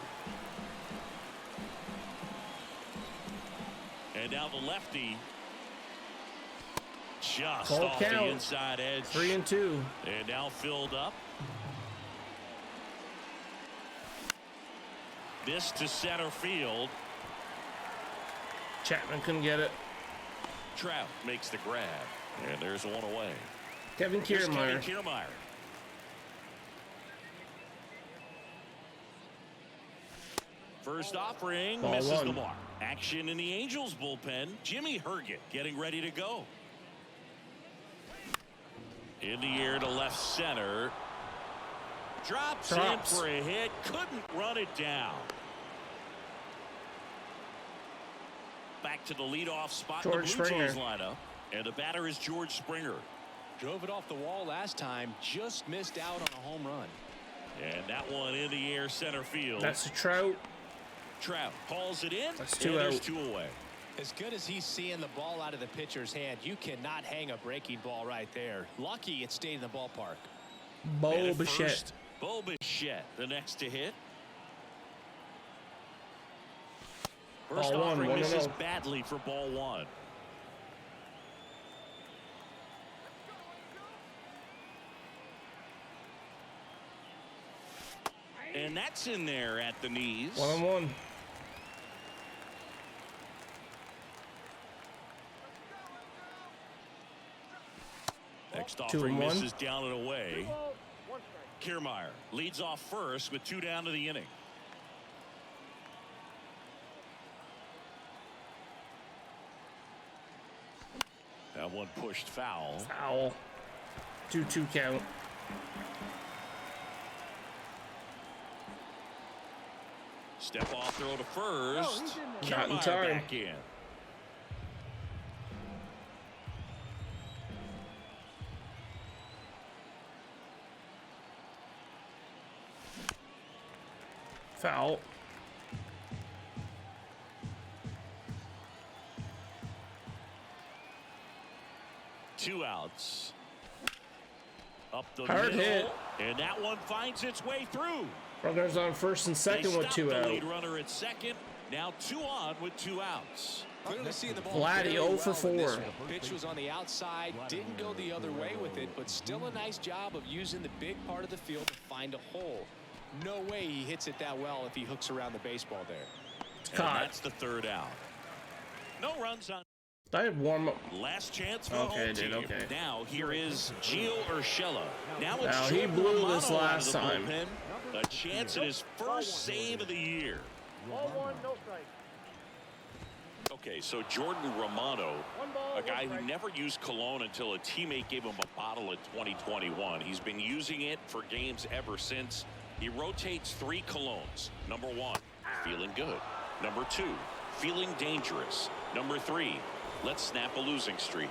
And now the lefty. Just Full off count. the inside edge. 3 and 2. And now filled up. This to center field. Chapman couldn't get it. Trout makes the grab. And there's one away. Kevin Here's Kevin Kiermaier. Kiermaier. First offering Ball misses 1. the mark. Action in the Angels bullpen. Jimmy Herget getting ready to go. In the air to left center. Drops in for a hit. Couldn't run it down. Back to the leadoff spot in the George Blue Springer. Jays lineup. And the batter is George Springer. Drove it off the wall last time, just missed out on a home run. And that one in the air center field. That's a Trout. Trout hauls it in. That's and 2 there's out. 2 away. As good as he's seeing the ball out of the pitcher's hand, you cannot hang a breaking ball right there. Lucky it stayed in the ballpark. And at Bichette. first, Bo Bichette, the next to hit. First Ball one, offering 1-0. misses badly for ball 1. And that's in there at the knees. 1-1. Next 2 offering and 1. misses down and away. 2 balls, 1 strike. Kiermaier leads off first with 2 down to the inning. That one pushed foul. Foul. 2-2 count. Step off throw to first. Not in Kiermaier time. back in. Foul. Two outs. Up the Hard middle, hit. and that one finds its way through. Runners on first and They second with stopped 2 the out. lead runner at second. Now 2 on with 2 outs. Clearly seeing the ball Vladdy very 0 for well in this 4. one. Pitch was on the outside, didn't go the other way with it, but still a nice job of using the big part of the field to find a hole. No way he hits it that well if he hooks around the baseball there. It's And caught. that's the 3rd out. No runs on. I had warm up. Last chance for Okay, home dude, team. okay. Now here is Gio Urshela. Now it's Now, he Jordan blew Romano this out of last the time. bullpen. A chance at his first save of the year. Ball 1, no strike. Okay, so Jordan Romano, 1 ball, a 1 guy who strike. never used cologne until a teammate gave him a bottle in 2021. He's been using it for games ever since. He rotates 3 colognes. Number 1, feeling good. Number 2, feeling dangerous. Number 3, let's snap a losing streak.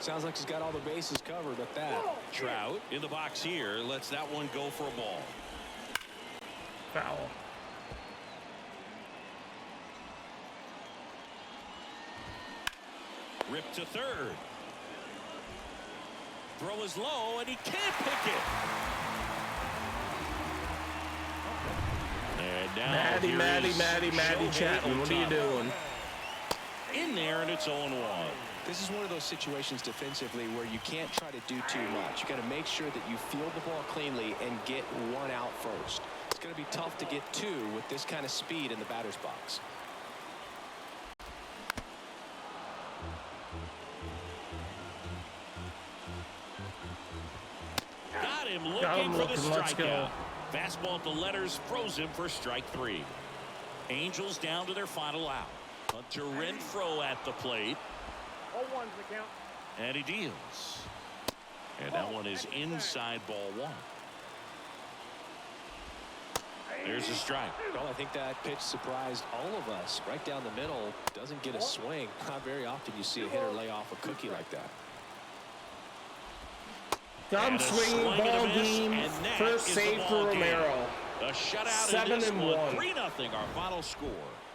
Sounds like he's got all the bases covered at that. Trout in the box here lets that one go for a ball. Foul. Ripped to third. Throw is low and he can't pick it. And now here is Maddie Shohei Chapman. What are you Ohtani. doing? In there, and it's 0-1. This is one of those situations defensively where you can't try to do too much. You got to make sure that you field the ball cleanly and get 1 out first. It's going to be tough to get 2 with this kind of speed in the batter's box. Got him looking Got him for the looking. Let's go. strikeout. Fastball at the letters froze him for strike 3. Angels down to their final out. Hunter Renfroe at the plate. Ball 1's the count. And he deals. And that one is inside ball 1. There's a strike. Well, I think that pitch surprised all of us. Right down the middle, doesn't get a swing. Not very often you see a hitter lay off a cookie like that. Got him And a swinging swing and ball a miss, game. and that First is the save ball for game. Romero. A shutout 7 in this and one. 1. 3-0 our final score.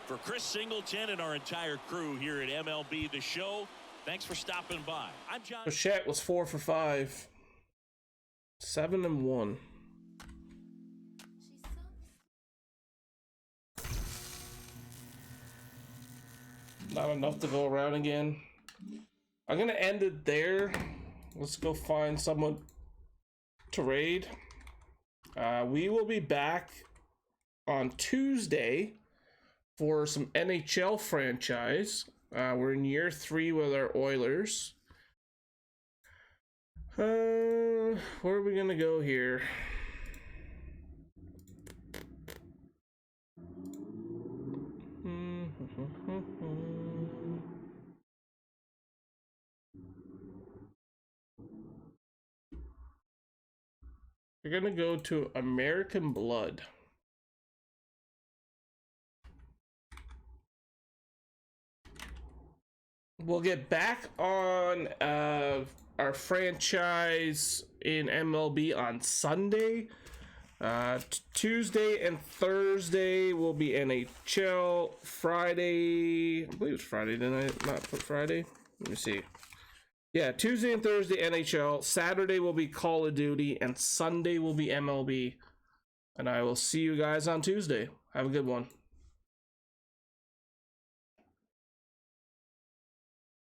For Chris Singleton and our entire crew here at MLB The Show, thanks for stopping by. I'm John. Bichette was 4 for 5. 7 and 1. Not enough to go around again. I'm gonna end it there. Let's go find someone to raid. We will be back on Tuesday for some NHL franchise. We're in year 3 with our Oilers. Where are we gonna go here? We're gonna go to American Blood. we'll get back on our franchise in MLB on Sunday. Tuesday and Thursday will be NHL. Friday, I believe it's Friday. Didn't I not put Friday? Let me see. Yeah, Tuesday and Thursday NHL. Saturday will be Call of Duty, and Sunday will be MLB. And I will see you guys on Tuesday. Have a good one.